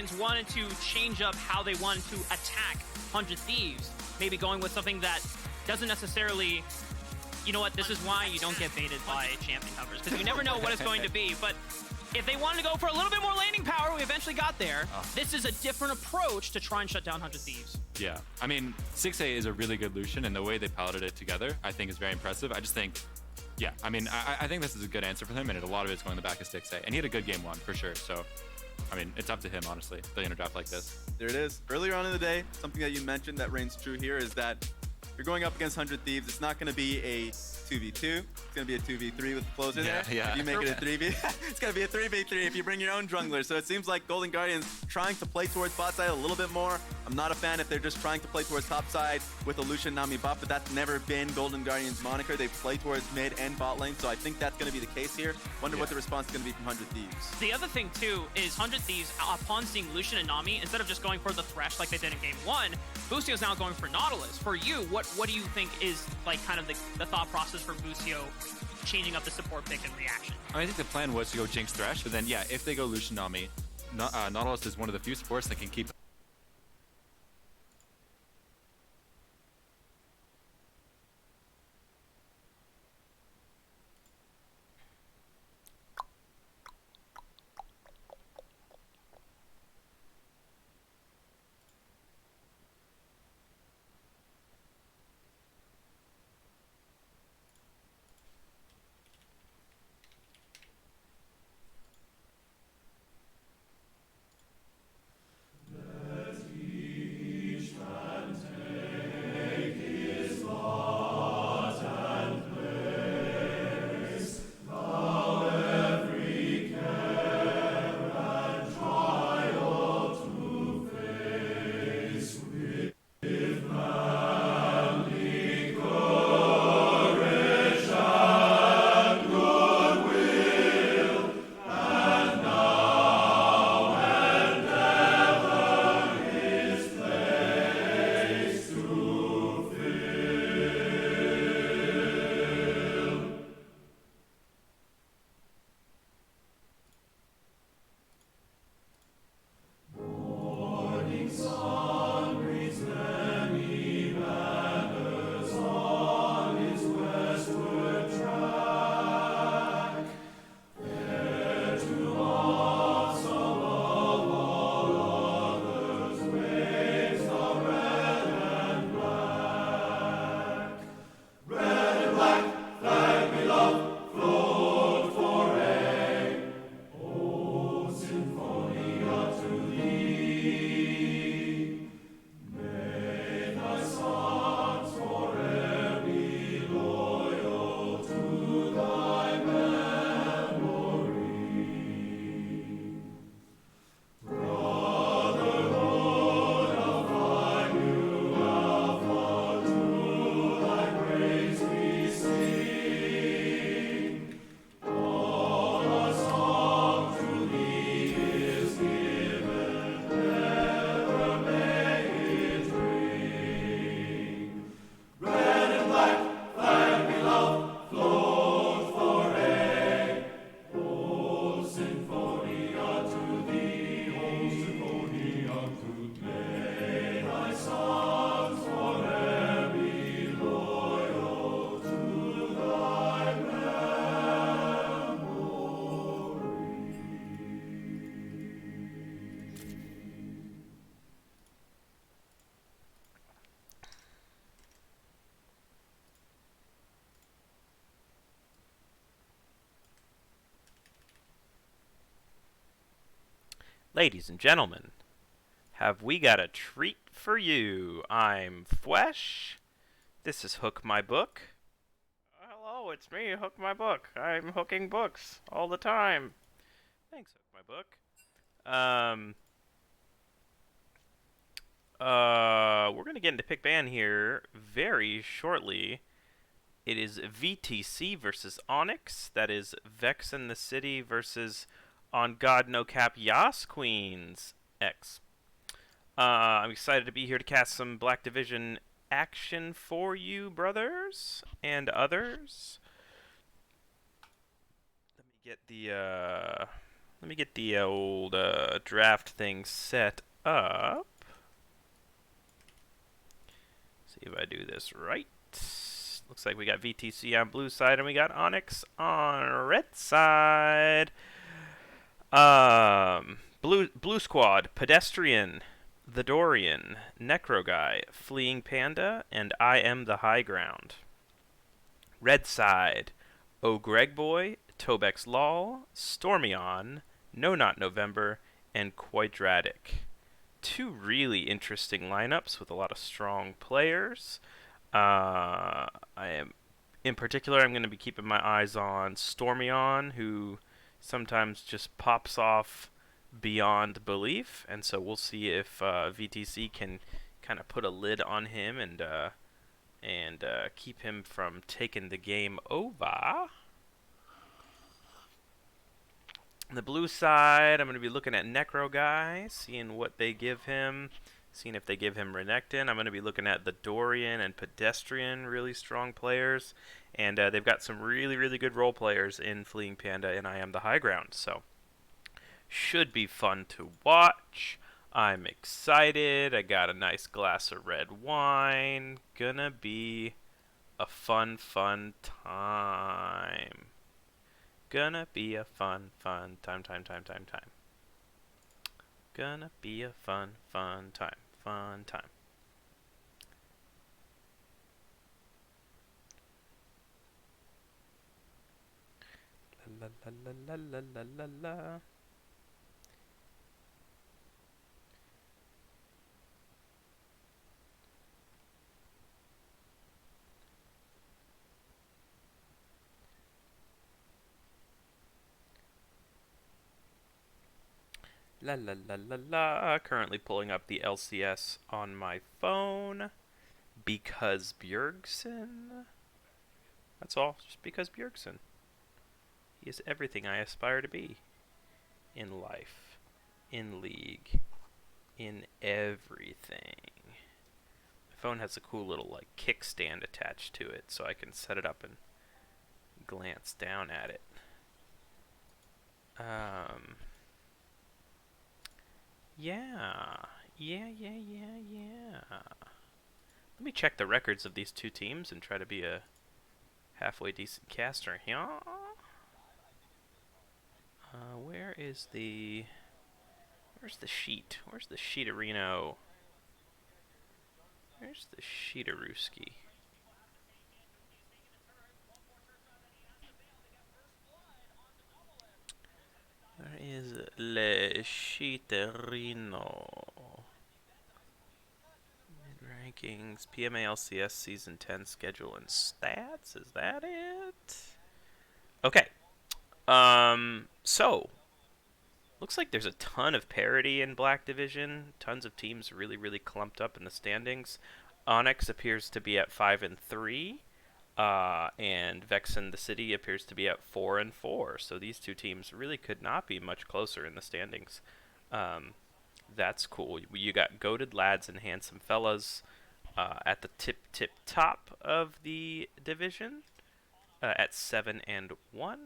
Guardians wanted to change up how they wanted to attack 100 Thieves. Maybe going with something that doesn't necessarily... You know what? This is why you don't get baited by champion hovers, because you never know what it's going to be. But if they wanted to go for a little bit more landing power, we eventually got there. This is a different approach to try and shut down 100 Thieves. Yeah, I mean, 6A is a really good Lucian, and the way they piloted it together, I think is very impressive. I just think, yeah, I mean, I think this is a good answer for him, and a lot of it's going in the back of 6A. And he had a good game one, for sure. So, I mean, it's up to him, honestly, playing a draft like this. There it is. Earlier on in the day, something that you mentioned that reigns true here is that if you're going up against 100 Thieves, it's not going to be a 2v2. It's going to be a 2v3 with the closer there. Yeah. If you make it a 3v, it's going to be a 3v3 if you bring your own jungler. So it seems like Golden Guardians trying to play towards bot side a little bit more. I'm not a fan if they're just trying to play towards top side with a Lucian Nami buff, but that's never been Golden Guardians' moniker. They play towards mid and bot lane, so I think that's going to be the case here. Wonder what the response is going to be from 100 Thieves. The other thing, too, is 100 Thieves, upon seeing Lucian and Nami, instead of just going for the Thresh like they did in Game 1, Busio is now going for Nautilus. For you, what do you think is like kind of the thought process for Busio changing up the support pick and reaction? I think the plan was to go Jinx Thresh, but then, yeah, if they go Lucian Nami, Nautilus is one of the few supports that can keep Ladies and gentlemen, have we got a treat for you? I'm Fwesh. This is Hook My Book. Hello, it's me, Hook My Book. I'm hooking books all the time. Thanks, Hook My Book. We're going to get into pick ban here very shortly. It is VTC versus Onyx. That is Vex in the City versus On God No Cap Yas Queens X. I'm excited to be here to cast some Black Division action for you, brothers and others. Let me get the Let me get the old draft thing set up. See if I do this right. Looks like we got VTC on blue side and we got Onyx on red side. Blue squad, Pedestrian, The Dorian, Necro Guy, Fleeing Panda, and I Am the High Ground. Red side, Oh Greg Boy, Tobex Lol, Stormyon, No Not November, and Quadratic. Two really interesting lineups with a lot of strong players. In particular, I'm going to be keeping my eyes on Stormyon, who sometimes just pops off beyond belief, and so we'll see if VTC can kind of put a lid on him and keep him from taking the game over. On the blue side, I'm going to be looking at Necro Guy, seeing what they give him, seeing if they give him Renekton. I'm going to be looking at the Dorian and Pedestrian, really strong players, and they've got some really, really good role players in Fleeing Panda and I Am the High Ground, so should be fun to watch. I'm excited. I got a nice glass of red wine. Gonna be a fun time. Gonna be a fun time. Gonna be a fun time. La la la la la la la. La la la la la. Currently pulling up the LCS on my phone because Bjergsen. That's all. Just because Bjergsen. He is everything I aspire to be in life, in league, in everything. My phone has a cool little like kickstand attached to it, so I can set it up and glance down at it. Yeah. Let me check the records of these two teams and try to be a halfway decent caster here. Where's the sheet? Where's the sheeterino? Where's the sheeterooski? Where is le sheeterino? Mid-rankings, PMA LCS Season 10 schedule and stats? Is that it? Okay. So looks like there's a ton of parity in Black Division. Tons of teams really, really clumped up in the standings. Onyx appears to be at 5-3, and Vexen the City appears to be at 4-4. So these two teams really could not be much closer in the standings. That's cool. You got Goated Lads and Handsome Fellas at the tip top of the division at 7-1.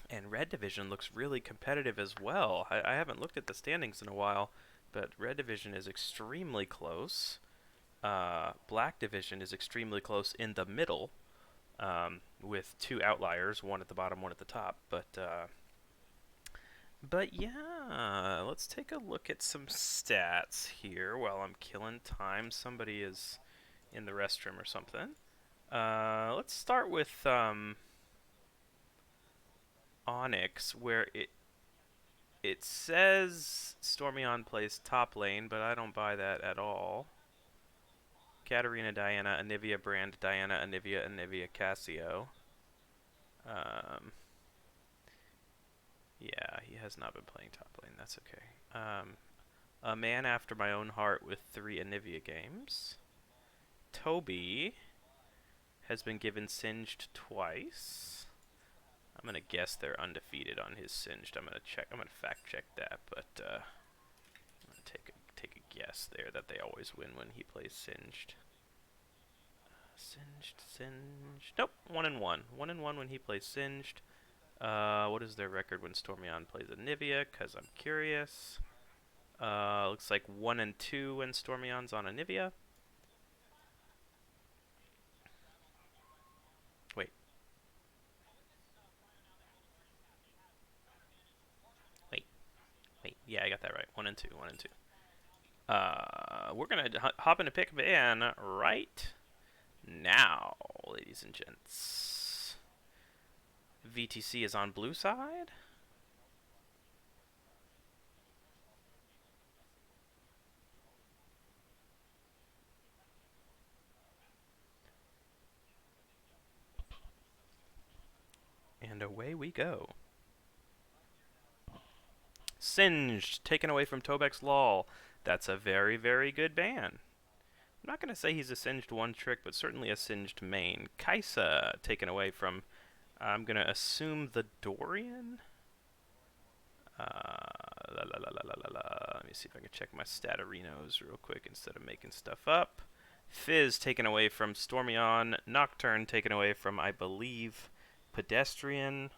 And Red Division looks really competitive as well. I haven't looked at the standings in a while, but Red Division is extremely close. Black Division is extremely close in the middle, with two outliers, one at the bottom, one at the top. But yeah, let's take a look at some stats here while I'm killing time. Somebody is in the restroom or something. Let's start with Onyx, where it says Stormyon plays top lane, but I don't buy that at all. Katarina, Diana, Anivia, Brand, Diana, Anivia, Cassio. Yeah, he has not been playing top lane. That's okay. A man after my own heart with 3 Anivia games. Toby has been given Singed twice. I'm gonna guess they're undefeated on his Singed. I'm gonna fact check that, but I'm gonna take a guess there that they always win when he plays Singed. Singed. Nope, 1-1. 1-1 when he plays Singed. What is their record when Stormion plays Anivia? Because I'm curious. Looks like 1-2 when Stormion's on Anivia. Wait. Wait. Yeah, I got that right. 1-2. 1-2. We're gonna hop into pick ban right now, ladies and gents. VTC is on blue side. And away we go. Singed, taken away from Tobex Lol. That's a very, very good ban. I'm not going to say he's a Singed one trick, but certainly a Singed main. Kaisa, taken away from, I'm going to assume the Dorian? Let me see if I can check my Statarinos real quick instead of making stuff up. Fizz, taken away from Stormion. Nocturne, taken away from, I believe, Pedestrian.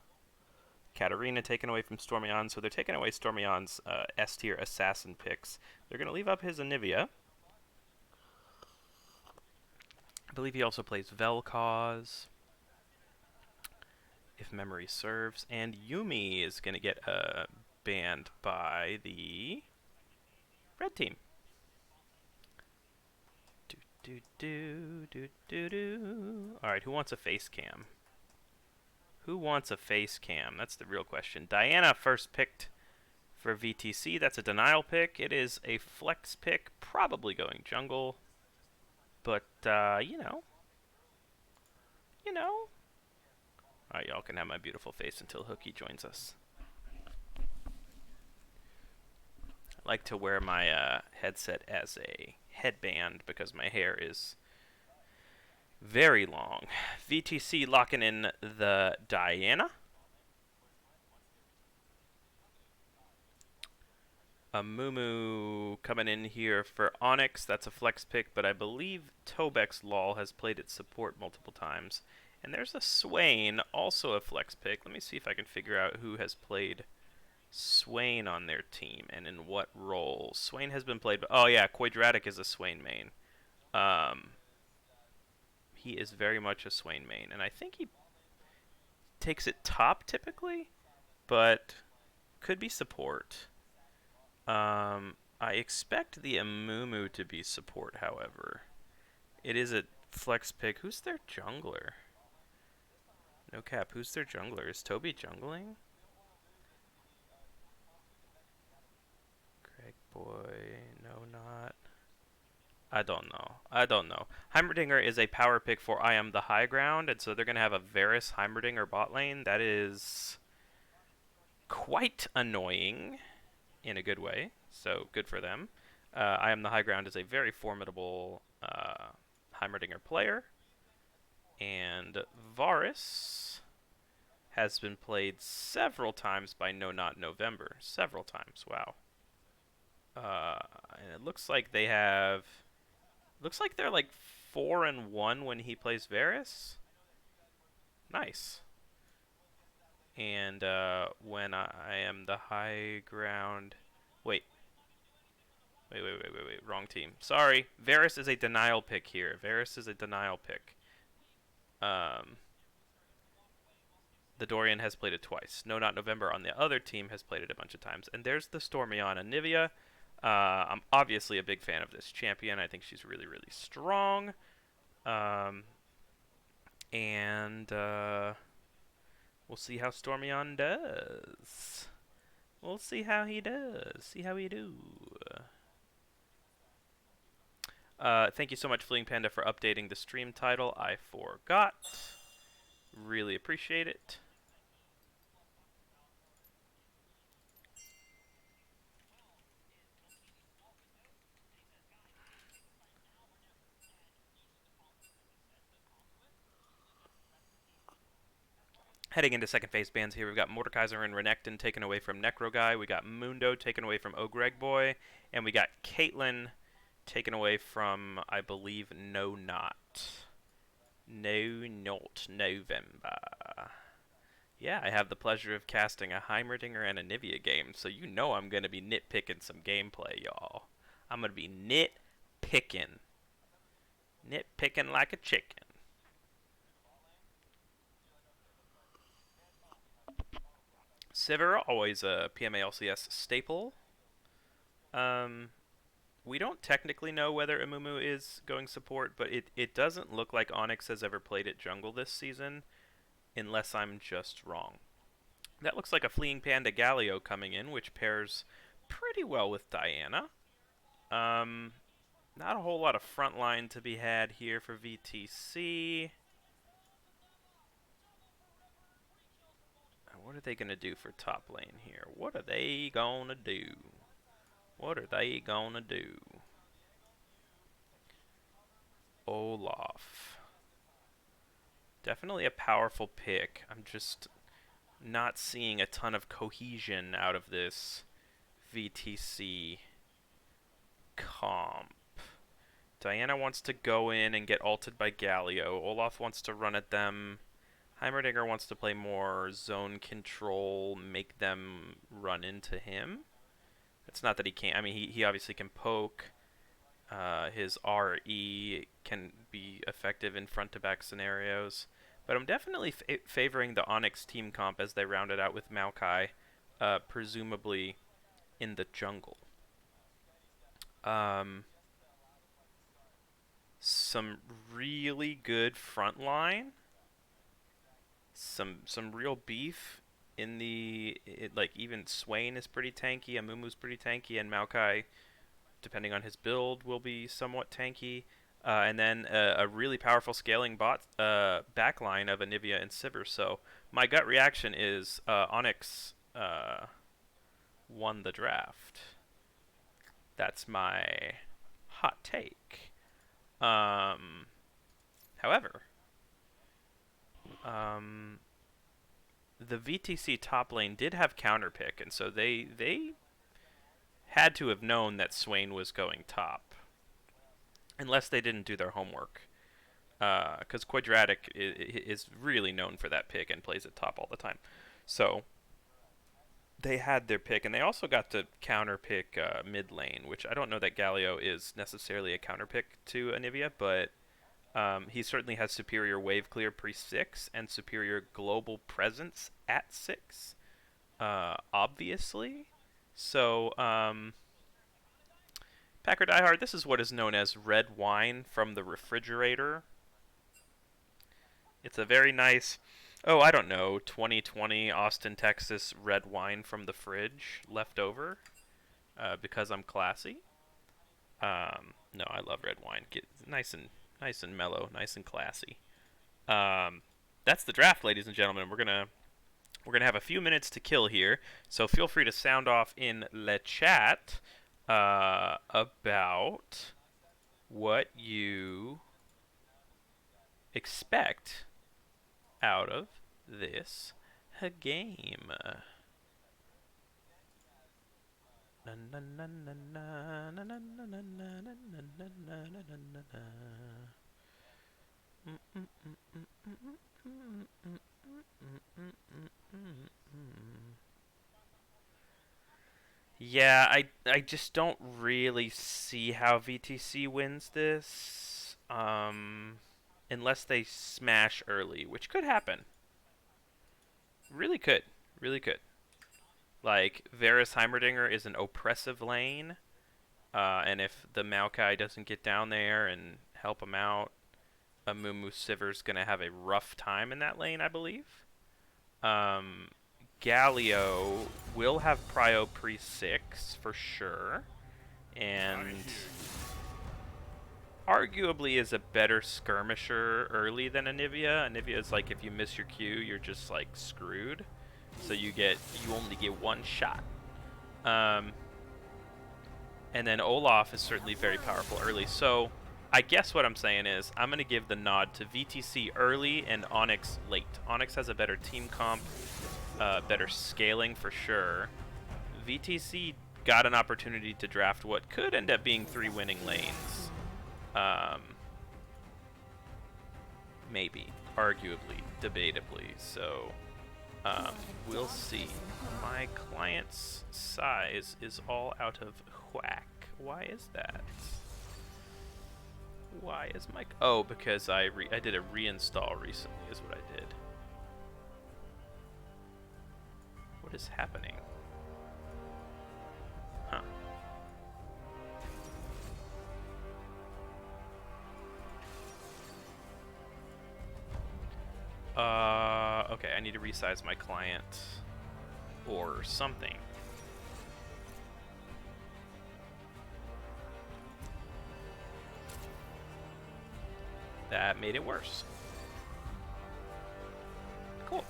Katarina taken away from Stormion, so they're taking away Stormion's S-tier assassin picks. They're going to leave up his Anivia. I believe he also plays Vel'Koz, if memory serves. And Yuumi is going to get banned by the red team. Alright, who wants a face cam? Who wants a face cam? That's the real question. Diana first picked for VTC. That's a denial pick. It is a flex pick, probably going jungle. But, you know. Alright, y'all can have my beautiful face until Hookie joins us. I like to wear my headset as a headband because my hair is very long. VTC locking in the Diana. A Mumu coming in here for Onyx. That's a flex pick, but I believe Tobex Lol has played its support multiple times. And there's a Swain, also a flex pick. Let me see if I can figure out who has played Swain on their team and in what role. Swain has been played, oh yeah, Quadratic is a Swain main. He is very much a Swain main, and I think he takes it top typically, but could be support. I expect the Amumu to be support, however. It is a flex pick. Who's their jungler? No cap, who's their jungler? Is Toby jungling? Greg Boy, no not. I don't know. Heimerdinger is a power pick for I Am the High Ground, and so they're going to have a Varus Heimerdinger bot lane. That is quite annoying in a good way, so good for them. I Am the High Ground is a very formidable Heimerdinger player, and Varus has been played several times by No Not November. Several times, wow. And it looks like they have... Looks like they're like 4-1 when he plays Varus. Nice. And when I Am the High Ground... Wait, wrong team. Sorry, Varus is a denial pick here. Varus is a denial pick. The Dorian has played it twice. No Not November on the other team has played it a bunch of times. And there's the Stormion Anivia. I'm obviously a big fan of this champion. I think she's really, really strong. And we'll see how Stormion does. We'll see how he does. See how he do. Thank you so much, Fleeing Panda, for updating the stream title. I forgot. Really appreciate it. Heading into second phase bans here, we've got Mordekaiser and Renekton taken away from Necro Guy. We got Mundo taken away from Greg Boy. And we got Caitlyn taken away from, I believe, No Not. No, not November. Yeah, I have the pleasure of casting a Heimerdinger and a Nivea game, so you know I'm going to be nitpicking some gameplay, y'all. I'm going to be nitpicking. Nitpicking like a chicken. Sivir, always a PMA LCS staple. We don't technically know whether Amumu is going support, but it doesn't look like Onyx has ever played at jungle this season, unless I'm just wrong. That looks like a Fleeing Panda Galio coming in, which pairs pretty well with Diana. Not a whole lot of front line to be had here for VTC. What are they going to do for top lane here? What are they going to do? What are they going to do? Olaf. Definitely a powerful pick. I'm just not seeing a ton of cohesion out of this VTC comp. Diana wants to go in and get ulted by Galio. Olaf wants to run at them. Heimerdinger wants to play more zone control, make them run into him. It's not that he can't. I mean, he obviously can poke. His RE can be effective in front-to-back scenarios. But I'm definitely favoring the Onyx team comp as they round it out with Maokai, presumably in the jungle. Some really good front line. Some real beef in the like even Swain is pretty tanky, Amumu's pretty tanky, and Maokai, depending on his build, will be somewhat tanky. And then a really powerful scaling backline of Anivia and Sivir. So my gut reaction is Onyx won the draft. That's my hot take. However, the VTC top lane did have counter pick, and so they had to have known that Swain was going top, unless they didn't do their homework. Because Quadratic is really known for that pick and plays it top all the time. So they had their pick, and they also got to counter pick mid lane, which I don't know that Galio is necessarily a counter pick to Anivia, but he certainly has superior wave clear pre-6 and superior global presence at 6, obviously. So, Packer Diehard, this is what is known as red wine from the refrigerator. It's a very nice, oh, I don't know, 2020 Austin, Texas red wine from the fridge left over because I'm classy. No, I love red wine. Get nice and mellow, nice and classy. That's the draft, ladies and gentlemen. We're gonna have a few minutes to kill here, so feel free to sound off in the chat about what you expect out of this game. Yeah, I just don't really see how VTC wins this, unless they smash early, which could happen. Really could. Like, Varus Heimerdinger is an oppressive lane, and if the Maokai doesn't get down there and help him out, Amumu Sivir's going to have a rough time in that lane, I believe. Galio will have Prio pre-6 for sure, and arguably is a better skirmisher early than Anivia. Anivia is like, if you miss your Q, you're just like screwed. So you only get one shot. And then Olaf is certainly very powerful early. So I guess what I'm saying is I'm going to give the nod to VTC early and Onyx late. Onyx has a better team comp, better scaling for sure. VTC got an opportunity to draft what could end up being 3 winning lanes. maybe, arguably, debatably. So we'll see. My client's size is all out of whack. Why is that? Why is my... Oh, because I did a reinstall recently is what I did. What is happening? Huh. Okay, I need to resize my client or something. That made it worse. Cool.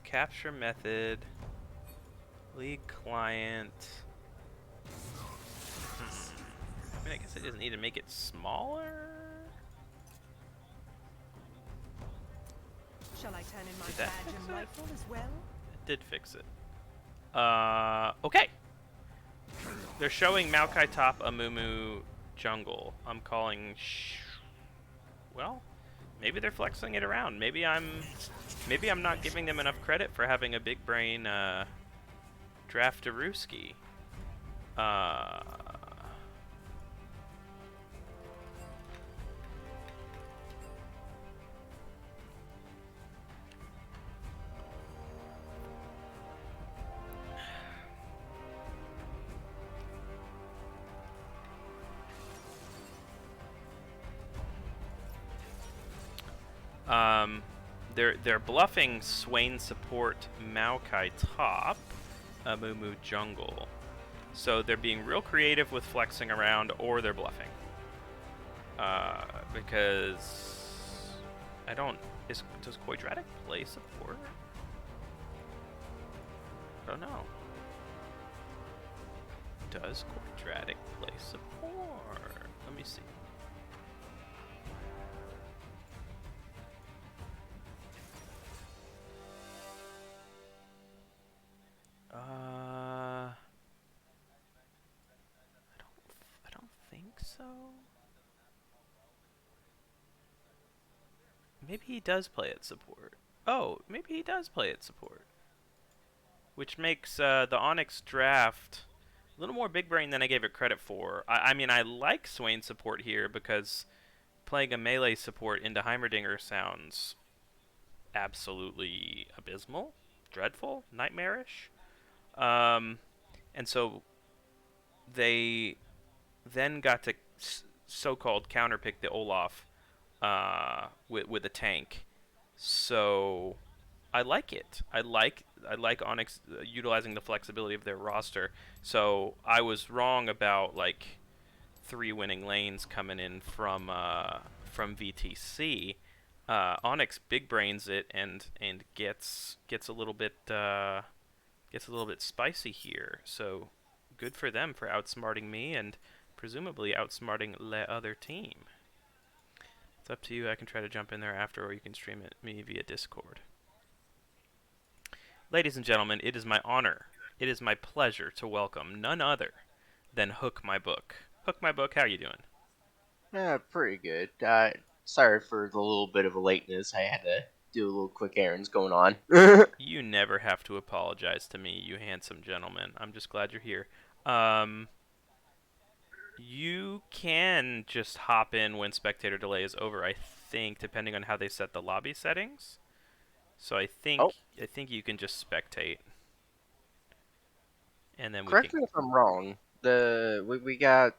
Capture method. Lead client. I mean, I guess I just need to make it smaller. Shall I turn in my Did that badge fix and it? rifle as well? It did fix it. Okay. They're showing Maokai top Amumu jungle. I'm calling well, maybe they're flexing it around. Maybe I'm not giving them enough credit for having a big brain Draftarooski. They're bluffing Swain support Maokai top, Amumu jungle. So they're being real creative with flexing around, or they're bluffing. Because I don't. Does Quadratic play support? I don't know. Does Quadratic play support? Let me see. I don't think so. Maybe he does play at support. Oh, maybe he does play at support. Which makes the Onyx draft a little more big brain than I gave it credit for. I mean, I like Swain support here because playing a melee support into Heimerdinger sounds absolutely abysmal, dreadful, nightmarish. And so they then got to so-called counterpick the Olaf with a tank. So I like it. I like Onyx utilizing the flexibility of their roster. So I was wrong about like 3 winning lanes coming in from VTC. Onyx big brains it and gets a little bit spicy here. So good for them for outsmarting me and presumably outsmarting the other team. It's up to you. I can try to jump in there after, or you can stream it me via Discord. Ladies and gentlemen, it is my honor, it is my pleasure to welcome none other than Hook My Book. Hook My Book, how you doing? Pretty good. Sorry for the little bit of a lateness. I had to do a little quick errands going on. You never have to apologize to me, you handsome gentleman. I'm just glad you're here. You can just hop in when spectator delay is over, I think, depending on how they set the lobby settings. So I think Oh. I think you can just spectate. And then Correct me if I'm wrong. We got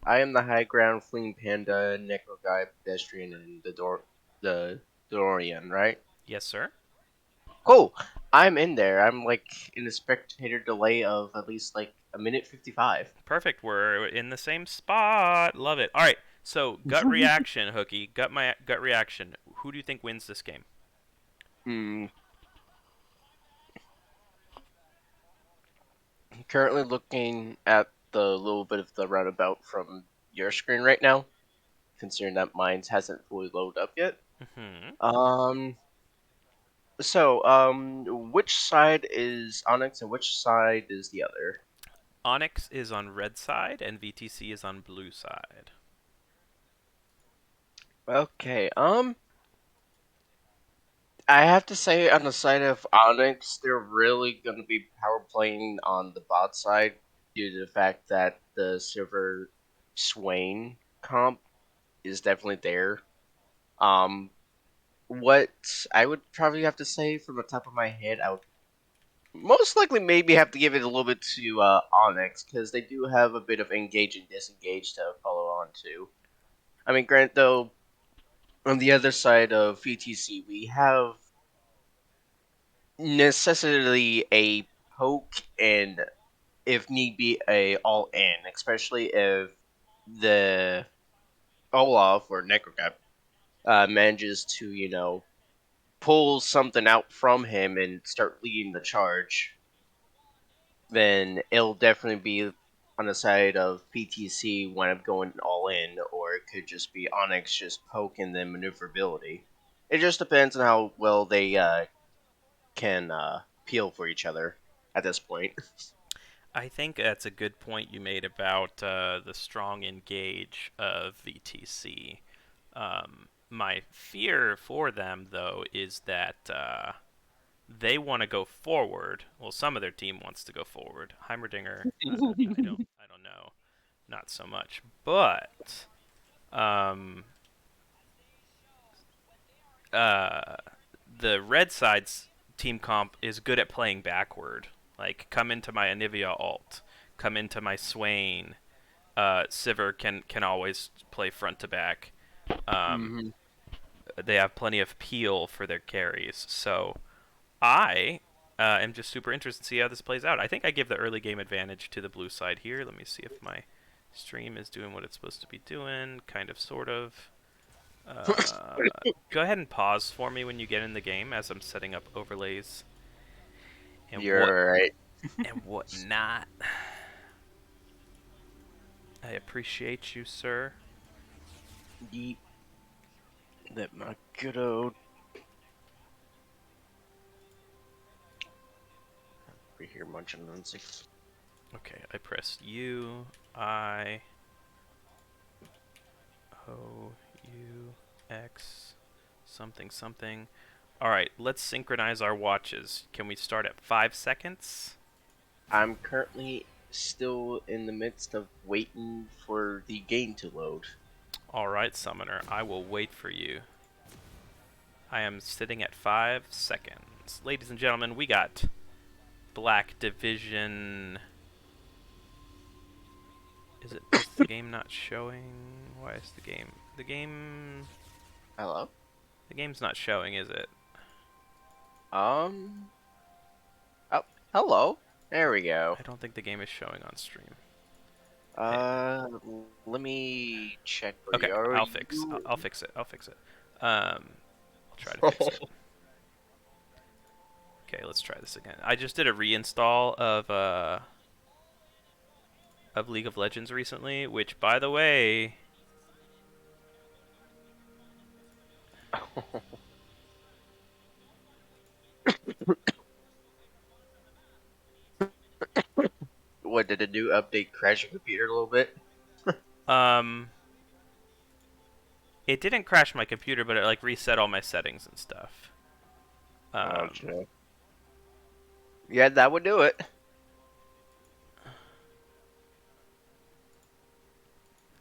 I am the high ground, fleeing panda, necro guy, pedestrian, and the Dorian, right? Yes, sir. Cool. I'm in there. I'm like in a spectator delay of at least like a minute 55. Perfect. We're in the same spot. Love it. All right. So gut reaction, Hookie. Gut reaction. Who do you think wins this game? Currently looking at the little bit of the roundabout from your screen right now, considering that mine hasn't fully loaded up yet. Mm-hmm. So, which side is Onyx and which side is the other? Onyx is on red side and VTC is on blue side. Okay, I have to say on the side of Onyx, they're really going to be power playing on the bot side due to the fact that the Silver Swain comp is definitely there. Um, what I would probably have to say from the top of my head, I would most likely maybe have to give it a little bit to Onyx because they do have a bit of engage and disengage to follow on to. I mean, grant though, on the other side of VTC, we have necessarily a poke and, if need be, a all in, especially if the Olaf or Necrocap manages to, pull something out from him and start leading the charge, then it'll definitely be on the side of PTC when I'm going all in, or it could just be Onyx just poking the maneuverability. It just depends on how well they can peel for each other at this point. I think that's a good point you made about the strong engage of VTC. My fear for them, though, is that they want to go forward. Well, some of their team wants to go forward. Heimerdinger, I don't know, not so much. But um, uh, the red side's team comp is good at playing backward. Like, come into my Anivia ult, come into my Swain. Sivir can always play front to back. Um, Mm-hmm. they have plenty of peel for their carries. So I am just super interested to see how this plays out. I think I give the early game advantage to the blue side here. Let me see if my stream is doing what it's supposed to be doing. Kind of, sort of. Go ahead and pause for me when you get in the game as I'm setting up overlays and You're right. whatnot. I appreciate you, sir. Yeet. That my good old. We hear munching on 6. Okay, I pressed U, I, O, U, X, something, something. Alright, let's synchronize our watches. Can we start at 5 seconds? I'm currently still in the midst of waiting for the game to load. Alright, Summoner, I will wait for you. I am sitting at 5 seconds. Ladies and gentlemen, we got Black Division. Is the game not showing? Why is the game... Hello? The game's not showing, is it? Oh, hello. There we go. I don't think the game is showing on stream. Let me check for Okay, you. I'll fix it. I'll try to fix it. Okay, let's try this again. I just did a reinstall of League of Legends recently, which, by the way, What, did a new update crash your computer a little bit? it didn't crash my computer, but it like reset all my settings and stuff. Okay. Yeah, that would do it.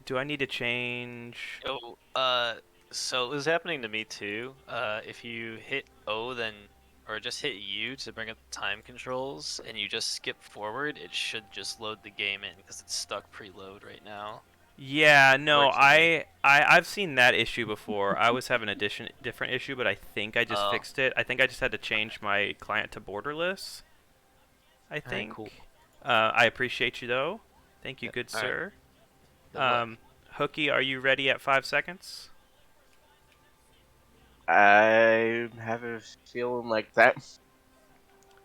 Do I need to change? So it was happening to me too. If you hit O, then or just hit U to bring up the time controls, and you just skip forward, it should just load the game in because it's stuck preload right now. Yeah, no, Unfortunately. I've seen that issue before. I was having a different issue, but I think I just Oh. fixed it. I think I just had to change my client to borderless. I Alright, think. cool. I appreciate you though. Thank you, Yep, good alright. sir. Good luck. Hooky, are you ready at 5 seconds? I have a feeling like that.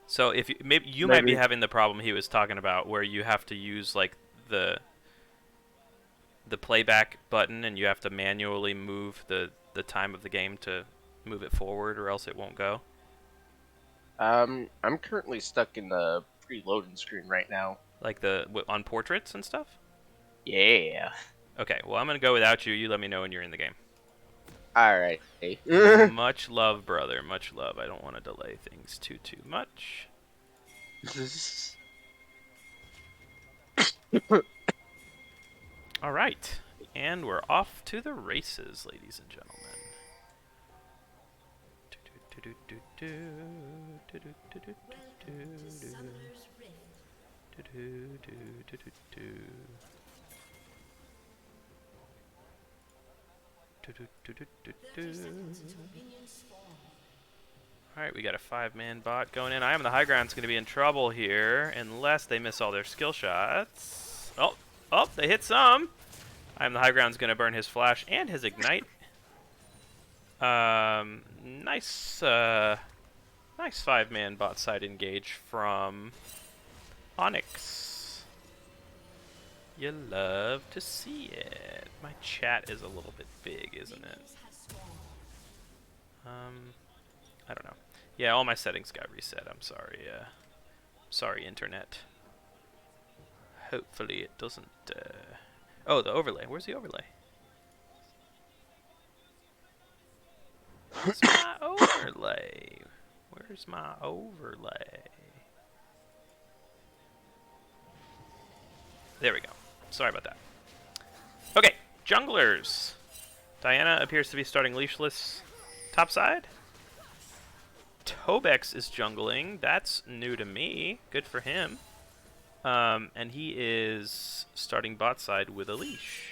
So if you, maybe you might be Maybe. having the problem he was talking about, where you have to use like the playback button, and you have to manually move the time of the game to move it forward, or else it won't go. I'm currently stuck in the preloading screen right now. Like on portraits and stuff? Yeah. Okay, well, I'm going to go without you. You let me know when you're in the game. Alright. Much love, brother. Much love. I don't want to delay things too much. All right. And we're off to the races, ladies and gentlemen. Alright, we got a 5-man bot going in. I am the high ground's going to be in trouble here unless they miss all their skill shots. Oh, they hit some. I am the high ground's going to burn his flash and his ignite. Nice 5-man bot side engage from Onyx. You love to see it. My chat is a little bit big, isn't it? I don't know. Yeah, all my settings got reset. I'm sorry. Sorry, internet. Hopefully it doesn't. Oh, the overlay. Where's the overlay? Where's my overlay? Where's my overlay? There we go. Sorry about that. Okay, junglers. Diana appears to be starting leashless topside. Tobex is jungling. That's new to me. Good for him. And he is starting bot side with a leash.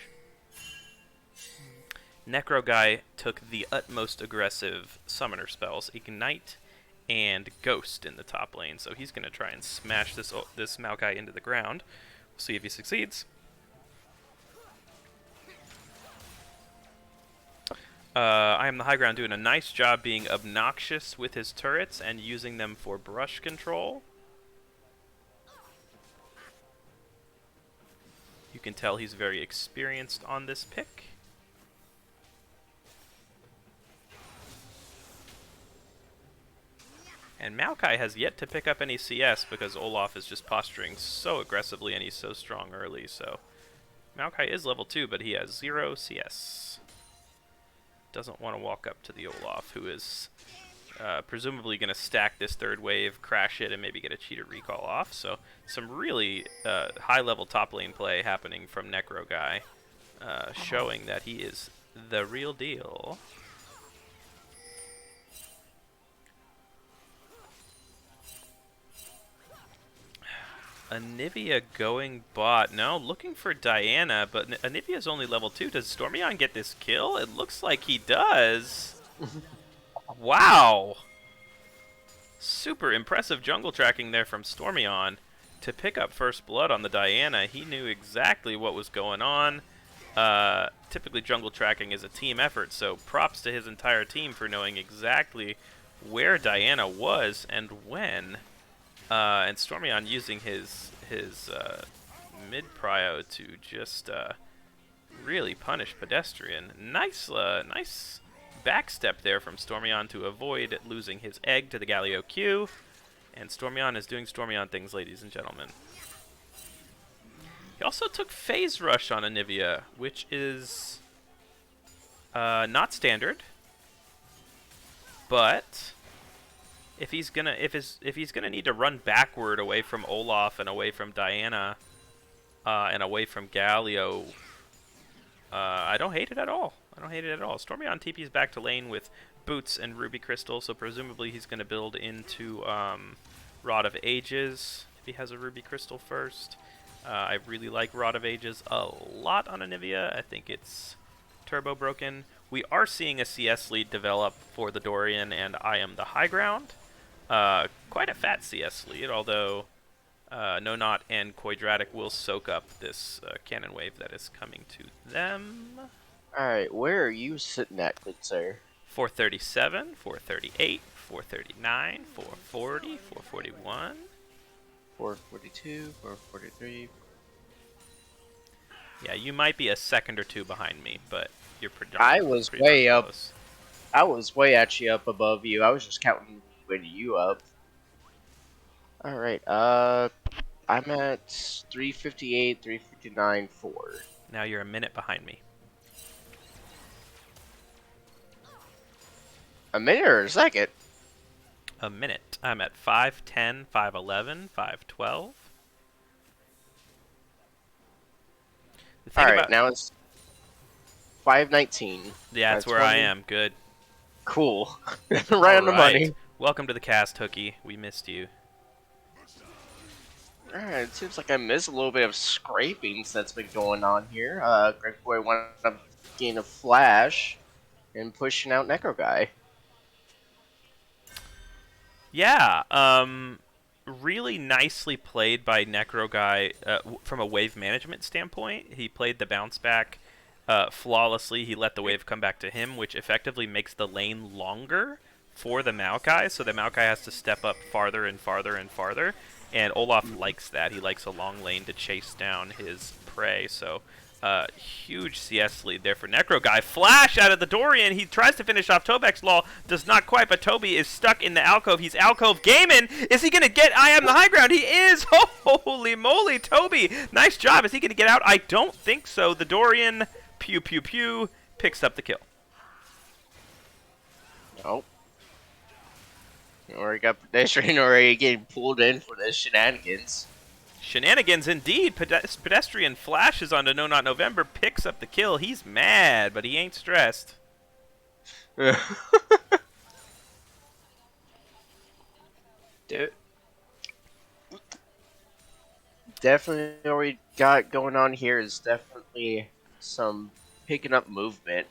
Necro guy took the utmost aggressive summoner spells, Ignite and Ghost in the top lane. So he's going to try and smash this Maokai into the ground. We'll see if he succeeds. I am the high ground doing a nice job being obnoxious with his turrets and using them for brush control. You can tell he's very experienced on this pick. And Maokai has yet to pick up any CS because Olaf is just posturing so aggressively and he's so strong early. So Maokai is level 2, but he has 0 CS. Doesn't want to walk up to the Olaf, who is presumably going to stack this third wave, crash it, and maybe get a cheater recall off. So some really high-level top lane play happening from Necro Guy, showing that he is the real deal. Anivia going bot. No, looking for Diana, but Anivia's only level 2. Does Stormyon get this kill? It looks like he does. Wow. Super impressive jungle tracking there from Stormyon to pick up first blood on the Diana. He knew exactly what was going on. Typically jungle tracking is a team effort, so props to his entire team for knowing exactly where Diana was and when. And Stormyon using his mid-prio to just really punish Pedestrian. Nice backstep there from Stormyon to avoid losing his egg to the Galio Q. And Stormyon is doing Stormyon things, ladies and gentlemen. He also took Phase Rush on Anivia, which is not standard, but if he's gonna need to run backward away from Olaf and away from Diana and away from Galio, I don't hate it at all. Stormyon TP's back to lane with boots and ruby crystal, so presumably he's gonna build into Rod of Ages if he has a ruby crystal first. I really like Rod of Ages a lot on Anivia. I think it's turbo broken. We are seeing a CS lead develop for the Dorian and I am the high ground. Quite a fat CS lead, although No Not and Quadratic will soak up this cannon wave that is coming to them. Alright, where are you sitting at, good sir? 437, 438, 439, 440, 441. 442, 443. Yeah, you might be a second or two behind me, but you're pretty I was pretty way darn up. close. I was way actually up above you. I was just counting when you up. Alright, I I'm at 358, 359, 4. Now you're a minute behind me. A minute or a second? A minute. I'm at 510, 511, 512. The thing Alright, about now it's 519. yeah, that's where 520. I am. Good. Cool. Right on the Alright. money. Welcome to the cast, Hookie. We missed you. Alright, it seems like I missed a little bit of scrapings that's been going on here. Greg Boy wanted to gain a flash and pushing out Necro Guy. Yeah, really nicely played by Necro Guy from a wave management standpoint. He played the bounce back flawlessly. He let the wave come back to him, which effectively makes the lane longer for the Maokai, so the Maokai has to step up farther and farther and farther, and Olaf likes that. He likes a long lane to chase down his prey, so huge CS lead there for Necro Guy. Flash out of the Dorian. He tries to finish off Tobek's law. Does not quite, but Toby is stuck in the alcove. He's alcove gaming. Is he going to get I am the high ground? He is. Holy moly, Toby. Nice job. Is he going to get out? I don't think so. The Dorian, pew, pew, pew, picks up the kill. Nope. Or he got pedestrian already getting pulled in for the shenanigans. Shenanigans indeed. Pedestrian flashes onto No Not November, picks up the kill. He's mad, but he ain't stressed. Dude. Definitely what we got going on here is definitely some picking up movement.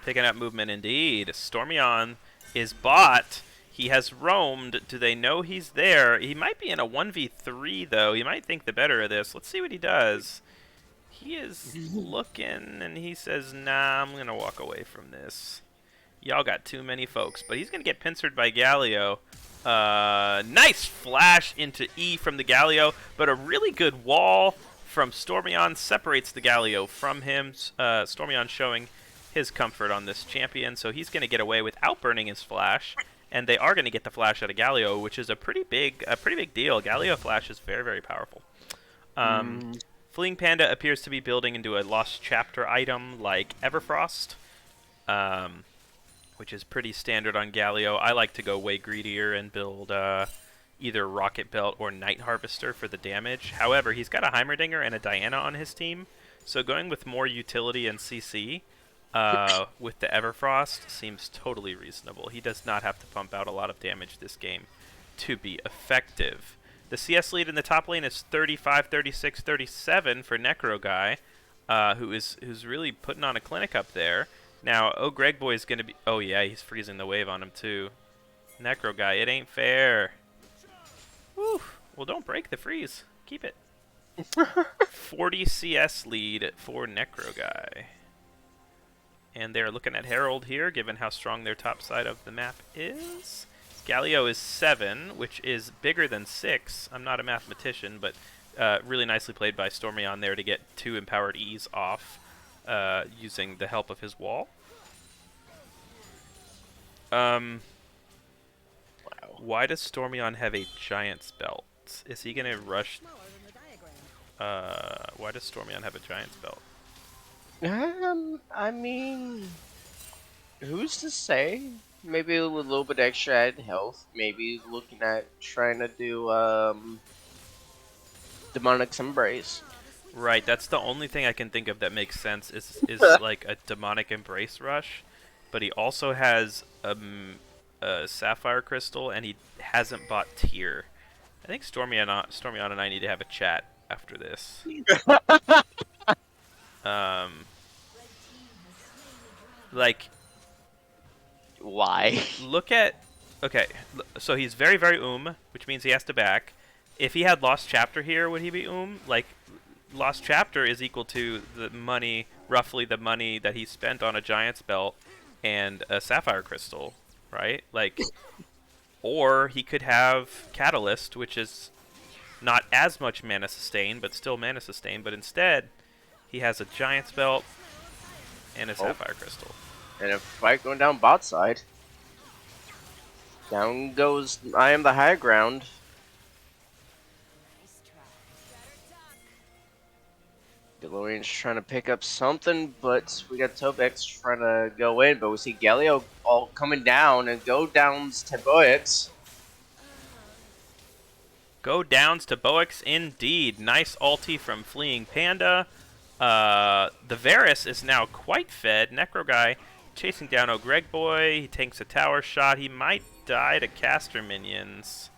Picking up movement indeed. Stormyon is bot. He has roamed. Do they know he's there? He might be in a 1v3, though. He might think the better of this. Let's see what he does. He is looking, and he says, nah, I'm going to walk away from this. Y'all got too many folks. But he's going to get pincered by Galio. Nice flash into E from the Galio, but a really good wall from Stormyon separates the Galio from him. Stormyon showing his comfort on this champion, so he's going to get away without burning his flash. And they are going to get the flash out of Galio, which is a pretty big deal. Galio flash is very, very powerful. Fleeing Panda appears to be building into a Lost Chapter item like Everfrost, which is pretty standard on Galio. I like to go way greedier and build either Rocket Belt or Night Harvester for the damage. However, he's got a Heimerdinger and a Diana on his team, so going with more utility and CC with the Everfrost seems totally reasonable. He does not have to pump out a lot of damage this game to be effective. The CS lead in the top lane is 35, 36, 37 for Necro Guy, who's really putting on a clinic up there. Now, Greg Boy is going to be... Oh, yeah, he's freezing the wave on him, too. Necro Guy, it ain't fair. Whew. Well, don't break the freeze. Keep it. 40 CS lead for Necro Guy. And they're looking at Herald here, given how strong their top side of the map is. Galio is 7, which is bigger than 6. I'm not a mathematician, but really nicely played by Stormyon there to get 2 empowered E's off using the help of his wall. Wow. Why does Stormyon have a Giant's Belt? Is he going to rush... why does Stormyon have a Giant's Belt? I mean, who's to say? Maybe with a little bit extra added health. Maybe looking at trying to do Demonic's Embrace. Right, that's the only thing I can think of that makes sense is like a Demonic Embrace rush. But he also has a Sapphire Crystal, and he hasn't bought Tier. I think Stormyon and I need to have a chat after this. Like, why? Look at... Okay, so he's very, very which means he has to back. If he had Lost Chapter here, would he be Like, Lost Chapter is equal to the money, roughly the money that he spent on a Giant's Belt and a Sapphire Crystal, right? Like, or he could have Catalyst, which is not as much mana sustain, but still mana sustain, but instead, he has a Giant's Belt and a Sapphire Crystal. And a fight going down bot side. Down goes I am the high ground. DeLorean's trying to pick up something, but we got Tobex trying to go in, but we see Galio all coming down and go downs to Boix. Go downs to Boix indeed. Nice ulti from Fleeing Panda. The Varus is now quite fed. Necro Guy chasing down O'Greg Boy. He tanks a tower shot. He might die to caster minions.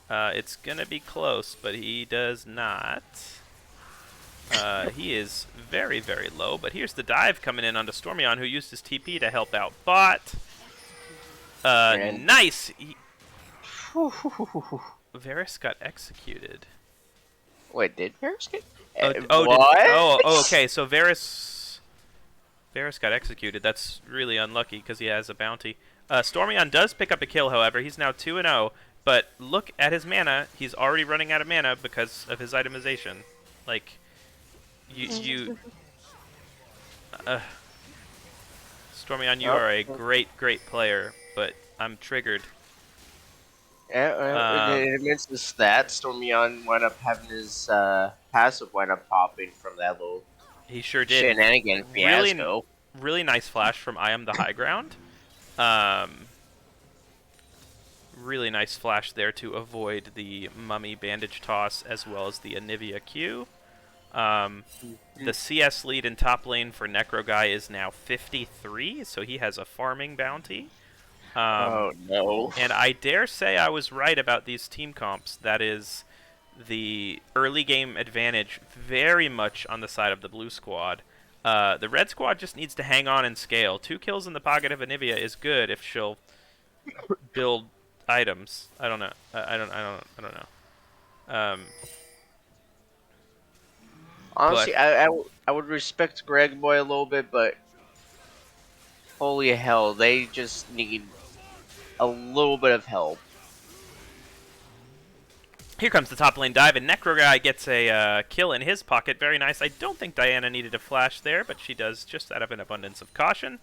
It's gonna be close, but he does not. He is very, very low, but here's the dive coming in onto Stormion, who used his TP to help out bot. Nice! Varus got executed. Wait, did Varus get... what? Okay, so Varus got executed. That's really unlucky because he has a bounty. Stormion does pick up a kill, however. He's now 2-0, but look at his mana. He's already running out of mana because of his itemization. Like... Stormion, you are a great, great player, but I'm triggered. It means the stat. Stormion wound up having his passive wind up popping from that little He sure did. shenanigan fiasco. Really nice flash from I Am the High Ground. Really nice flash there to avoid the Mummy Bandage Toss as well as the Anivia Q. The CS lead in top lane for Necro Guy is now 53, so he has a farming bounty. Oh no. And I dare say I was right about these team comps. That is the early game advantage very much on the side of the blue squad. The red squad just needs to hang on and scale. 2 kills in the pocket of Anivia is good if she'll build items. I don't know. I don't know. Honestly, I would respect Greg Boy a little bit, but holy hell, they just need a little bit of help. Here comes the top lane dive, and Necro Guy gets a kill in his pocket. Very nice. I don't think Diana needed a flash there, but she does just out of an abundance of caution.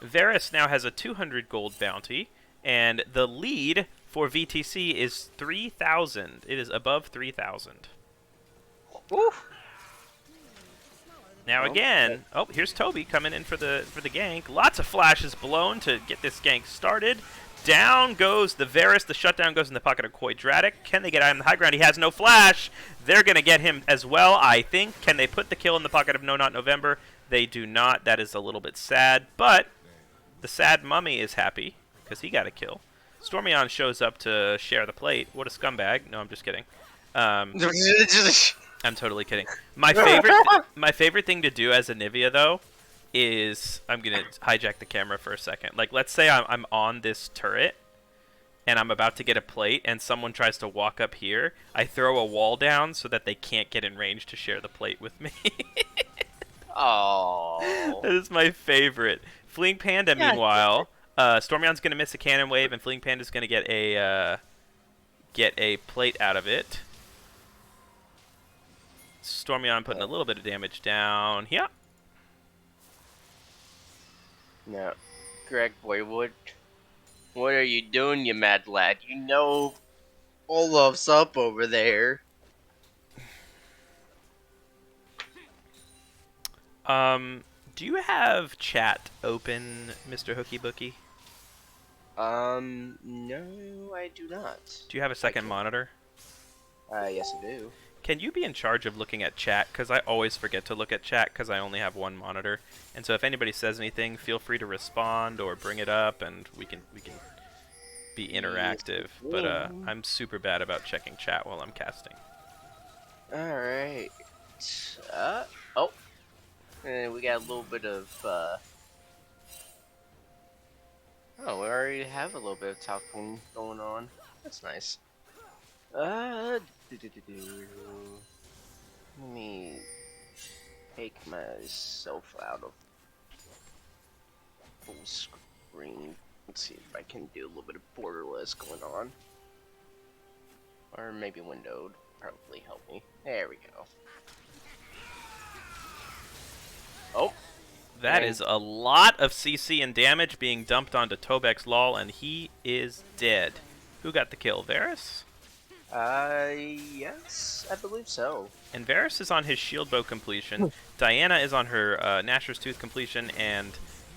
Varus now has a 200 gold bounty, and the lead for VTC is 3,000. It is above 3,000. Oof. Now again, here's Toby coming in for the gank. Lots of flashes blown to get this gank started. Down goes the Varus. The shutdown goes in the pocket of Quadratic. Can they get him on the high ground? He has no flash. They're going to get him as well, I think. Can they put the kill in the pocket of No Not November? They do not. That is a little bit sad. But the sad Mummy is happy because he got a kill. Stormion shows up to share the plate. What a scumbag. No, I'm just kidding. I'm totally kidding. My favorite thing to do as Anivia, though, is I'm gonna hijack the camera for a second. Like, let's say I'm on this turret and I'm about to get a plate, and someone tries to walk up here. I throw a wall down so that they can't get in range to share the plate with me. Oh, that is my favorite. Fleeing Panda, meanwhile, Stormion's gonna miss a cannon wave, and Fleeing Panda's gonna get a plate out of it. Stormion putting a little bit of damage down. Yeah. No, Greg Boy, what are you doing, you mad lad? You know Olaf's up over there. Do you have chat open, Mr. Hooky Bookie? No, I do not. Do you have a second monitor? Yes, I do. Can you be in charge of looking at chat? Because I always forget to look at chat because I only have one monitor. And so if anybody says anything, feel free to respond or bring it up, and we can be interactive. But I'm super bad about checking chat while I'm casting. All right. And we got a little bit of. We already have a little bit of talking going on. That's nice. Let me take myself out of full screen. Let's see if I can do a little bit of borderless going on. Or maybe windowed. Probably help me. There we go. Oh. That is a lot of CC and damage being dumped onto Tobex Lol, and he is dead. Who got the kill? Varus? Yes, I believe so. And Varus is on his shield bow completion. Diana is on her Nashor's Tooth completion, and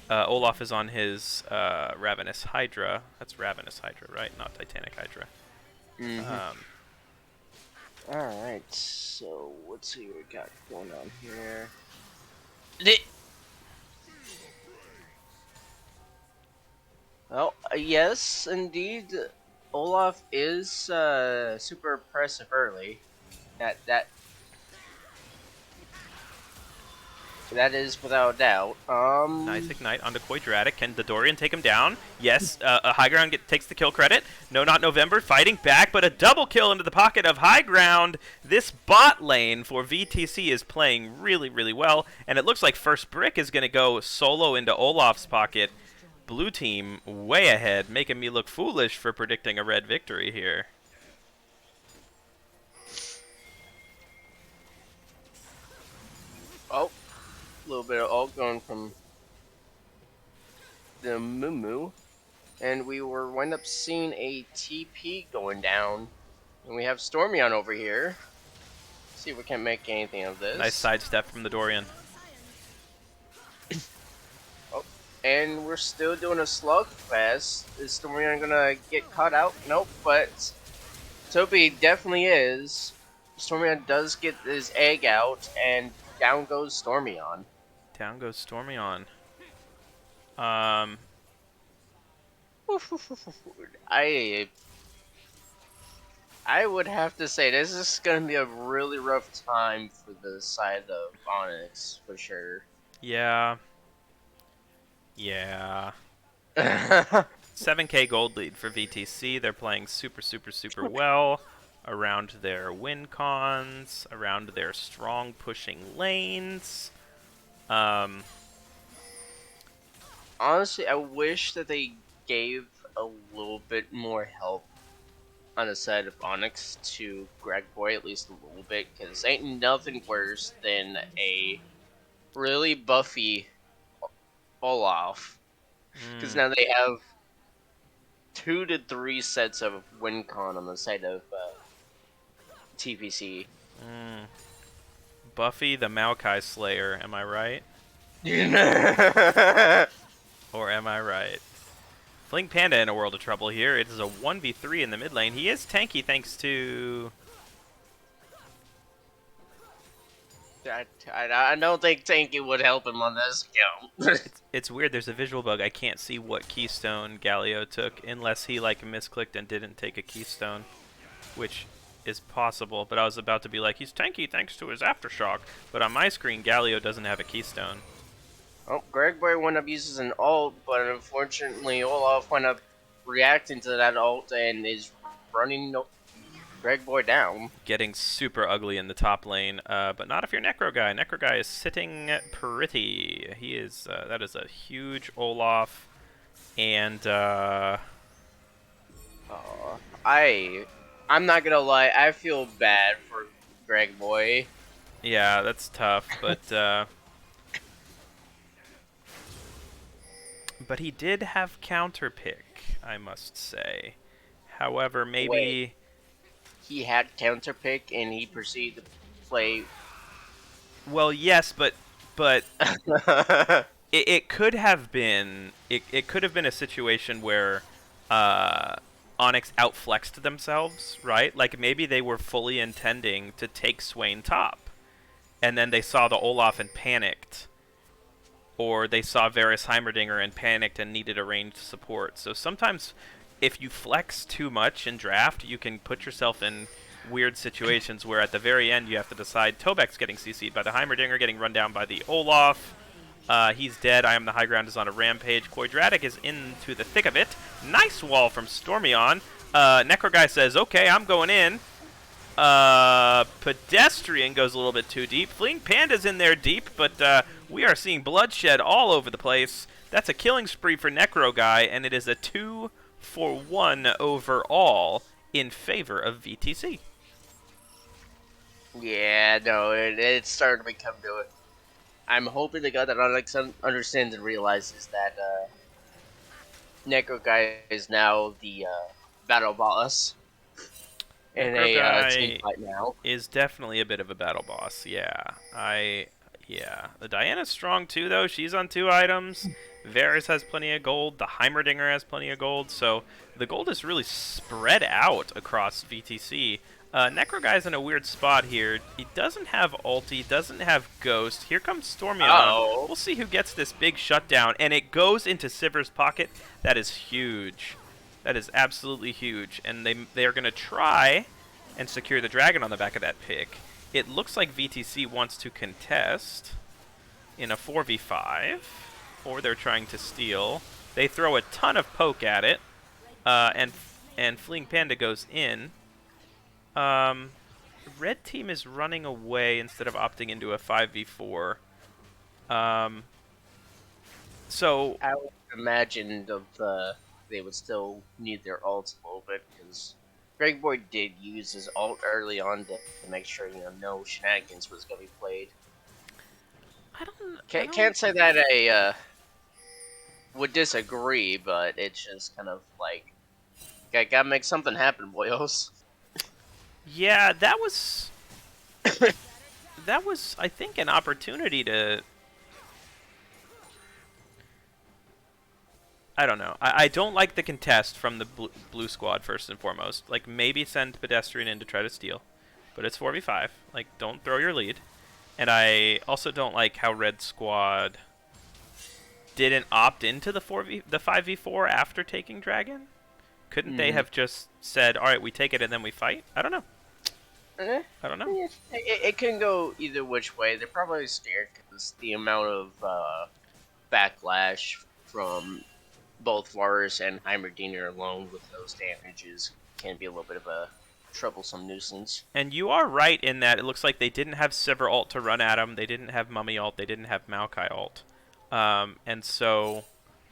Olaf is on his Ravenous Hydra. That's Ravenous Hydra, right? Not Titanic Hydra. Alright, so let's see what we got going on here. Well, yes, indeed, Olaf is super impressive early. That is without a doubt. Nice ignite onto Quadratic. Can the Dorian take him down? Yes, a High Ground takes the kill credit. No, not November, fighting back, but a double kill into the pocket of High Ground. This bot lane for VTC is playing really, really well, and it looks like first brick is going to go solo into Olaf's pocket. Blue team way ahead, making me look foolish for predicting a red victory here. Oh, a little bit of ult going from the Mumu. And we were wind up seeing a TP going down. And we have Stormion over here. See if we can make anything of this. Nice sidestep from the Dorian. Oh, and we're still doing a slugfest. Is Stormion gonna get caught out? Nope, but Toby definitely is. Stormion does get his egg out, and down goes Stormion. Down goes Stormion. I would have to say this is going to be a really rough time for the side of Onyx, for sure. Yeah. Yeah. 7k gold lead for VTC. They're playing super, super, super well around their win cons, around their strong pushing lanes. Honestly, I wish that they gave a little bit more help on the side of Onyx to Greg Boy, at least a little bit, because ain't nothing worse than a really buffy Olaf. Because now they have 2 to 3 sets of win con on the side of TPC. Buffy the Maokai Slayer, am I right? Or am I right? Fling Panda in a world of trouble here. It is a 1v3 in the mid lane. He is tanky thanks to... I don't think Tanky would help him on this account. It's weird. There's a visual bug. I can't see what keystone Galio took unless he like misclicked and didn't take a keystone, which is possible. But I was about to be like, he's tanky thanks to his aftershock. But on my screen, Galio doesn't have a keystone. Oh, Greg Boy wound up uses an ult, but unfortunately Olaf wound up reacting to that ult and is running Greg Boy down. Getting super ugly in the top lane, but not if you're Necro Guy. Necro Guy is sitting pretty. He is, that is a huge Olaf, and, I'm not gonna lie, I feel bad for Greg Boy. yeah, that's tough, but he did have counter pick, I must say. However, maybe... Wait. He had counter pick and he proceeded to play. Well, yes, but it could have been it could have been a situation where Onyx outflexed themselves, right? Like maybe they were fully intending to take Swain top, and then they saw the Olaf and panicked, or they saw Varus Heimerdinger and panicked and needed a ranged support. So sometimes, if you flex too much in draft, you can put yourself in weird situations where at the very end you have to decide. Tobek's getting CC'd by the Heimerdinger, getting run down by the Olaf. He's dead. I am the high ground is on a rampage. Quadratic is into the thick of it. Nice wall from Stormion. Necro Guy says, okay, I'm going in. Pedestrian goes a little bit too deep. Fleeing Panda's in there deep, but we are seeing bloodshed all over the place. That's a killing spree for Necro Guy, and it is a 2-for-1 overall in favor of VTC. Yeah, no, it's starting to become to it. I'm hoping the guy that Onyx understands and realizes that Necro Guy is now the battle boss. in Necro a team guy fight now. is definitely a bit of a battle boss. Yeah. The Diana's strong too, though. She's on 2 items. Varus has plenty of gold. The Heimerdinger has plenty of gold. So the gold is really spread out across VTC. Necro guy's in a weird spot here. He doesn't have ulti, doesn't have ghost. Here comes Stormy on. We'll see who gets this big shutdown, and it goes into Sivir's pocket. That is huge. That is absolutely huge, and they're gonna try and secure the dragon on the back of that pick. It looks like VTC wants to contest in a 4v5, or they're trying to steal. They throw a ton of poke at it, and Fleeing Panda goes in. Red team is running away instead of opting into a 5v4. So I would imagine they would still need their ults a little bit because Greg Boy did use his ult early on to make sure no shenanigans was gonna be played. I don't Can't say that I would disagree, but it's just kind of like gotta make something happen, boyos. Yeah, that was I think an opportunity to. I don't know. I don't like the contest from the blue squad first and foremost. Like maybe send Pedestrian in to try to steal, but it's 4v5. Like don't throw your lead. And I also don't like how red squad didn't opt into the 5v4 after taking dragon. Couldn't they have just said, "All right, we take it and then we fight"? I don't know. I don't know. It can go either which way. They're probably scared because the amount of backlash from both Varus and Heimerdinger alone with those damages can be a little bit of a troublesome nuisance. And you are right in that it looks like they didn't have Sivir ult to run at him. They didn't have Mummy ult. They didn't have Maokai ult. And so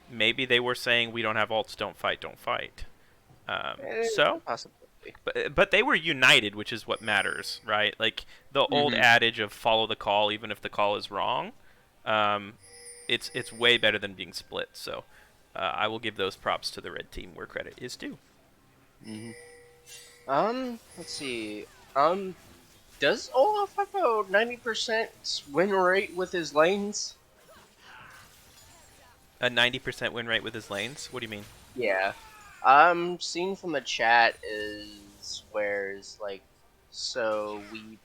maybe they were saying, we don't have ults, don't fight, don't fight. Possibly. But they were united, which is what matters, right? Like the old adage of follow the call, even if the call is wrong. It's way better than being split. So I will give those props to the red team where credit is due. Let's see. Does Olaf have a 90% win rate with his lanes? A 90% win rate with his lanes? What do you mean? Yeah. Seeing from the chat is where it's like, so we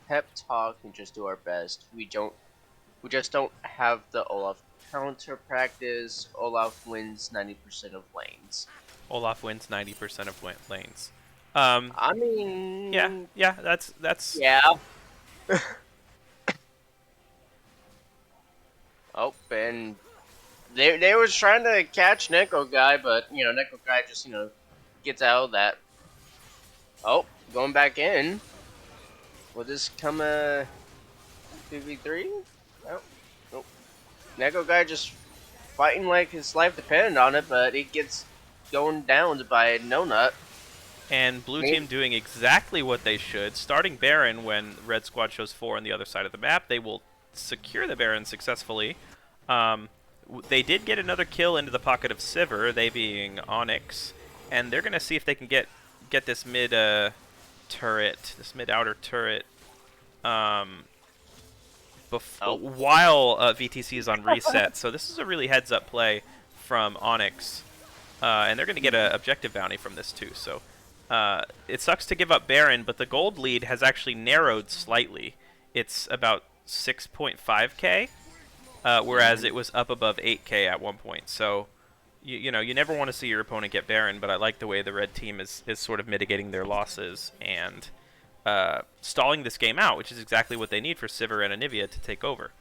pep talk and just do our best. We just don't have the Olaf counter practice. Olaf wins 90% of lanes. Olaf wins 90% of lanes. I mean, yeah, that's yeah. Oh, and they was trying to catch Neko guy, but Neko guy just gets out of that. Oh, going back in. Will this come a 2v3? Nope. Neko guy just fighting like his life depended on it, but he gets going down by No Nut. And blue team doing exactly what they should. Starting Baron when red squad shows 4 on the other side of the map. They will secure the Baron successfully. They did get another kill into the pocket of Sivir, they being Onyx. And they're going to see if they can get this mid turret, this mid outer turret, while VTC is on reset. So this is a really heads up play from Onyx. And they're going to get an objective bounty from this too. So it sucks to give up Baron, but the gold lead has actually narrowed slightly. It's about 6.5k, whereas it was up above 8k at one point. So you never want to see your opponent get Baron, but I like the way the red team is sort of mitigating their losses and stalling this game out, which is exactly what they need for Sivir and Anivia to take over.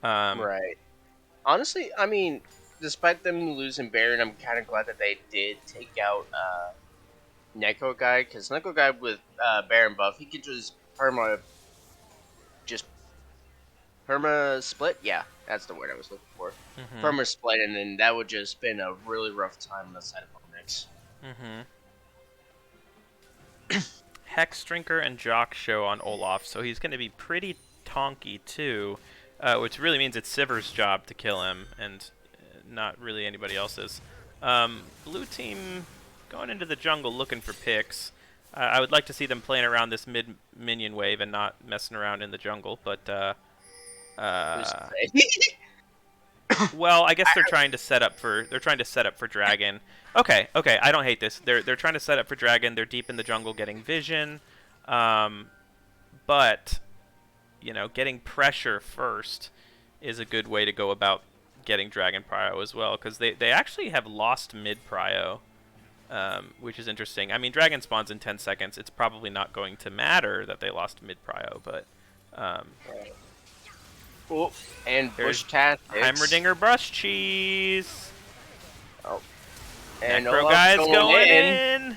Right. Honestly, I mean, despite them losing Baron, I'm kind of glad that they did take out Neko guy, because Neko guy with Baron buff, he could just perma split. Yeah, that's the word I was looking for. Perma split, and then that would just been a really rough time on the side of Onyx. Hex Drinker and Jock show on Olaf, so he's going to be pretty tonky too, which really means it's Sivir's job to kill him, and not really anybody else's. Blue team going into the jungle looking for picks. I would like to see them playing around this mid minion wave and not messing around in the jungle, but well, I guess they're trying to set up for dragon. Okay, I don't hate this. They're trying to set up for dragon. They're deep in the jungle getting vision. But you know, getting pressure first is a good way to go about getting dragon prio as well, because they actually have lost mid prio. Which is interesting. I mean, dragon spawns in 10 seconds. It's probably not going to matter that they lost mid prio, but Oh, and bush tactics. Heimerdinger brush cheese. Oh, and Necro Olaf guy's going in.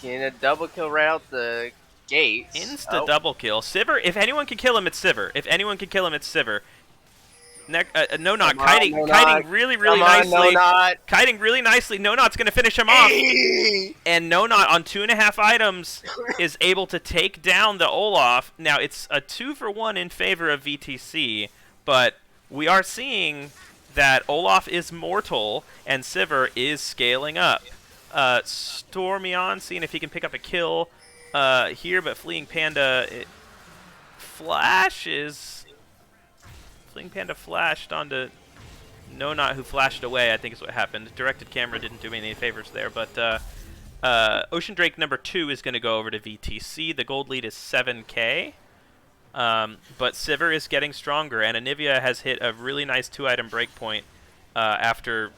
Getting a double kill right out the gate. Insta double kill. Sivir. If anyone can kill him, it's Sivir. No Not kiting really nicely. Kiting really nicely. No Not's gonna finish him off. And No Not on 2.5 items is able to take down the Olaf. Now it's a 2-for-1 in favor of VTC, but we are seeing that Olaf is mortal and Sivir is scaling up. Stormyon seeing if he can pick up a kill here, but Fleeing Panda flashes. Fleeing Panda flashed onto No Not, who flashed away, I think is what happened. Directed camera didn't do me any favors there, but Ocean Drake number 2 is going to go over to VTC. The gold lead is 7k, but Sivir is getting stronger, and Anivia has hit a really nice 2-item breakpoint after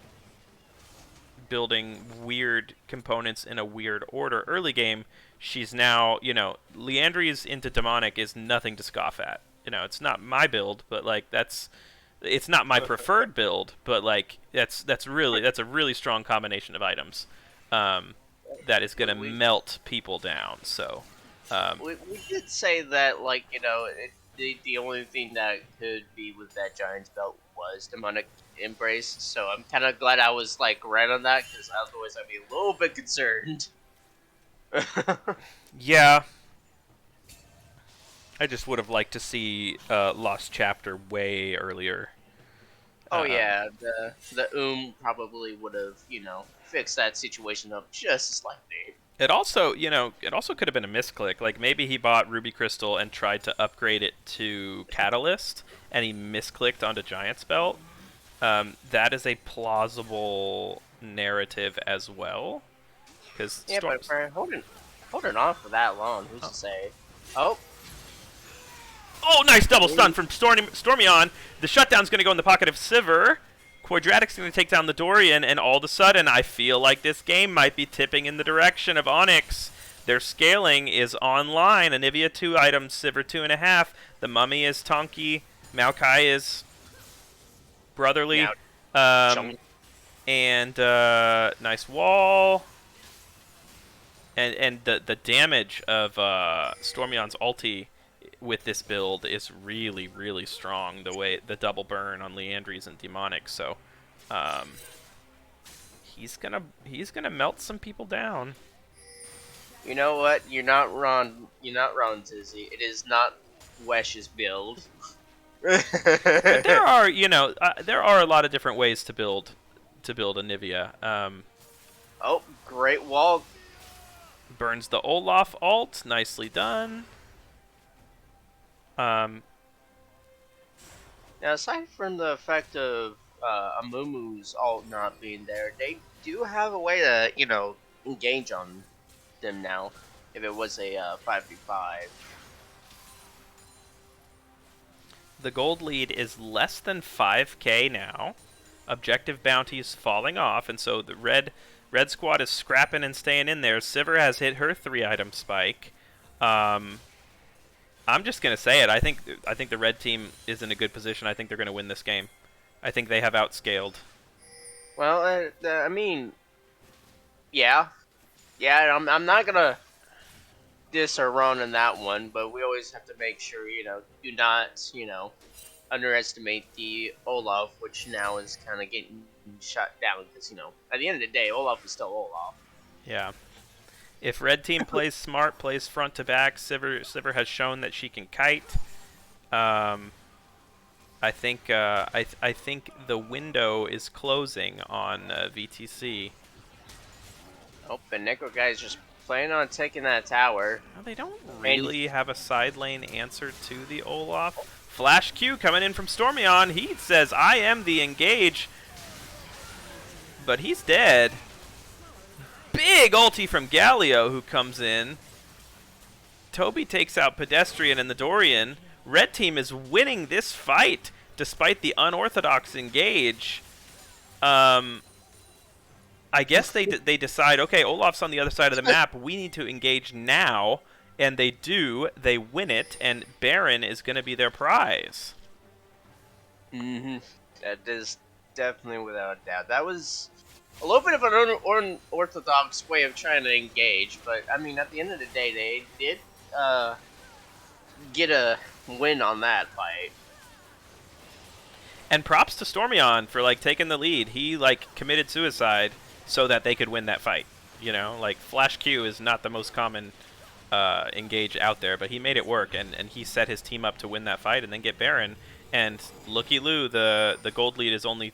building weird components in a weird order early game. She's now, you know, Liandry's into Demonic is nothing to scoff at. You know, it's not my build, but like it's not my preferred build, but like that's a really strong combination of items that is gonna melt people down. So we did say that, like, you know, the only thing that could be with that Giant's belt was Demonic Embrace. So I'm kind of glad I was like right on that, because otherwise I'd be a little bit concerned. Yeah. I just would have liked to see Lost Chapter way earlier. Oh yeah, the probably would have, you know, fixed that situation up just slightly. It also, you know, could have been a misclick. Like maybe he bought Ruby Crystal and tried to upgrade it to Catalyst, and he misclicked onto Giant's Belt. That is a plausible narrative as well. Because yeah, but for holding on for that long, who's to say? Oh, nice double stun from Stormyon. The shutdown's going to go in the pocket of Sivir. Quadratic's going to take down the Dorian, and all of a sudden, I feel like this game might be tipping in the direction of Onyx. Their scaling is online. Anivia 2 items, Sivir 2.5. The Mummy is Tonki. Maokai is Brotherly. And nice wall. And the damage of Stormyon's ulti with this build is really, really strong. The double burn on Liandry's and Demonic, so he's gonna melt some people down. You know what? You're not wrong. You're not wrong, Tizzy. It is not Wesh's build. But there are, you know, there are a lot of different ways to build Anivia. Oh, great wall. Burns the Olaf ult, nicely done. Now, aside from the effect of Amumu's ult not being there, they do have a way to, you know, engage on them now. If it was a 5v5. The gold lead is less than 5k now. Objective bounties falling off, and so the red squad is scrapping and staying in there. Sivir has hit her 3-item spike. I'm just gonna say it. I think the red team is in a good position. I think they're gonna win this game. I think they have outscaled. Well, I mean, yeah. I'm not gonna diss or run in that one, but we always have to make sure, you know, do not, you know, underestimate the Olaf, which now is kind of getting shut down because, you know, at the end of the day, Olaf is still Olaf. Yeah. If red team plays smart, plays front to back, Sivir has shown that she can kite. I think the window is closing on VTC. Oh, the Necro guy is just Plan on taking that tower. Well, they don't really have a side lane answer to the Olaf. Flash Q coming in from Stormyon. He says, I am the engage. But he's dead. Big ulti from Galio who comes in. Toby takes out Pedestrian and the Dorian. Red team is winning this fight despite the unorthodox engage. I guess they decide, okay, Olaf's on the other side of the map. We need to engage now. And they do. They win it. And Baron is going to be their prize. Mm-hmm. That is definitely without a doubt. That was a little bit of an unorthodox way of trying to engage. But, I mean, at the end of the day, they did get a win on that fight. And props to Stormyon for, like, taking the lead. He, like, committed suicide so that they could win that fight. You know, like, Flash Q is not the most common engage out there, but he made it work, and he set his team up to win that fight and then get Baron. And looky-loo, the gold lead is only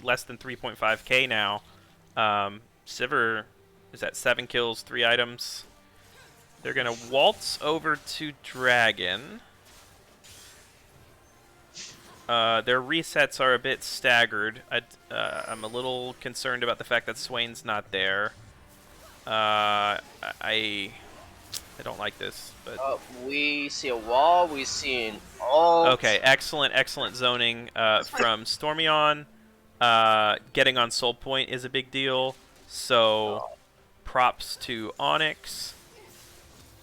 less than 3.5k now. Sivir is at 7 kills, 3 items. They're going to waltz over to Dragon. Their resets are a bit staggered. I'm a little concerned about the fact that Swain's not there. I don't like this, but we see a wall. We see an ult. Okay, excellent zoning from Stormyon. Getting on Soul Point is a big deal. So, props to Onyx.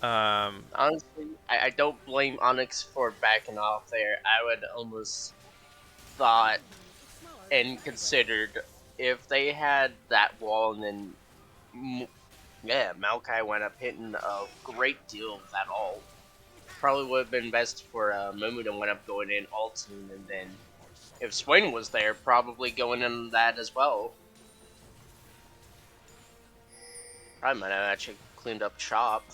Honestly, I don't blame Onyx for backing off there. I would almost thought and considered if they had that wall and then, yeah, Maokai went up hitting a great deal of that ult. Probably would have been best for Momo to went up going in ulting, and then if Swain was there, probably going in that as well. I might have actually cleaned up shop.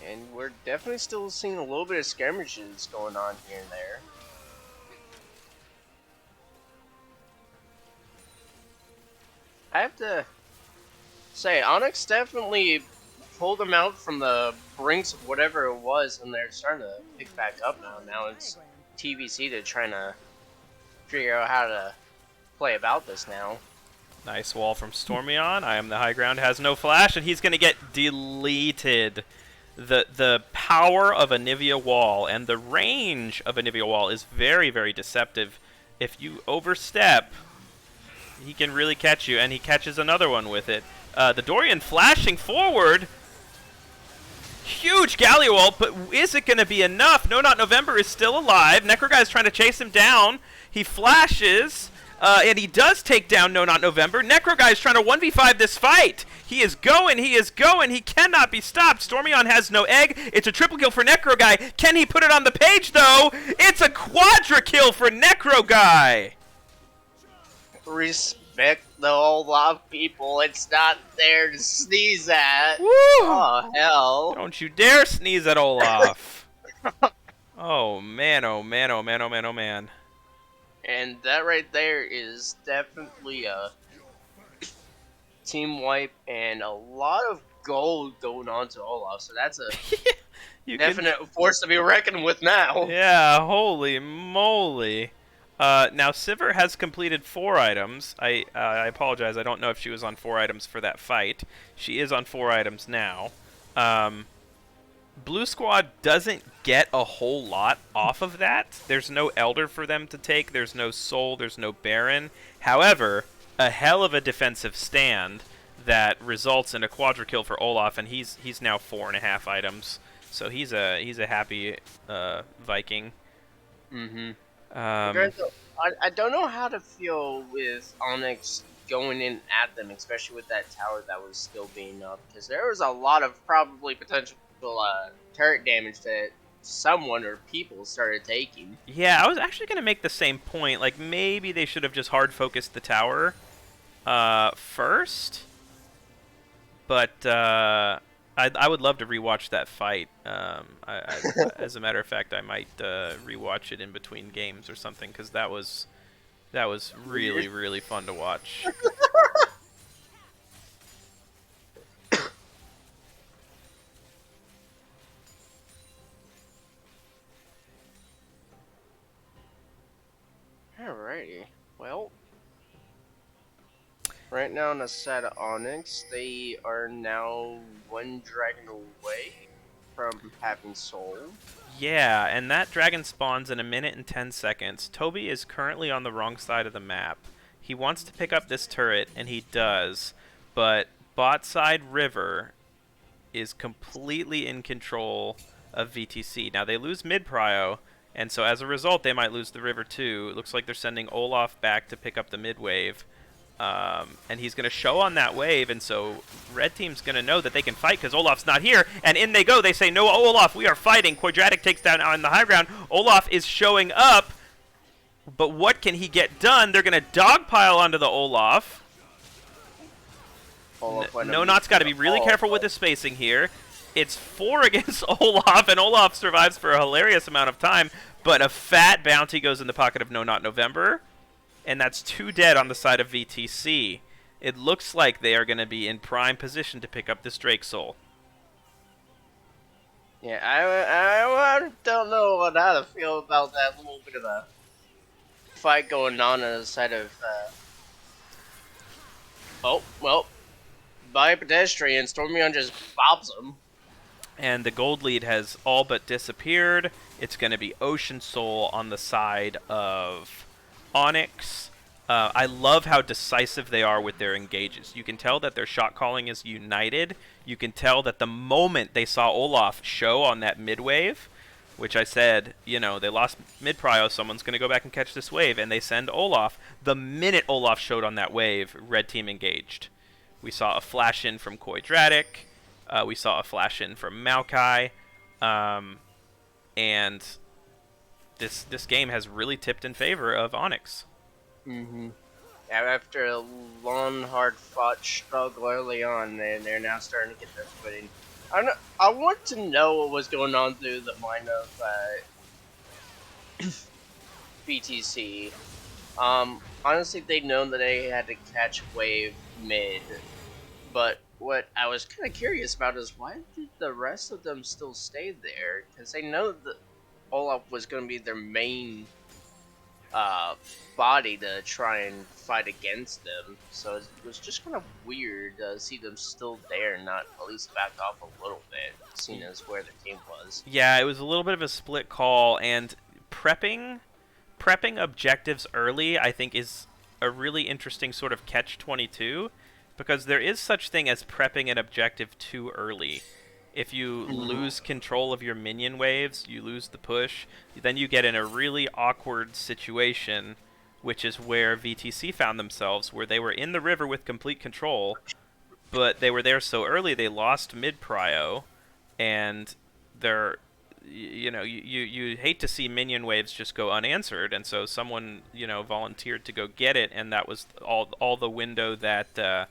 And we're definitely still seeing a little bit of skirmishes going on here and there. I have to say, Onyx definitely pulled them out from the brinks of whatever it was, and they're starting to pick back up now. Now it's TBC to trying to figure out how to play about this now. Nice wall from Stormyon. I am the high ground, has no flash, and he's going to get deleted. The power of a Nivea wall and the range of a Nivea wall is very, very deceptive. If you overstep, he can really catch you, and he catches another one with it. The Dorian flashing forward. Huge Galio ult, but is it going to be enough? No Not November is still alive. Necroguy is trying to chase him down. He flashes, and he does take down No Not November. Necroguy is trying to 1v5 this fight. He is going, he cannot be stopped. Stormyon has no egg. It's a triple kill for Necroguy. Can he put it on the page, though? It's a quadra kill for Necroguy. Respect the whole lot of people. It's not there to sneeze at. Woo! Oh, hell. Don't you dare sneeze at Olaf. Oh, man, oh, man, oh, man, oh, man, oh, man. And that right there is definitely a team wipe and a lot of gold going on to Olaf. So that's a definite force to be reckoned with now. Yeah, holy moly. Now, Sivir has completed 4 items. I apologize. I don't know if she was on 4 items for that fight. She is on 4 items now. Blue Squad doesn't get a whole lot off of that. There's no Elder for them to take. There's no Soul. There's no Baron. However, a hell of a defensive stand that results in a quadra kill for Olaf, and he's now 4.5 items. So he's a happy Viking. Mm-hmm. I don't know how to feel with Onyx going in at them, especially with that tower that was still being up, because there was a lot of probably potential turret damage that someone or people started taking. Yeah, I was actually going to make the same point. Like, maybe they should have just hard focused the tower first. But I would love to rewatch that fight. As a matter of fact, I might rewatch it in between games or something, because that was That was really, really fun to watch. Alrighty. Well, right now on the side of Onyx, they are now one dragon away from having soul. Yeah, and that dragon spawns in 1 minute and 10 seconds. Toby is currently on the wrong side of the map. He wants to pick up this turret, and he does, but bot side River is completely in control of VTC. Now, they lose mid-prio, and so as a result, they might lose the River too. It looks like they're sending Olaf back to pick up the mid-wave. And he's going to show on that wave, and so Red Team's going to know that they can fight because Olaf's not here, and in they go. They say, no, Olaf, we are fighting. Quadratic takes down on the high ground. Olaf is showing up, but what can he get done? They're going to dogpile onto the Olaf. No, Not's got to be really careful with his spacing here. It's 4 against Olaf, and Olaf survives for a hilarious amount of time, but a fat bounty goes in the pocket of No Not November. And that's 2 dead on the side of VTC. It looks like they are going to be in prime position to pick up this Drake Soul. Yeah, I don't know how to feel about that little bit of a fight going on the side of. Oh, well, by a pedestrian, Stormion just bobs him. And the gold lead has all but disappeared. It's going to be Ocean Soul on the side of Onyx. I love how decisive they are with their engages. You can tell that their shot calling is united. You can tell that the moment they saw Olaf show on that mid wave, which I said, you know, they lost mid prio, someone's going to go back and catch this wave, and they send Olaf. The minute Olaf showed on that wave, Red Team engaged. We saw a flash in from Quadratic. We saw a flash in from Maokai. And this game has really tipped in favor of Onyx. Mm-hmm. After a long, hard-fought struggle early on, they're now starting to get their footing. I want to know what was going on through the mind of BTC. Honestly, they'd known that they had to catch wave mid, but what I was kind of curious about is why did the rest of them still stay there? Because they know that Olaf was going to be their main body to try and fight against them, so it was just kind of weird to see them still there and not at least back off a little bit, seeing as where the team was. Yeah, it was a little bit of a split call, and prepping objectives early, I think, is a really interesting sort of catch-22, because there is such thing as prepping an objective too early. If you lose control of your minion waves, you lose the push, then you get in a really awkward situation, which is where VTC found themselves, where they were in the river with complete control, but they were there so early they lost mid-prio, and they're, you know, you hate to see minion waves just go unanswered, and so someone, you know, volunteered to go get it, and that was all the window that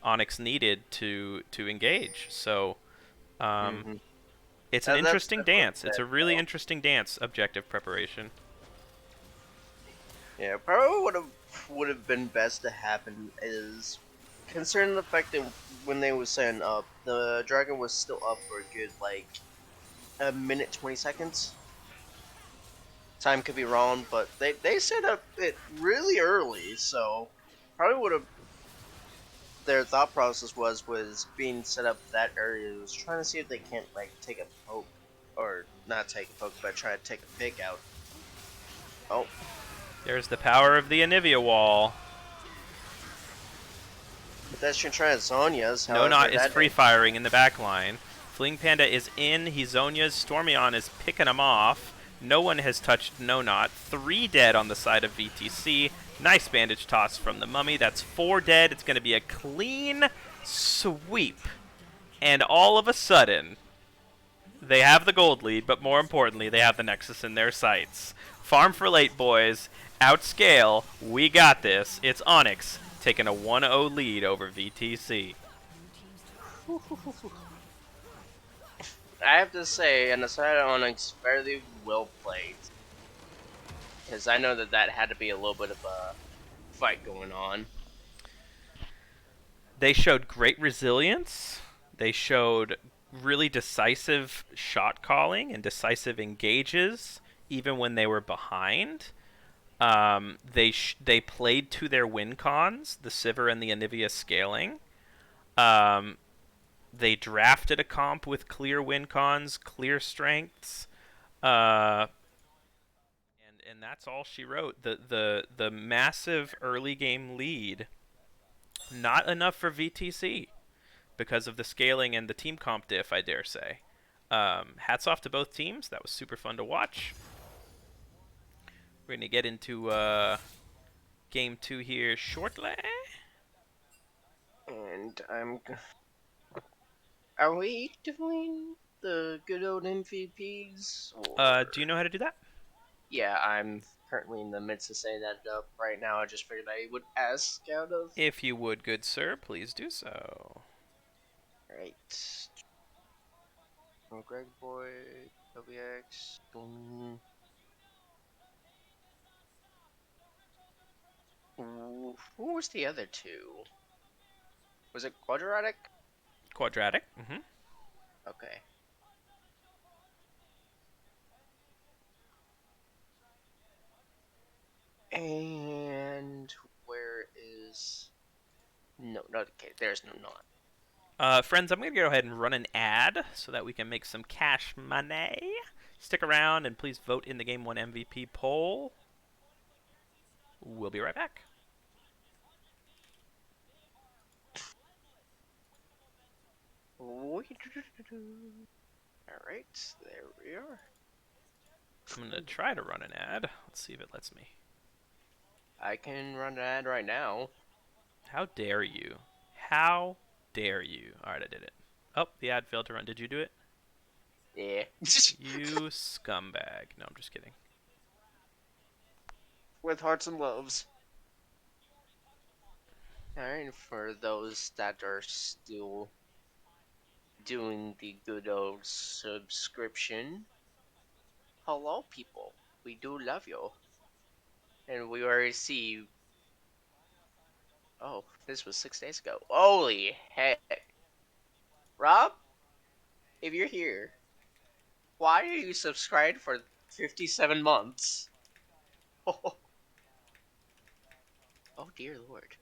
Onyx needed to engage. So it's an interesting dance. It's a really interesting dance, objective preparation. Yeah, probably would have been best to happen is, considering the fact that when they were setting up, the dragon was still up for a good, like, 1 minute 20 seconds. Time could be wrong, but they set up it really early, so probably would have. Their thought process was being set up that early. It was trying to see if they can't, like, take a poke, or not take a poke, but try to take a pick out. Oh. There's the power of the Anivia wall. Pedestrian trying to Zonya's. No Not is free firing in the back line. Fleeing Panda is in. He's Zonya's. Stormion is picking him off. No one has touched No Not. 3 dead on the side of VTC. Nice bandage toss from the Mummy. That's 4 dead. It's going to be a clean sweep. And all of a sudden, they have the gold lead, but more importantly, they have the Nexus in their sights. Farm for late, boys. Outscale. We got this. It's Onyx taking a 1-0 lead over VTC. I have to say, on the side of Onyx, fairly well played. because I know that had to be a little bit of a fight going on. They showed great resilience. They showed really decisive shot calling and decisive engages, even when they were behind. They played to their win cons, the Sivir and the Anivia scaling. They drafted a comp with clear win cons, clear strengths, and that's all she wrote. The massive early game lead, not enough for VTC because of the scaling and the team comp diff, I dare say. Hats off to both teams. That was super fun to watch. We're going to get into game 2 here shortly. And Are we doing the good old MVPs? Do you know how to do that? Yeah, I'm currently in the midst of setting that up right now. I just figured I would ask out of. If you would, good sir, please do so. Right. Greg Boy, WX. Who was the other two? Was it Quadratic? Quadratic. Mm-hmm. Okay. And where is... No, not okay. There's no not. Friends, I'm going to go ahead and run an ad so that we can make some cash money. Stick around and please vote in the Game 1 MVP poll. We'll be right back. Alright, there we are. I'm going to try to run an ad. Let's see if it lets me. I can run an ad right now. How dare you? How dare you? Alright, I did it. Oh, the ad failed to run. Did you do it? Yeah. You scumbag. No, I'm just kidding. With hearts and loves. Alright, for those that are still doing the good old subscription, hello people, we do love you. And we already see... Oh, this was 6 days ago. Holy heck. Rob, if you're here, why are you subscribed for 57 months? Oh dear lord.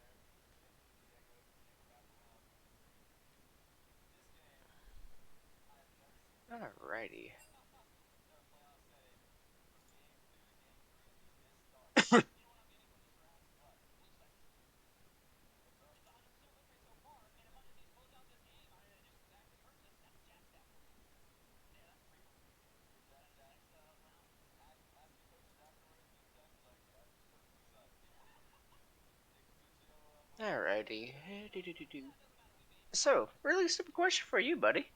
Alrighty. Alrighty. So, really simple question for you, buddy.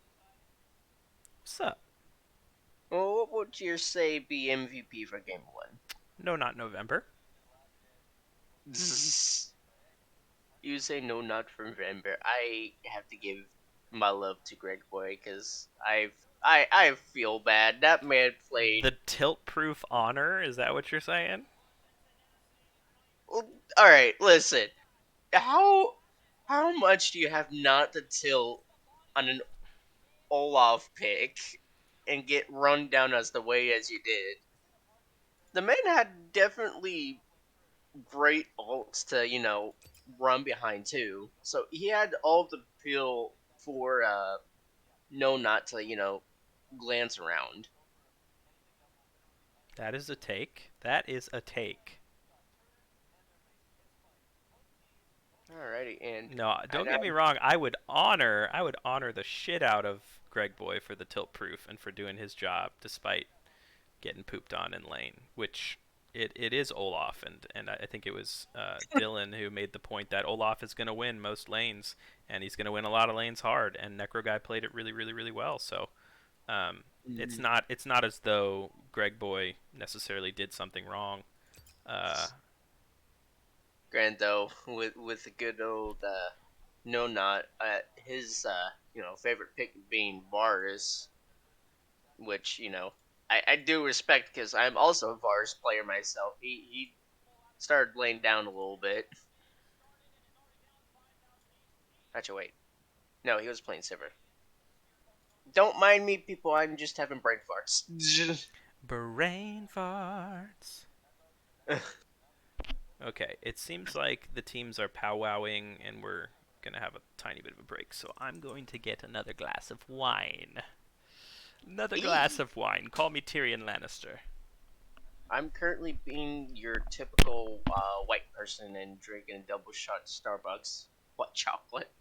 What's up? Well, what would you say be MVP for Game 1? No, not November. You say no, not from November. I have to give my love to Greg Boy because I feel bad. That man played. The tilt-proof honor? Is that what you're saying? All right, listen. How much do you have not to tilt on an Olaf pick and get run down as the way as you did? The man had definitely great ults to run behind too. So he had all the peel for no not to glance around. That is a take. That is a take. Alrighty, and No, don't get me wrong. I would honor the shit out of Greg Boy for the tilt proof and for doing his job despite getting pooped on in lane, which it is Olaf, and I think it was Dylan who made the point that Olaf is going to win most lanes, and he's going to win a lot of lanes hard, and Necro Guy played it really, really, really well. So it's not as though Greg Boy necessarily did something wrong. Grant though, with the good old no not his favorite pick being Varus, which I do respect because I'm also a Vars player myself. He started laying down a little bit. Actually, wait. No, he was playing Sivir. Don't mind me, people. I'm just having brain farts. Brain farts. Okay, it seems like the teams are powwowing and we're going to have a tiny bit of a break. So I'm going to get another glass of wine. Another glass of wine. Call me Tyrion Lannister. I'm currently being your typical white person and drinking a double shot Starbucks. What chocolate?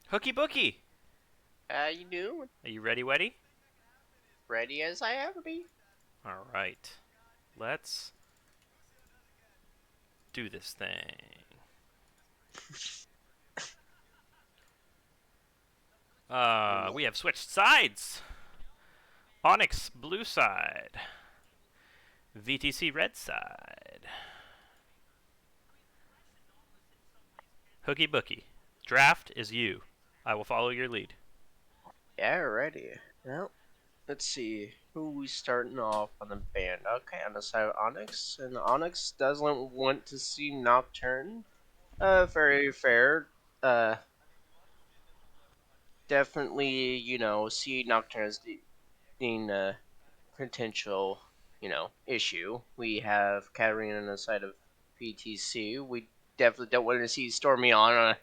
Hooky booky. You doing? Are you ready, Weddy? Ready as I ever be. All right. Let's do this thing. We have switched sides. Onyx blue side. VTC red side. Hooky booky. Draft is you. I will follow your lead. Yeah, ready. Well, let's see. Who we starting off on the band? Okay, on the side of Onyx. And Onyx doesn't want to see Nocturne. Very fair. Definitely, see Nocturne as being a potential, issue. We have Katarina on the side of PTC. We definitely don't want to see Stormy on a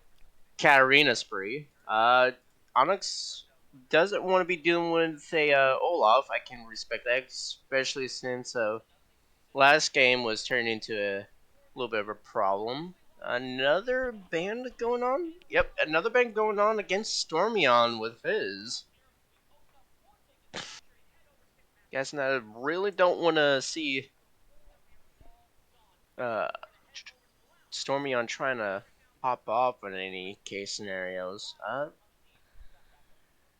Katarina spree. Onyx doesn't want to be dealing with, say, Olaf. I can respect that, especially since last game was turned into a little bit of a problem. Another band going on? Yep, another band going on against Stormyon with his. Guys, I really don't want to see uh, Stormyon trying to pop off in any case scenarios.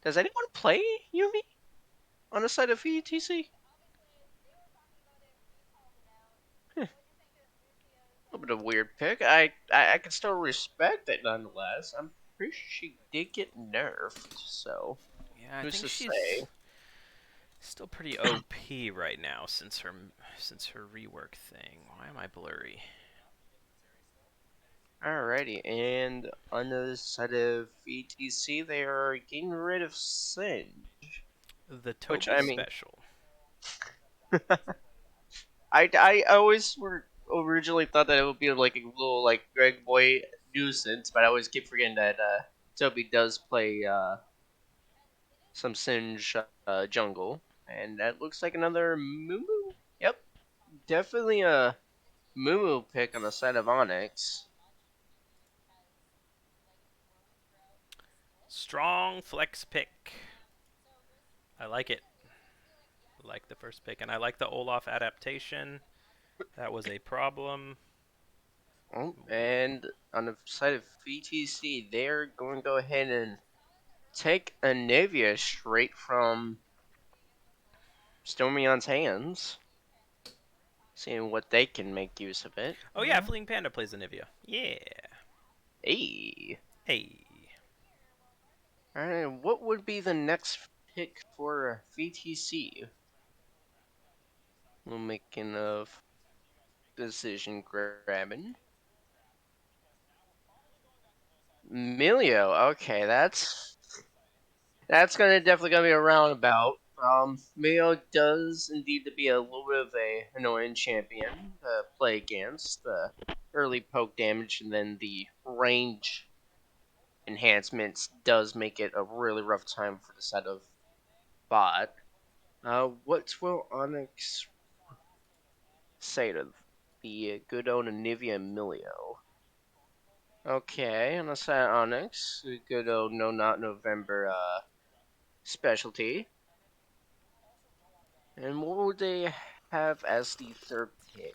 Does anyone play Yumi on the side of VTC? A little bit of a weird pick. I can still respect it nonetheless. I'm pretty sure she did get nerfed, so Yeah, I who's think to she's say? still pretty OP right now since her rework thing. Why am I blurry? Alrighty, and on the side of VTC, they are getting rid of Singe. The Which, Toby I mean, special. I always originally thought that it would be like a little like Greg Boy nuisance, but I always keep forgetting that Toby does play some Singe jungle, and that looks like another Mumu. Yep, definitely a Mumu pick on the side of Onyx. Strong flex pick. I like it. I like the first pick, and I like the Olaf adaptation. That was a problem. Oh, and on the side of VTC, they're going to go ahead and take a Navia straight from Stormion's hands, seeing what they can make use of it. Oh yeah, Fleeing Panda plays Anivia. Yeah. Hey. Hey. Alright, what would be the next pick for VTC? We're making a decision grabbing. Milio, okay, that's definitely gonna be a roundabout. Milio does indeed to be a little bit of a annoying champion to play against. The early poke damage and then the range enhancements does make it a really rough time for the side of bot. What will Onyx say to the good old Anivia Emilio? Okay, on the side of Onyx, the good old No Not November specialty. And what would they have as the third pick?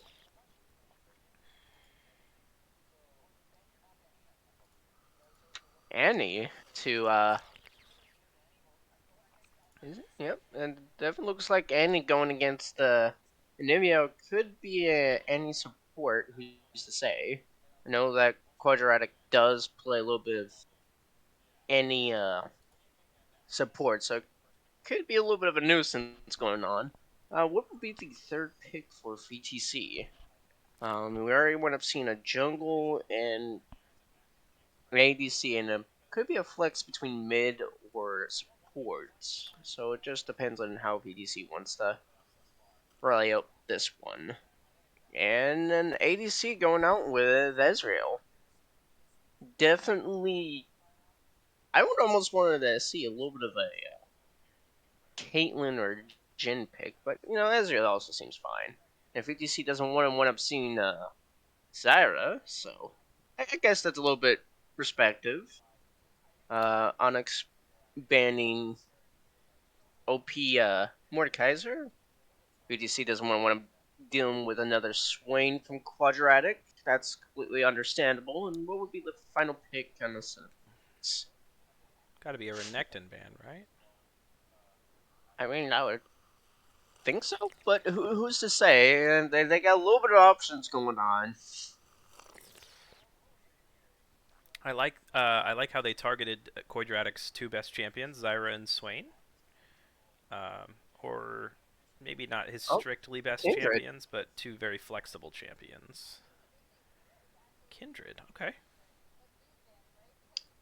Annie to is it? Yep, and definitely looks like Annie going against Anivia could be Annie support. Who's to say? I know that Quadratic does play a little bit of Annie support, so it could be a little bit of a nuisance going on. What would be the third pick for VTC? We already would have seen a jungle and an ADC, and could be a flex between mid or support. So it just depends on how VTC wants to rally out this one. And an ADC going out with Ezreal. Definitely, I would almost wanted to see a little bit of a Caitlyn or Jin pick, but you know Ezreal also seems fine. And if ETC doesn't want to wind up seeing Zyra, so I guess that's a little bit respective. Onyx banning OP Mordekaiser. BTC doesn't want to dealing with another Swain from Quadratic. That's completely understandable. And what would be the final pick on this? Got to be a Renekton ban, right? I mean, I would think so, but who's to say? And they got a little bit of options going on. I like how they targeted Quadradic's two best champions, Zyra and Swain. Or maybe not his Oh, strictly best Kindred. champions, but two very flexible champions. Kindred, okay.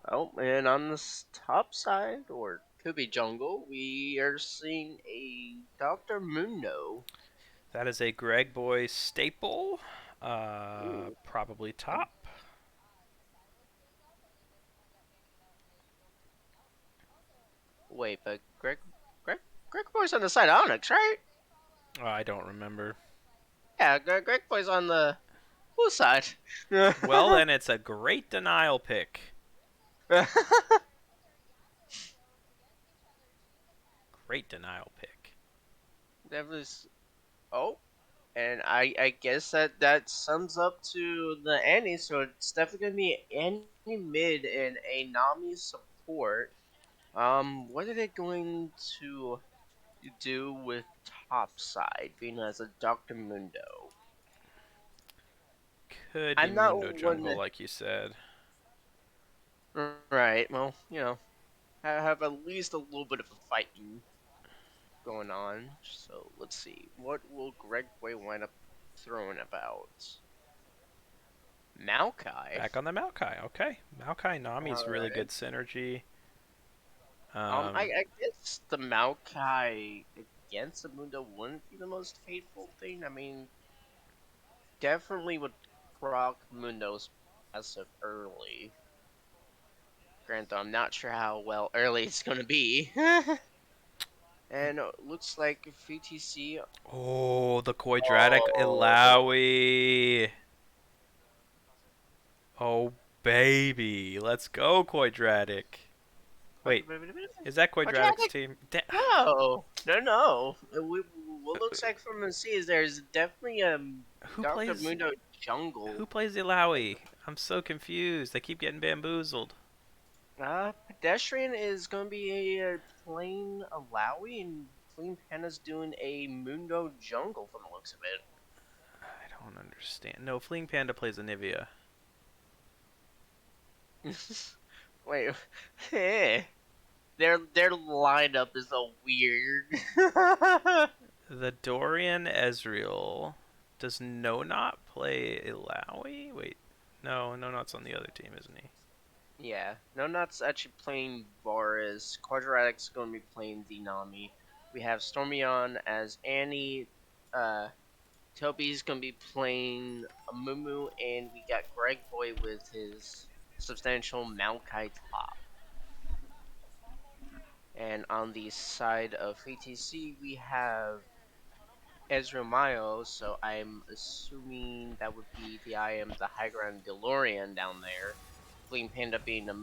Oh, and on the top side, or could be jungle, we are seeing a Dr. Mundo. That is a Greg Boy staple. Ooh. Probably top. Wait, but Greg Boy's on the side of Onyx, right? I don't remember. Yeah, Greg Boy's on the blue side. Well, then it's a great denial pick. Great denial pick. That was and I guess that sums up to the Annie. So it's definitely gonna be Annie mid and a Nami support. What are they going to do with top side, being as a Dr. Mundo? Could be I'm not Mundo one Jungle, like you said. right. Well, you know, have at least a little bit of a fighting going on. So let's see, what will Greg Boy wind up throwing about? Maokai. Back on the Maokai, okay. Maokai Nami's really Alright. good synergy. I guess the Maokai against the Mundo wouldn't be the most hateful thing. I mean, definitely would proc Mundo's passive early. Granted, I'm not sure how well early it's gonna be. And looks like VTC. Oh, the Quadratic Ilaoi. Oh, baby. Let's go, Quadratic. Wait, is that Quadratic's team? No. What looks like from the sea is there's definitely a Who Dr. plays Mundo jungle. Who plays Ilaoi? I'm so confused. They keep getting bamboozled. Pedestrian is going to be a plain Alawi, and Clean Panda's doing a Mundo jungle from the looks of it. I don't understand. No, Fleeing Panda plays Anivia. Wait, their lineup is so weird. The Dorian Ezreal. Does No Not play Ilaoi? Wait, no, No Not's on the other team, isn't he? Yeah, No Not's actually playing Varus. Quadratic's going to be playing the Nami. We have Stormyon as Annie. Toby's going to be playing Mumu, and we got Greg Boy with his substantial Maokai top. And on the side of ATC, we have Ezra Mayo, so I'm assuming that would be the High Ground DeLorean down there. Fleeing Panda being a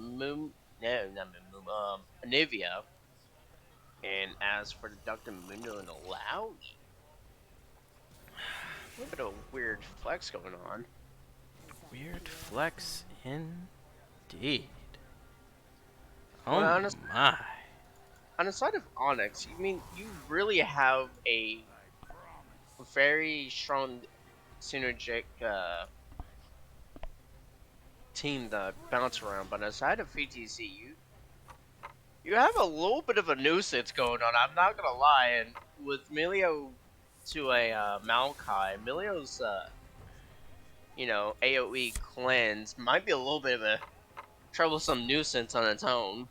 Anivia. And as for the Dr. Mundo and Alawi, a little bit of a weird flex going on. Weird flex indeed. Oh Well, my. On the side of Onyx, you really have a very strong synergic team that bounce around, but on the side of VTC, you have a little bit of a nuisance going on. I'm not gonna lie, and with Milio to a Maokai, Milio's AOE cleanse might be a little bit of a troublesome nuisance on its own.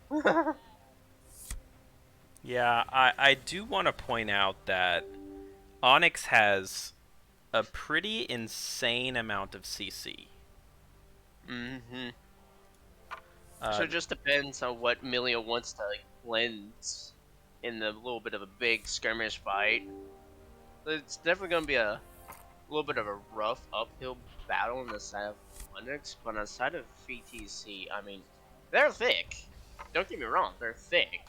Yeah, I do want to point out that Onyx has a pretty insane amount of CC. Mm-hmm. So it just depends on what Milio wants to cleanse in a little bit of a big skirmish fight. It's definitely going to be a little bit of a rough uphill battle on the side of Onyx, but on the side of VTC, I mean, they're thick. Don't get me wrong, they're thick.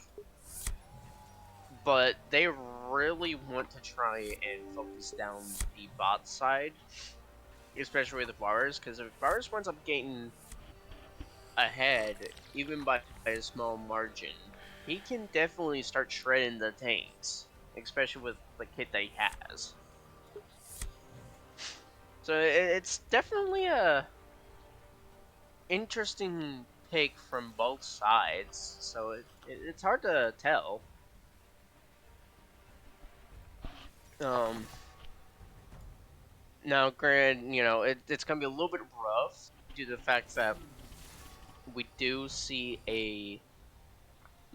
But they really want to try and focus down the bot side, especially with the Varus, because if Varus winds up getting ahead, even by a small margin, he can definitely start shredding the tanks, especially with the kit that he has. So it's definitely a interesting take from both sides. So it's hard to tell. Now, granted, it's gonna be a little bit rough due to the fact that we do see a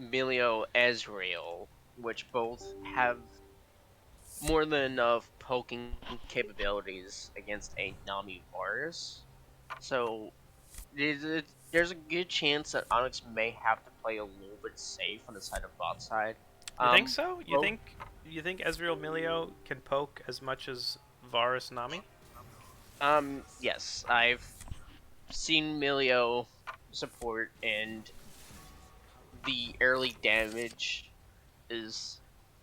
Milio Ezreal, which both have more than enough poking capabilities against a Nami Varus. So there's a good chance that Onyx may have to play a little bit safe on the side of bot side. You think so? Both- You think Ezreal Milio can poke as much as Varus Nami? Yes, I've seen Milio support, and the early damage is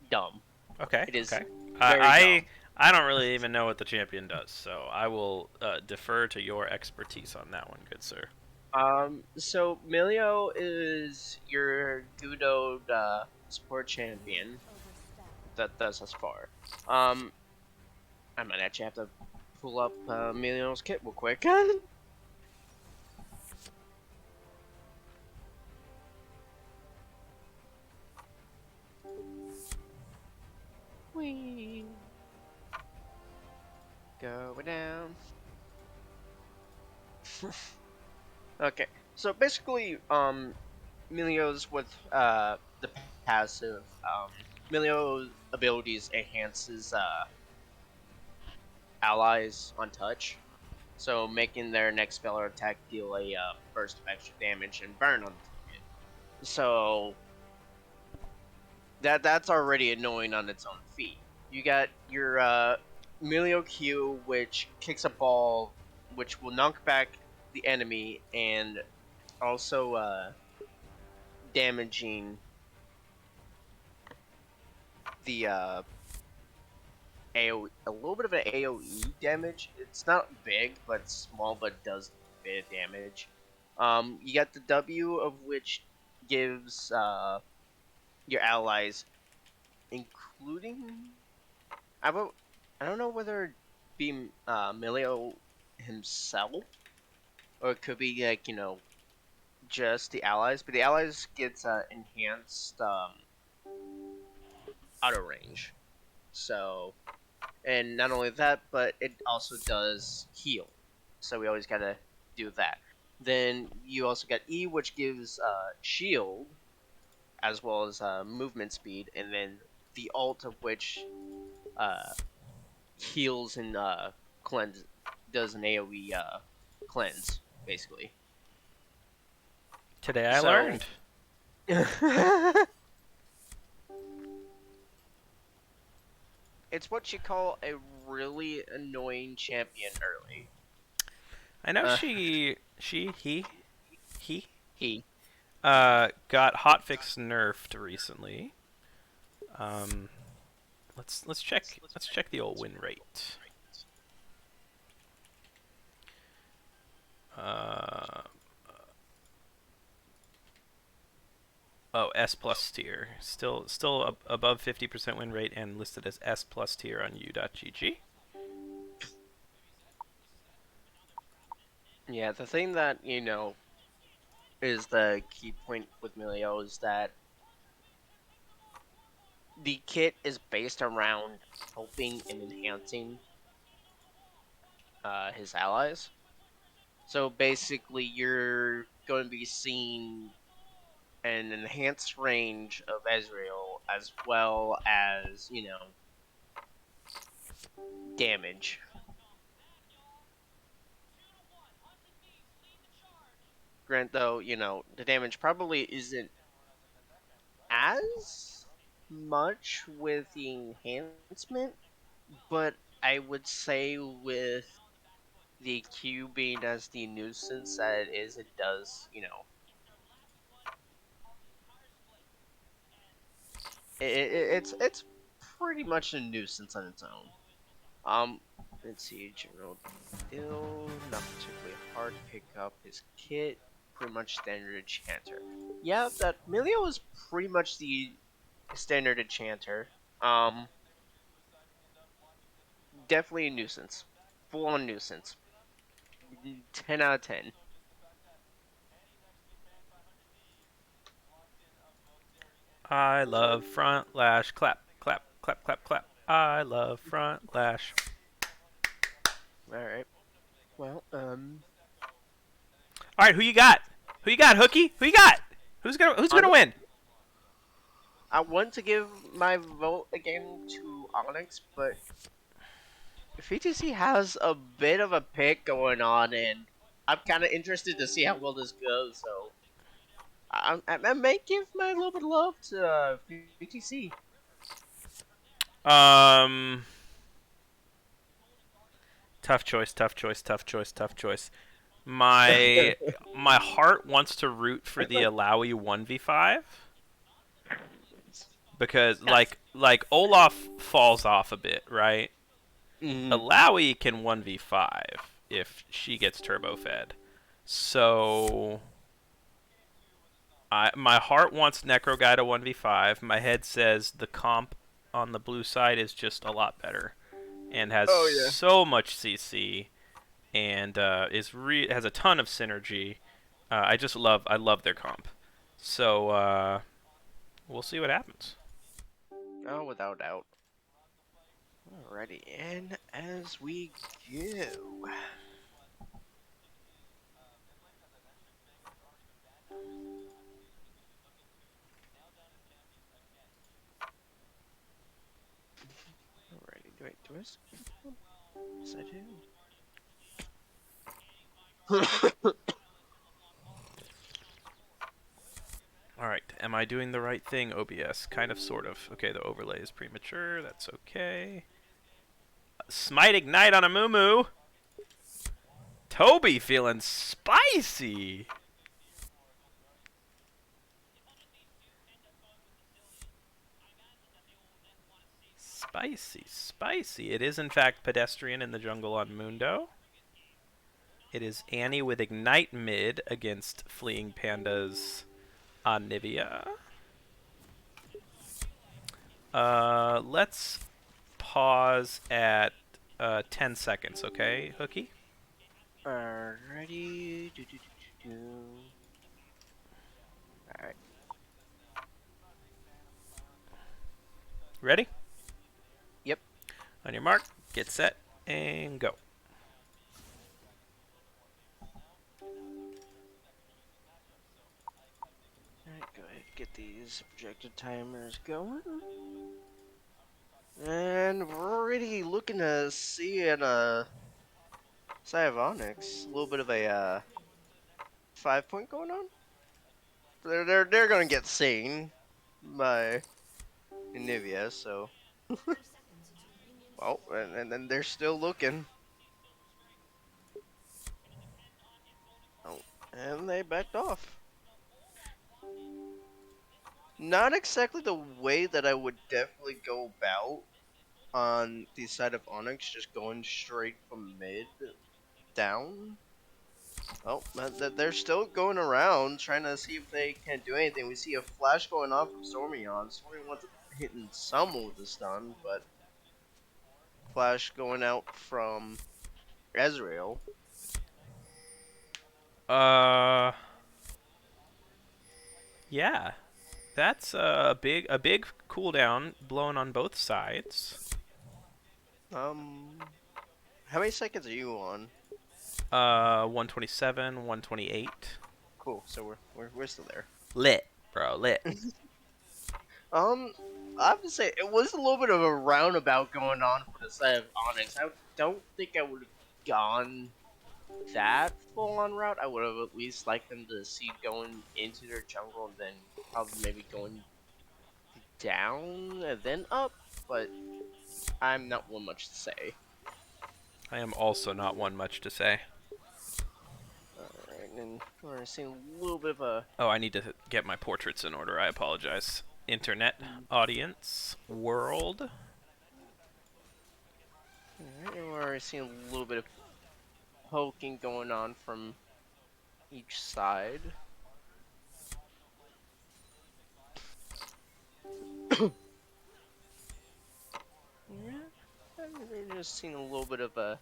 dumb. Okay. It is okay. very I I don't really even know what the champion does, so I will defer to your expertise on that one, good sir. So Milio is your Gudoed support champion that does us far. I might actually have to pull up Milio's kit real quick. Whee. Go down. Okay, so basically, Milio's with the passive, Milio's abilities enhances allies on touch, so making their next spell or attack deal a burst of extra damage and burn on the target. So that's already annoying on its own feet. You got your Milio Q, which kicks a ball, which will knock back the enemy and also damaging the AOE, a little bit of an AOE damage. It's not big, but it's small, but does a bit of damage. You got the W, of which gives your allies, including I don't know whether it be Milio himself, or it could be like just the allies, but the allies gets enhanced auto range. So, and not only that, but it also does heal. So we always gotta do that. Then you also got E, which gives shield as well as movement speed, and then the alt of which heals and cleanse, does an AOE cleanse basically. Today I So- learned. It's what you call a really annoying champion early. I know Uh. he He. got hotfix nerfed recently. Let's check the old win rate. Oh, S plus tier. Still above 50% win rate and listed as S plus tier on u.gg. Yeah, the thing that, is the key point with Milio is that the kit is based around helping and enhancing his allies. So basically, you're going to be seeing an enhanced range of Ezreal as well as, damage. Grant though, the damage probably isn't as much with the enhancement, but I would say with the Q being as the nuisance that it is, it does, it's pretty much a nuisance on its own. Let's see, general deal, not particularly hard to pick up. His kit, pretty much standard enchanter. Yeah, that Milio is pretty much the standard enchanter. Um, Definitely a nuisance, full on nuisance. 10 out of 10. I love front lash. Clap, clap, clap, clap, clap. I love front lash. All right. Well, All right, who you got? Who you got, Hooky? Who you got? Who's gonna win? I want to give my vote again to Onyx, but VTC has a bit of a pick going on, and I'm kind of interested to see how well this goes. So I may give my little bit of love to VTC. Tough choice. Tough choice. Tough choice. Tough choice. My heart wants to root for the Alawi 1v5 because like Olaf falls off a bit, right? Alawi can 1v5 if she gets turbo fed. So my heart wants Necro Guy to 1v5. My head says the comp on the blue side is just a lot better and has so much CC and has a ton of synergy. I love their comp. So we'll see what happens. Oh, without doubt. Alrighty, and as we go. Alrighty, do I skip one? Yes, I do. Alright, am I doing the right thing, OBS? Kind of, sort of. Okay, the overlay is premature, that's okay. Smite Ignite on a Moo. Toby feeling spicy! Spicy, spicy. It is in fact Pedestrian in the jungle on Mundo. It is Annie with Ignite mid against Fleeing Panda's Nivea. Let's pause at 10 seconds, okay, Hooky? Alrighty. Alright. Ready? Yep. On your mark, get set, and go. Alright, go ahead and get these projected timers going. And we're already looking to see in side of Onyx a little bit of a 5-point going on. They're gonna get seen by Nivea, so well, and then they're still looking. Oh, and they backed off. Not exactly the way that I would definitely go about on the side of Onyx, just going straight from mid down. Oh, they're still going around trying to see if they can do anything. We see a flash going off from Stormyon. Stormyon hitting someone with the stun, but flash going out from Ezreal. Yeah. That's a big cooldown blown on both sides. How many seconds are you on? 127, 128. Cool. So we're still there. Lit, bro, lit. I have to say it was a little bit of a roundabout going on for the side of Onyx. I don't think I would have gone that full on route. I would have at least liked them to see going into their jungle and then probably maybe going down and then up, but I'm not one much to say. I am also not one much to say. Alright, and we're seeing a little bit of a... Oh, I need to get my portraits in order. I apologize. Internet, audience, world. Alright, and we're seeing a little bit of poking going on from each side. Yeah, we're just seeing a little bit of a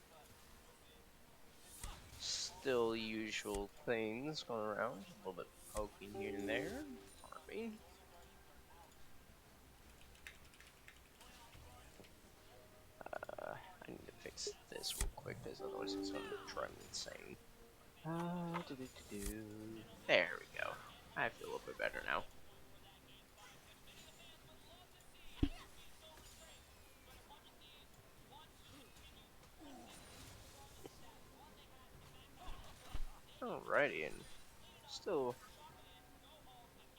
still usual things going around. A little bit poking here and there. Farming. I need to fix this real quick because otherwise it's going to drive me insane. There we go. I feel a little bit better now. Alrighty, and still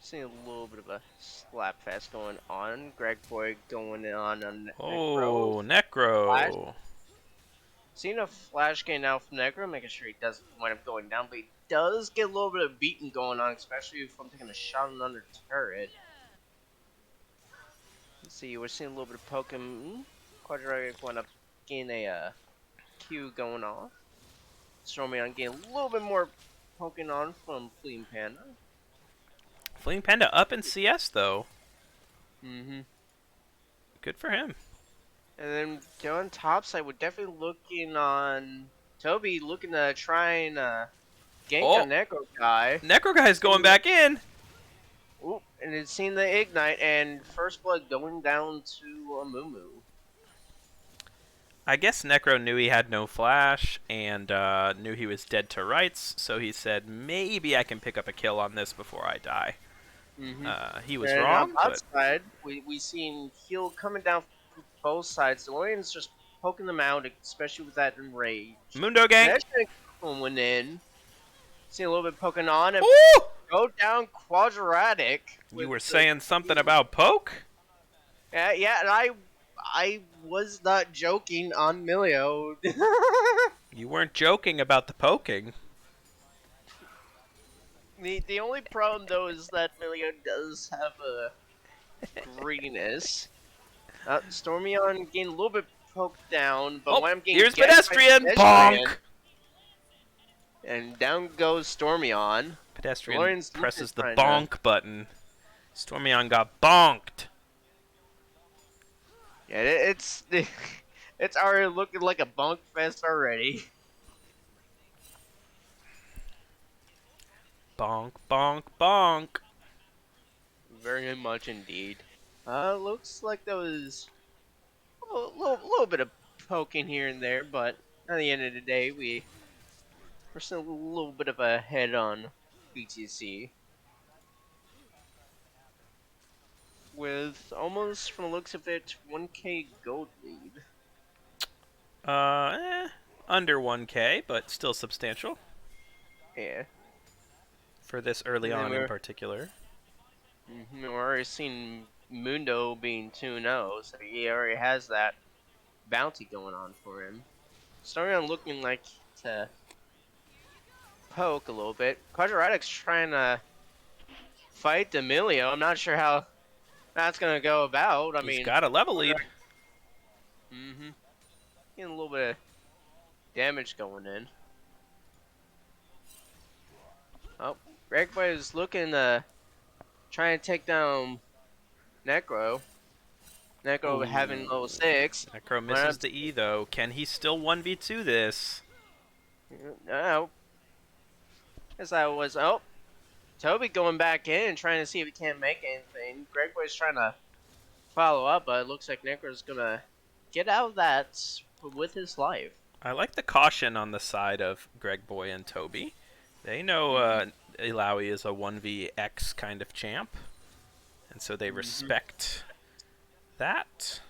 seeing a little bit of a slap fest going on. Greg Boy going on Oh, Necro. Flash. Necro. Seeing a flash gain out from Necro, making sure he doesn't wind up going down, but he does get a little bit of beating going on, especially if I'm taking a shot on under turret. Let's see, we're seeing a little bit of poking. Quadratic went up, getting a Q going off. Stormy getting a little bit more poking on from Fleeing Panda. Fleeing Panda up in CS, though. Mm-hmm. Good for him. And then going topside, we're definitely looking on Toby, looking to try and gank a Necro guy. Necro guy's going back in. Ooh, and it's seen the ignite, and first blood going down to Mumu. I guess Necro knew he had no flash and knew he was dead to rights, so he said, maybe I can pick up a kill on this before I die. Mm-hmm. He was and wrong, on but... outside, we seen heal coming down from both sides. The Lions just poking them out, especially with that enrage. Mundo gank! Going in. See a little bit poking on, and Ooh! go down quadratic. You were saying something about poke? Yeah, and I was not joking on Milio. You weren't joking about the poking. The only problem though is that Milio does have a greediness. Stormyon getting a little bit poked down, but when I'm getting here's ganked by pedestrian! Bonk! And down goes Stormyon. Pedestrian Lawrence presses the trying bonk button. Stormyon got bonked. Yeah, it's already looking like a bonk fest already. Bonk, bonk, bonk. Very much indeed. Looks like there was a little bit of poking here and there, but at the end of the day, we're still a little bit of a head on BTC. With almost, from the looks of it, 1k gold lead. Under 1k, but still substantial. Yeah. For this early And then on in particular. We're already seeing Mundo being 2-0, so he already has that bounty going on for him. Starting on looking like to poke a little bit. Quadratic's trying to fight Emilio. I'm not sure how that's gonna go about. I mean, He's got a level lead. Getting a little bit of damage going in. Oh, Regboy is looking to try and take down Necro. Necro having level 6. Necro misses the E though. Can he still 1v2 this? No. Guess that was Toby going back in trying to see if he can't make anything. Gregboy's trying to follow up, but it looks like Necro's gonna get out of that with his life. I like the caution on the side of Greg Boy and Toby. They know Ilaoi is a 1vx kind of champ, and so they respect that.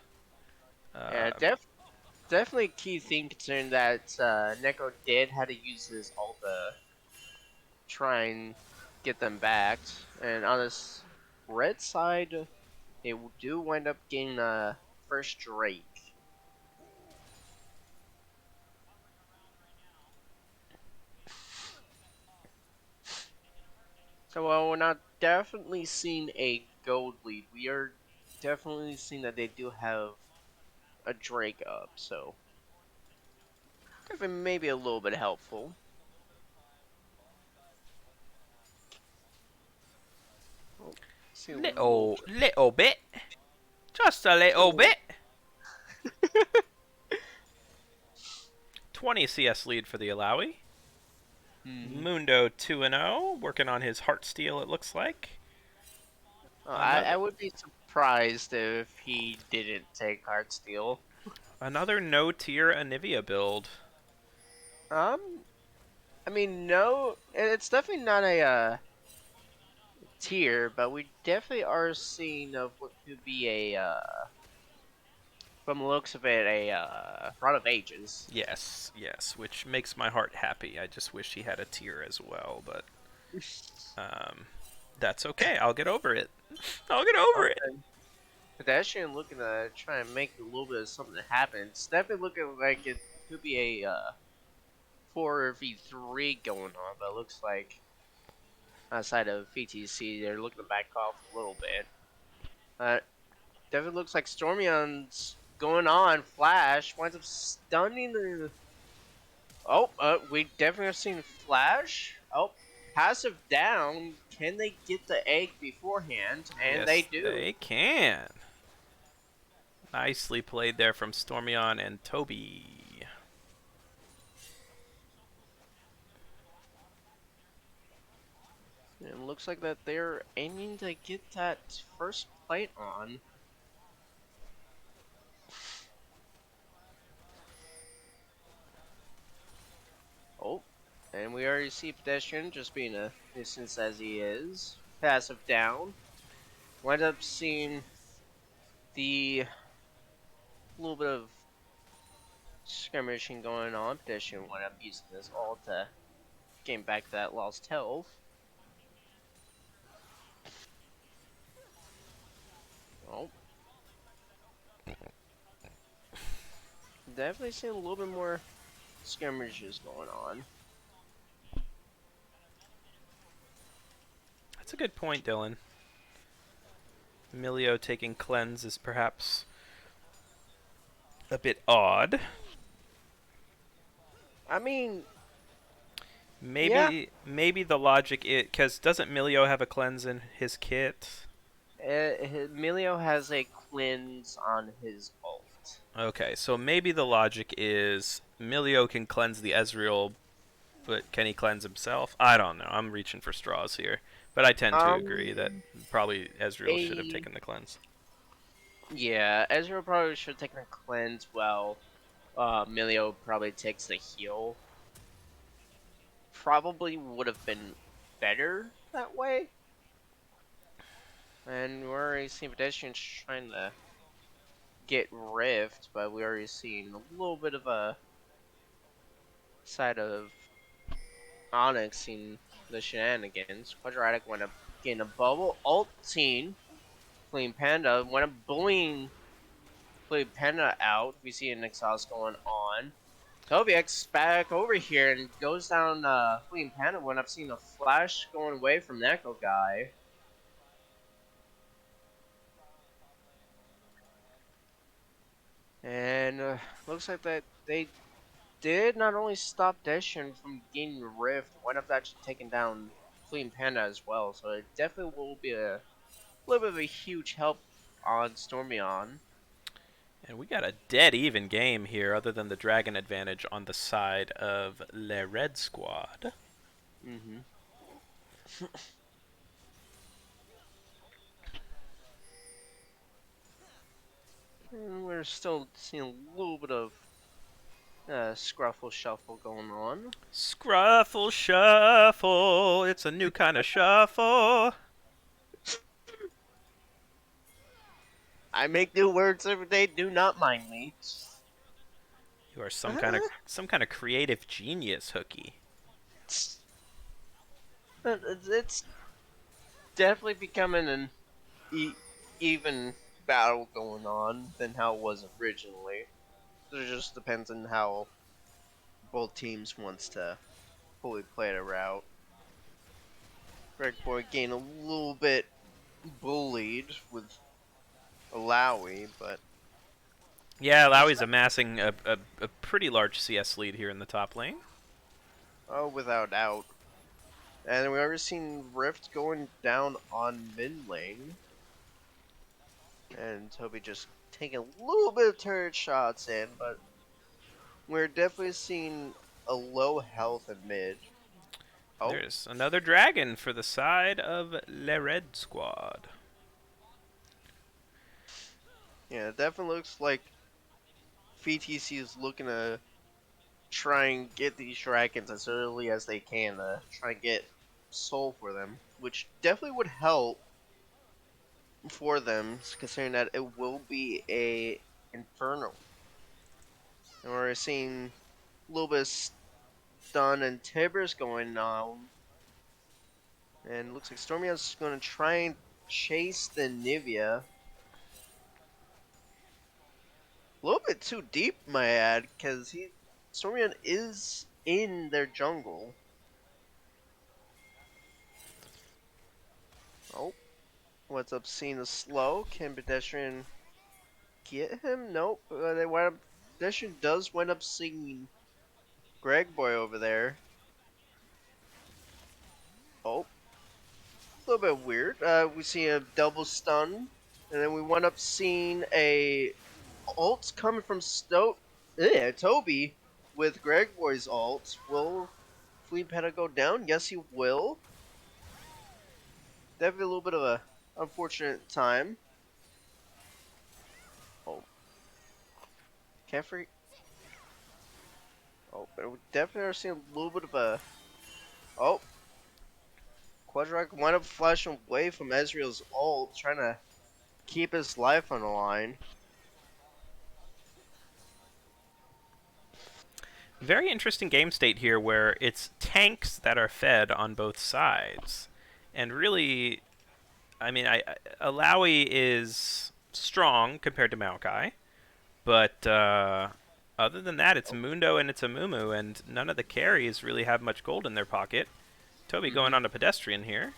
Yeah, definitely a key thing considering that Necro did had to use his ult to try and get them back. And on this red side, they do wind up getting first Drake. So while we're not definitely seeing a gold lead, we are definitely seeing that they do have a Drake up, so definitely maybe a little bit helpful. Oh, see a little Little bit. Just a little bit. 20 CS lead for the Alawi. Mundo 2-0, working on his Heartsteel, it looks like. I would be surprised if he didn't take Heartsteel. Another no-tier Anivia build. I mean, no, it's definitely not a tier, but we definitely are seeing of what could be a, from the looks of it, a Run of Ages. Yes, yes, which makes my heart happy. I just wish he had a tier as well, but that's okay. I'll get over it. I'll get over it. Pedestrian looking to try and make a little bit of something happen. It's definitely looking like it could be a 4v3 going on, but it looks like outside of VTC, they're looking to back off a little bit. Definitely looks like Stormion's going on. Flash winds up stunning the. Oh, we definitely have seen Flash. Oh, passive down. Can they get the egg beforehand? And yes, they do. They can. Nicely played there from Stormion and Toby. It looks like that they're aiming to get that first plate on. Oh, and we already see Pedestrian just being a nuisance as he is. Passive down. Wind up seeing the little bit of skirmishing going on. Pedestrian wind up using this ult to gain back that lost health. Oh. Definitely seeing a little bit more skirmishes going on. That's a good point, Dylan. Emilio taking cleanse is perhaps a bit odd. I mean, maybe the logic is because doesn't Emilio have a cleanse in his kit? Emilio has a cleanse on his ult. Okay, so maybe the logic is Emilio can cleanse the Ezreal, but can he cleanse himself? I don't know. I'm reaching for straws here. But I tend to agree that probably Ezreal should have taken the cleanse. Yeah, Ezreal probably should have taken a cleanse while Emilio probably takes the heal. Probably would have been better that way. And we're already seeing Pedestrians trying to get Rift, but we already seen a little bit of a side of Onyx seeing the shenanigans. Quadratic went up getting a bubble. Ulting. Fleeing Panda went up bullying Fleeing Panda out. We see an exhaust going on. Tobiax back over here and goes down Fleeing Panda. Went up seeing a flash going away from the Echo guy. And looks like that they did not only stop Deshin from gaining Rift, went up actually taking down Fleeing Panda as well. So it definitely will be a little bit of a huge help on Stormion. And we got a dead even game here, other than the dragon advantage on the side of Le Red Squad. And we're still seeing a little bit of scruffle shuffle going on. Scruffle shuffle, it's a new kind of shuffle. I make new words every day. Do not mind me. You are some kind of creative genius, Hookie. It's definitely becoming an even battle going on than how it was originally. So it just depends on how both teams wants to fully play it out. Greg Boy getting a little bit bullied with Alawi, but Yeah, Lowy's amassing a pretty large CS lead here in the top lane. oh, without doubt. And we already seen Rift going down on mid lane. And Toby just taking a little bit of turret shots in, but we're definitely seeing a low health in mid. Oh, There's another dragon for the side of Le Red Squad. yeah, it definitely looks like VTC is looking to try and get these dragons as early as they can to try and get soul for them, which definitely would help for them, considering that it will be a inferno. And we're seeing a little bit of stun and Tibbers going on. And looks like Stormion's going to try and chase the Nivea. A little bit too deep, my ad, because Stormion is in their jungle. Oh, what's up? Seeing a slow. Can Pedestrian get him? Nope. Pedestrian does wind up seeing Greg Boy over there. Oh, a little bit weird. We see a double stun, and then we wind up seeing a ult coming from Toby with Greg Boy's ult. Will Fleet Peta go down? Yes, he will. Definitely a little bit of a unfortunate time. Oh, can't forget. Oh, but we definitely are seeing a little bit of a. Oh, Quadrock wind up flashing away from Ezreal's ult, trying to keep his life on the line. Very interesting game state here where it's tanks that are fed on both sides. And really, I mean, Alawi is strong compared to Maokai, but other than that, it's Mundo and it's Amumu, and none of the carries really have much gold in their pocket. Toby going on to Pedestrian here.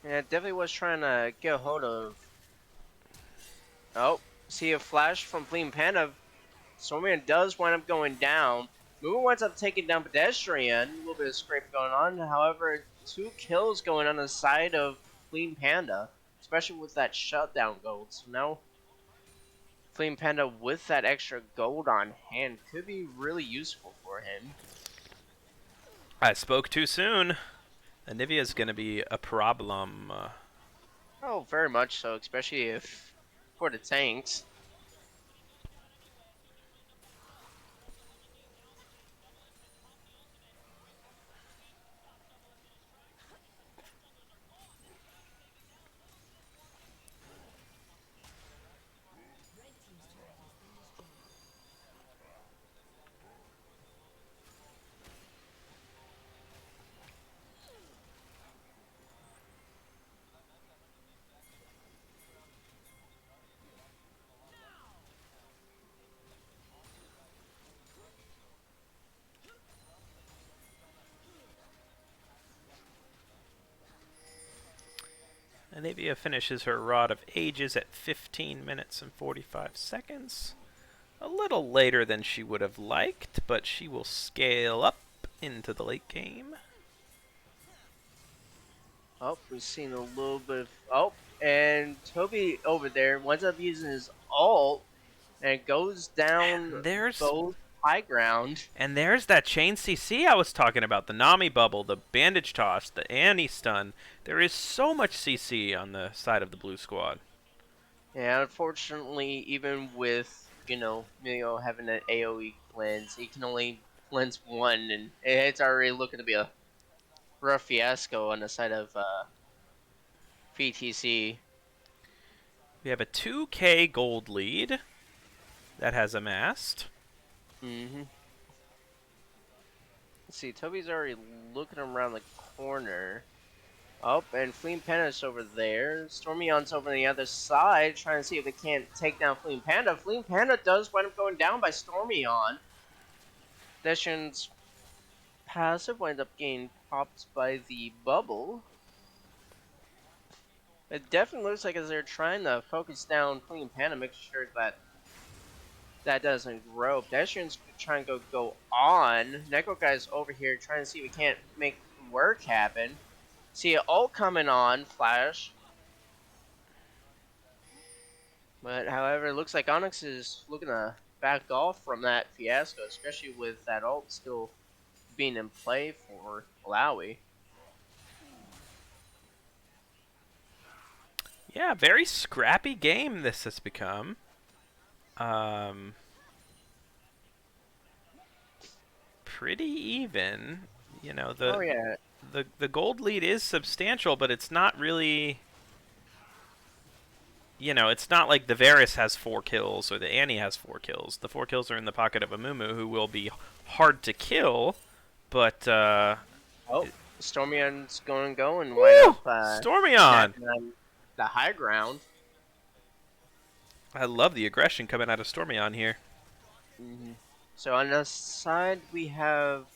Yeah, definitely was trying to get a hold of. Oh, see a flash from Fleeing Panda. Stormman does wind up going down. Moo winds up taking down Pedestrian. A little bit of scrape going on. However, 2 kills going on the side of Fleeing Panda, especially with that shutdown gold. So now, Fleeing Panda with that extra gold on hand could be really useful for him. I spoke too soon. Anivia is going to be a problem. Oh, very much so, especially if for the tanks. Anivia finishes her Rod of Ages at 15 minutes and 45 seconds. A little later than she would have liked, but she will scale up into the late game. Oh, we've seen a little bit of... Oh, and Toby over there winds up using his ult, and it goes down both high ground. And there's that chain CC I was talking about. The Nami bubble, the bandage toss, the Annie stun. There is so much CC on the side of the blue squad. Yeah, unfortunately, even with, Mio having an AoE cleanse, he can only cleanse one, and it's already looking to be a rough fiasco on the side of VTC. We have a 2k gold lead that has amassed. Mm-hmm. Let's see, Toby's already looking around the corner. Oh, and Fleeing Panda's over there. Stormion's over on the other side, trying to see if they can't take down Fleeing Panda. Fleeing Panda does wind up going down by Stormion. Deshin's passive winds up getting popped by the bubble. It definitely looks like as they're trying to focus down Fleeing Panda, make sure that that doesn't grow. Pedestrian's trying to go on. Necro Guy's over here trying to see if we can't make work happen. See it all coming on, Flash. But however, it looks like Onyx is looking to back off from that fiasco, especially with that ult still being in play for Malawi. Yeah, very scrappy game this has become. Pretty even. You know, Oh yeah. the gold lead is substantial, but it's not really. You know, it's not like the Varus has 4 kills or the Annie has 4 kills. The 4 kills are in the pocket of Amumu, who will be hard to kill, but Oh, Stormion's going and go and wind up Stormion! on the high ground. I love the aggression coming out of Stormion here. So on the side we have,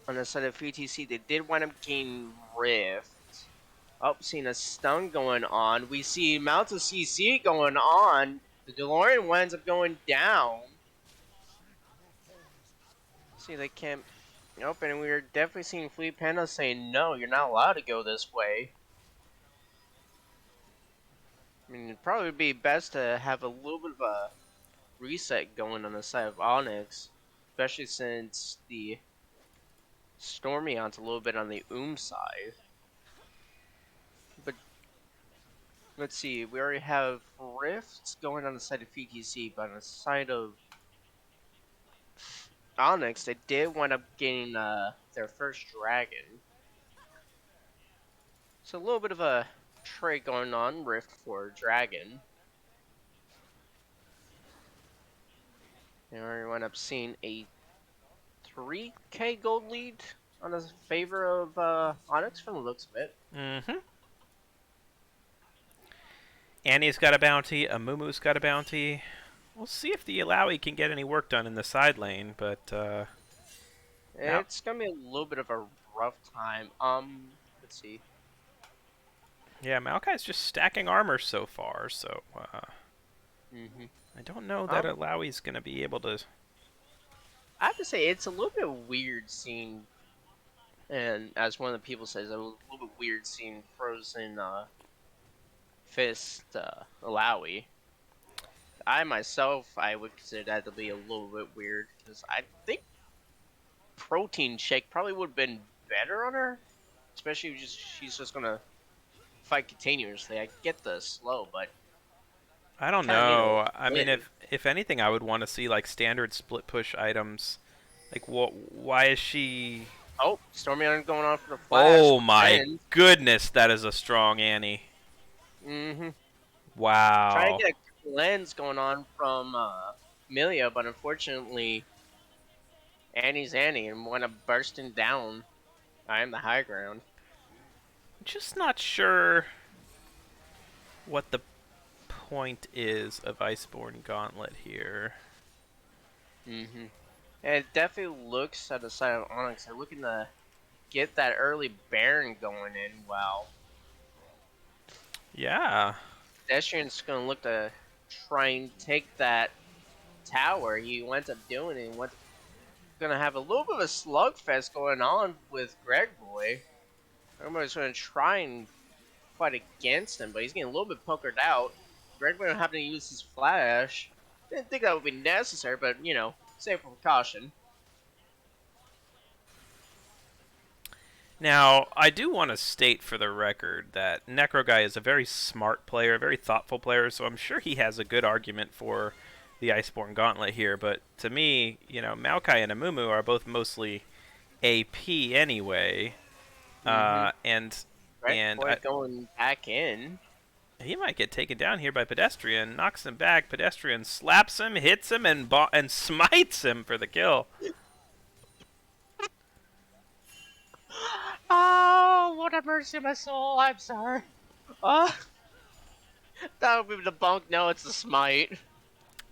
on the side of VTC, they did wind up getting Rift. Oh, seeing a stun going on. We see Mount of CC going on. The DeLorean winds up going down. See, they can't. Nope, and we're definitely seeing Fleet Panda saying, no, you're not allowed to go this way. I mean, it'd probably be best to have a little bit of a reset going on the side of Onyx, especially since the Stormion's a little bit on the side. But let's see, we already have Rifts going on the side of VTC, but on the side of Onyx, they did wind up getting their first dragon. So a little bit of a trade going on, Rift for dragon. And we wind up seeing a 3k gold lead on the favor of Onyx from the looks of it. Annie's got a bounty, Amumu's got a bounty. We'll see if the Alawi can get any work done in the side lane, but it's gonna be a little bit of a rough time. Let's see. Yeah, Maokai's just stacking armor so far, so I don't know that Alawi's gonna be able to. I have to say, it's a little bit weird seeing, and as one of the people says, a little bit weird seeing Frozen Fist Alawi. I myself, I would consider that to be a little bit weird, because I think Protein Shake probably would have been better on her, especially if she's just gonna fight continuously. I get the slow, but I don't know. I mean, if anything, I would want to see like standard split push items. Like, why is she? Oh, Stormion going on for the flash. Oh my goodness, that is a strong Annie. Wow. Trying to get a cleanse going on from Milia, but unfortunately, Annie's Annie and wound up bursting down. I am the high ground. Just not sure what the point is of Iceborne Gauntlet here. And it definitely looks at the side of Onyx. They're looking to get that early Baron going in. Wow. Yeah. Pedestrian's gonna look to try and take that tower. He winds up doing it. And gonna have a little bit of a slugfest going on with Greg Boy. Everybody's gonna try and fight against him, but he's getting a little bit pokered out. Greg Boy having to use his flash. Didn't think that would be necessary, but you know, save for precaution. Now, I do want to state for the record that Necro Guy is a very smart player, a very thoughtful player, so I'm sure he has a good argument for the Iceborne Gauntlet here, but to me, you know, Maokai and Amumu are both mostly AP anyway, and going back in. He might get taken down here by Pedestrian, knocks him back, Pedestrian slaps him, hits him, and smites him for the kill. Oh, what a mercy of my soul. I'm sorry. Oh, that would be the bonk. No, it's the smite.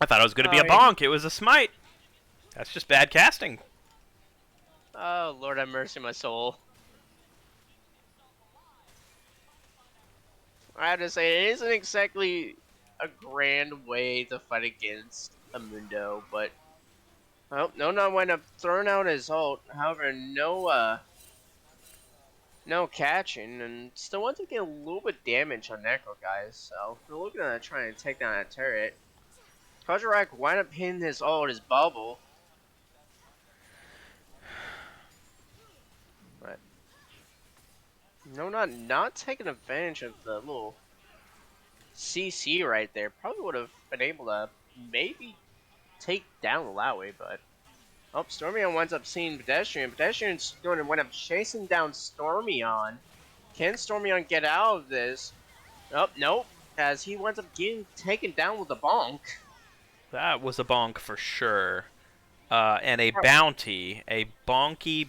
I thought it was going to be Oh, a bonk. It was a smite. That's just bad casting. Oh, Lord have mercy, my soul. I have to say, it isn't exactly a grand way to fight against a Mundo, but... Oh, no, not wind up throwing out his ult. However, no catching, and still want to get a little bit damage on Necro, guys, so we're looking at trying to take down that turret. Kozharak wind up hitting his ult, his bubble. But no, not taking advantage of the little CC right there. Probably would have been able to maybe take down Lowy, but oh, Stormion winds up seeing Pedestrian. Pedestrian's going to wind up chasing down Stormion. Can Stormion get out of this? Oh, nope. As he winds up getting taken down with a bonk. That was a bonk for sure. And a bounty, a bonky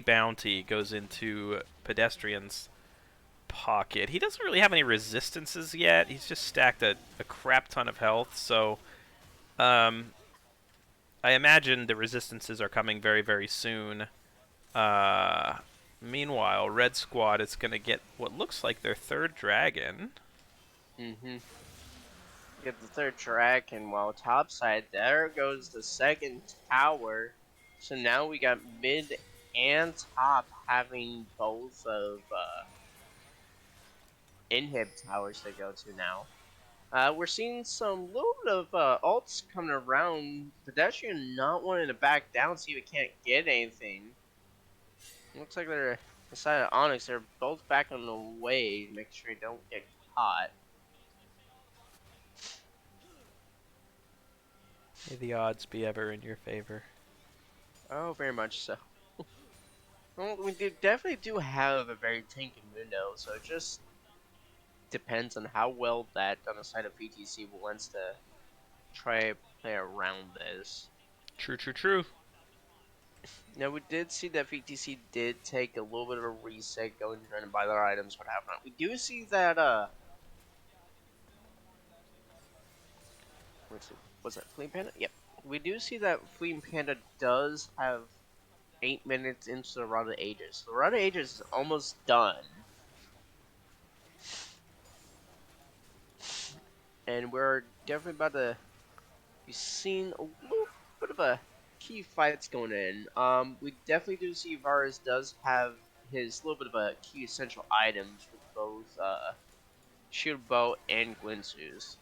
bounty goes into Pedestrian's pocket. He doesn't really have any resistances yet. He's just stacked a crap ton of health, so I imagine the resistances are coming very, very soon. Meanwhile, Red Squad is going to get what looks like their third dragon. Mm-hmm. Get the third dragon, while topside, there goes the second tower. So now we got mid and top having both of inhib towers to go to now. We're seeing some little bit of ults coming around. Pedestrian not wanting to back down, see if it can't get anything. Looks like they're beside Onyx. They're both backing away, make sure they don't get caught. May the odds be ever in your favor. Oh, very much so. Well, we definitely do have a very tanky Mundo, so it just depends on how well that on the side of VTC wants to try to play around this. True. Now, we did see that VTC did take a little bit of a reset, going and trying to buy their items, what happened. We do see that, what's that, Fleeing Panda? Yep. We do see that Fleeing Panda does have 8 minutes into the Rod of Ages. The Rod of Ages is almost done. And we're definitely about to be seeing a little bit of a key fights going in. We definitely do see Varus does have his little bit of a key essential items with both Shield Bow and Glinsu's.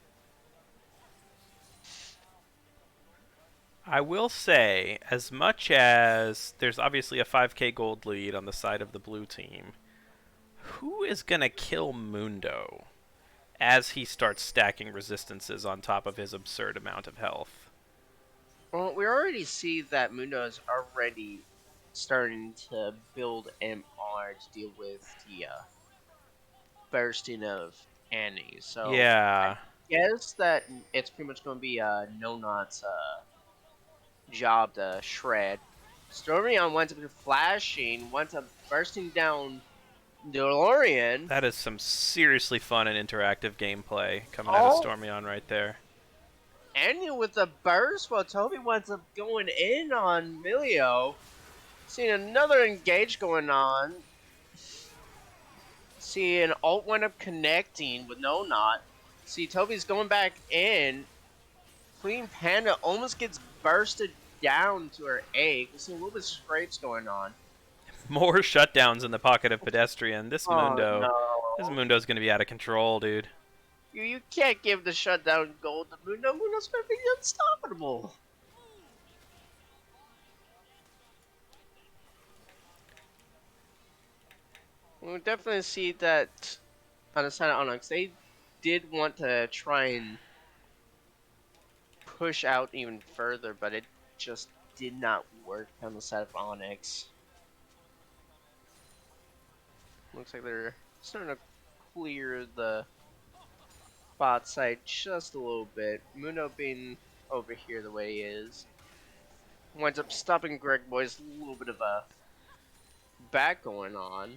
I will say, as much as there's obviously a 5k gold lead on the side of the blue team, who is going to kill Mundo as he starts stacking resistances on top of his absurd amount of health? Well, we already see that Mundo is already starting to build MR to deal with the bursting of Annie. So Yeah. I guess that it's pretty much going to be No Not's job to shred. Stormion winds up flashing, winds up bursting down DeLorean. That is some seriously fun and interactive gameplay coming out of Stormion right there. Ending with a burst while Toby winds up going in on Milio. Seeing another engage going on. See an ult wind up connecting with No Not. See Toby's going back in. Queen Panda almost gets bursted down to her egg. We see a little bit of scrapes going on. More shutdowns in the pocket of Pedestrian. This Mundo. No. This Mundo's gonna be out of control, dude. You can't give the shutdown gold to Mundo. Mundo's gonna be unstoppable. We'll definitely see that on the side of Onyx. They did want to try and push out even further, but it just did not work on the side of Onyx. Looks like they're starting to clear the bot side just a little bit. Mundo being over here the way he is. Winds up stopping Greg Boy's a little bit of a back going on.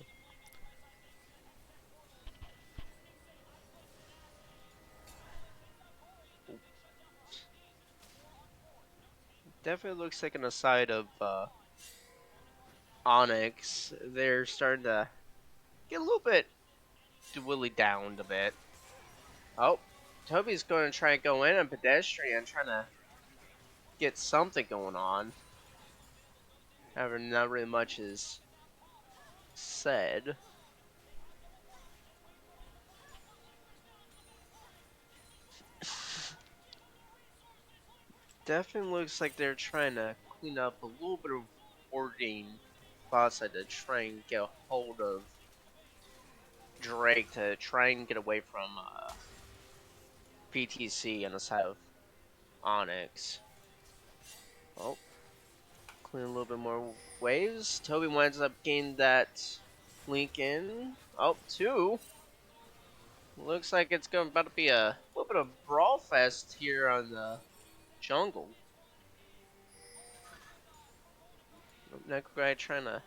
definitely looks like on the side of Onyx, they're starting to get a little bit willy downed a bit. Oh, Toby's going to try and go in on pedestrian, trying to get something going on. However, not really much is said. Definitely looks like they're trying to clean up a little bit of hoarding outside to try and get a hold of Drake to try and get away from PTC on the side of Onyx. Oh, clean a little bit more waves. Toby winds up getting that link in. Oh, two. Looks like it's about to be a little bit of brawl fest here on the jungle. Necro guy trying to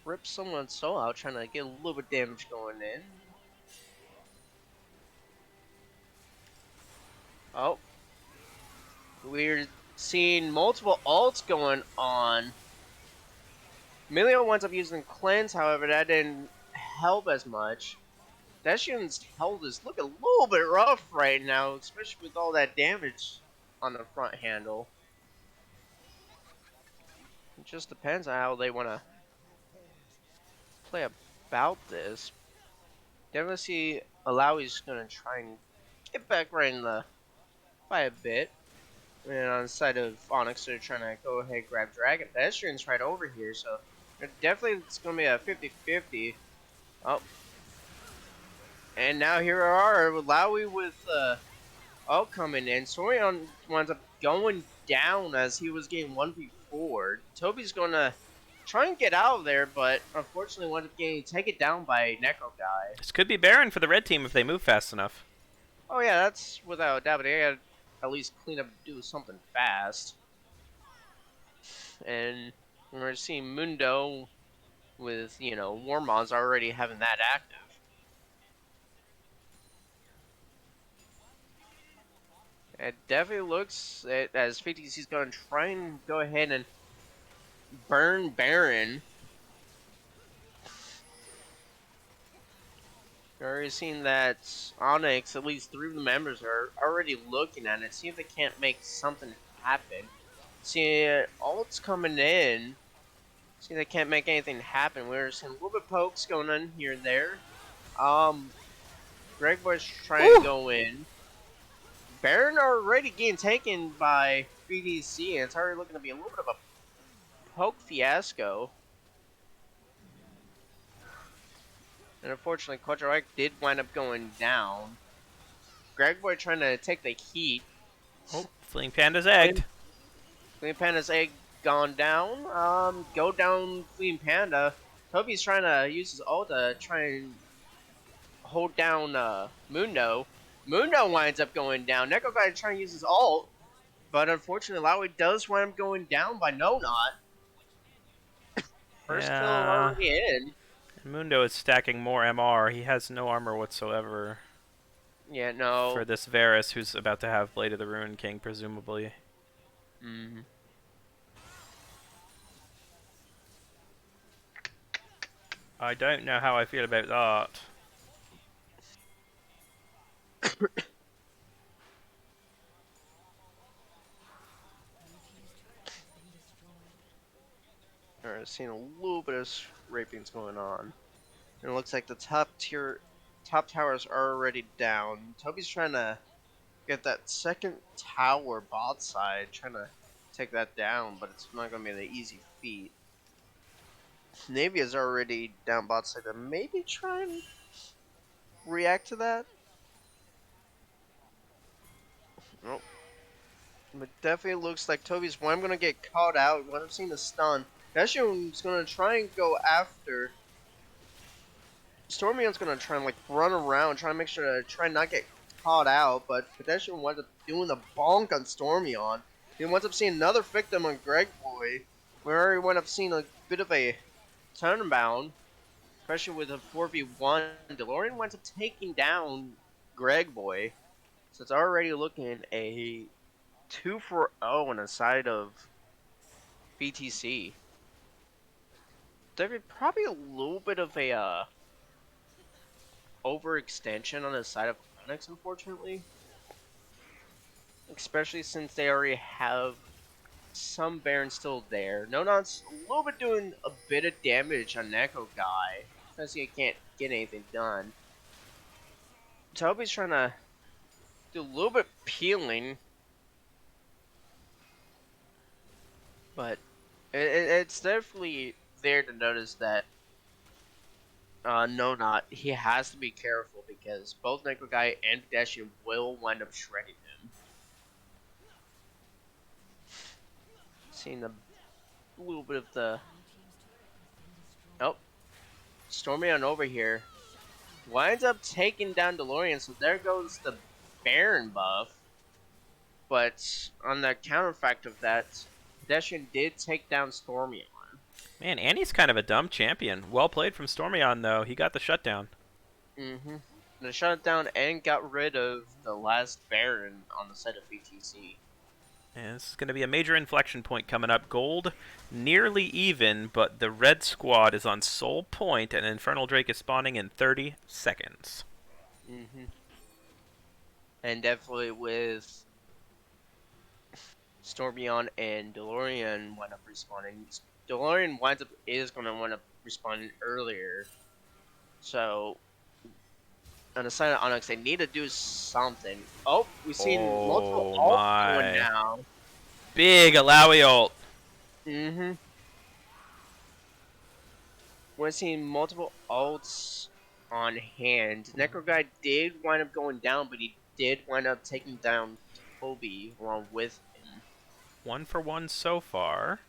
rip someone's soul out, trying to get a little bit of damage going in. Oh, we're seeing multiple ults going on. Milio winds up using cleanse, however, that didn't help as much. Dashian's health is looking a little bit rough right now, especially with all that damage on the front handle. It just depends on how they want to play about this. Definitely see Alawi's going to try and get back right in the fight a bit. And on the side of Onyx, they're trying to go ahead and grab Dragon. Pedestrian's right over here, so definitely it's going to be a 50-50. Oh. And now here we are, Alawi with ult coming in. Sorion winds up going down as he was getting 1v4. Toby's going to try and get out of there, but unfortunately winds up getting taken down by Necro Guy. This could be Baron for the red team if they move fast enough. Oh yeah, that's without a doubt, but they gotta at least clean up, do something fast. And we're seeing Mundo with, you know, Warmon's already having that active. It definitely looks as 50C's going to try and go ahead and burn Baron. We're already seeing that Onyx, at least 3 of the members are already looking at it, see if they can't make something happen. See, ult's coming in. See, they can't make anything happen. We're seeing a little bit of pokes going on here and there. Greg Boy's trying to go in. Baron already getting taken by 3DC, and it's already looking to be a little bit of a poke fiasco. And unfortunately, Quadroic did wind up going down. Greg Boy trying to take the heat. Oh, Fleeing Panda's egged. Fleeing Panda's egg gone down. Go down, Fleeing Panda. Toby's trying to use his ult to try and hold down Mundo. Mundo winds up going down. Neko Guy trying to use his ult, but unfortunately, Lowy does wind up going down by No Not. First kill already in. Mundo is stacking more MR. He has no armor whatsoever. Yeah, no. For this Varus, who's about to have Blade of the Ruined King, presumably. Mm-hmm. I don't know how I feel about that. Alright, seeing a little bit of scrapings going on. And it looks like the top towers are already down. Toby's trying to get that second tower bot side, trying to take that down, but it's not going to be an easy feat. Navy is already down bot side, to maybe try and react to that. Nope. But definitely looks like Toby's one going to get caught out. When I'm seeing the stun, Pedestrian's going to try and go after. Stormion's going to try and like run around, try and make sure to try and not get caught out. But Pedestrian winds up doing the bonk on Stormion. He winds up seeing another victim on Greg Boy. We already wind up seeing a bit of a turnabout, especially with a 4v1. DeLorean winds up taking down Greg Boy. So it's already looking a 2-0 on the side of BTC. There's probably a little bit of a overextension on the side of Onyx, unfortunately. Especially since they already have some Baron still there. No-Not's a little bit doing a bit of damage on Neko Guy, because he can't get anything done. Toby's trying to do a little bit of peeling, but it's definitely there to notice that No-Not, he has to be careful because both Neko Guy and Pedestrian will wind up shredding him. Seeing a little bit of the... Oh. Stormy on over here. Winds up taking down DeLorean, so there goes the Baron buff. But on the counterfact of that, Pedestrian did take down Stormy. Man, Annie's kind of a dumb champion. Well played from Stormyon, though. He got the shutdown. Mm-hmm. They shut it down and got rid of the last Baron on the side of BTC. And this is going to be a major inflection point coming up. Gold nearly even, but the red squad is on Soul Point, and Infernal Drake is spawning in 30 seconds. Mm-hmm. And definitely with Stormyon and DeLorean wind up respawning. DeLorean is going to wind up respawning earlier. So, on the side of Onyx, they need to do something. Oh, we've seen multiple ults going now. Big Alawi ult. Mm-hmm. We're seeing multiple ults on hand. Necro Guy did wind up going down, but he did wind up taking down Toby along with him. 1 for 1 so far.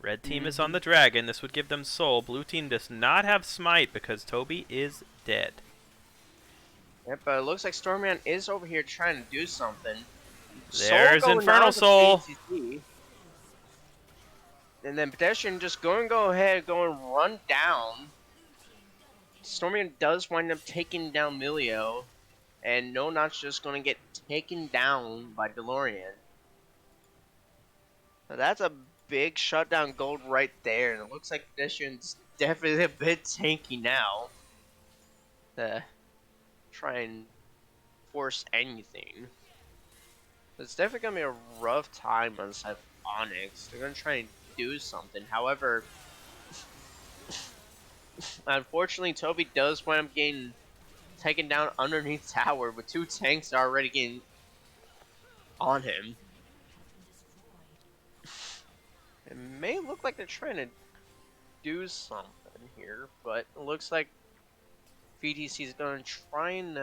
Red team is on the dragon. This would give them soul. Blue team does not have smite because Toby is dead. Yep, but it looks like Stormman is over here trying to do something. There's Infernal Soul. And then Pedestrian just go ahead, run down. Stormman does wind up taking down Milio. And No-Not's just going to get taken down by DeLorean. Now that's a big shutdown gold right there, and it looks like Pedestrian's definitely a bit tanky now to try and force anything. It's definitely gonna be a rough time on the side of Onyx. They're gonna try and do something. However, unfortunately, Toby does wind up getting taken down underneath tower with 2 tanks already getting on him. It may look like they're trying to do something here, but it looks like VTC is going to try and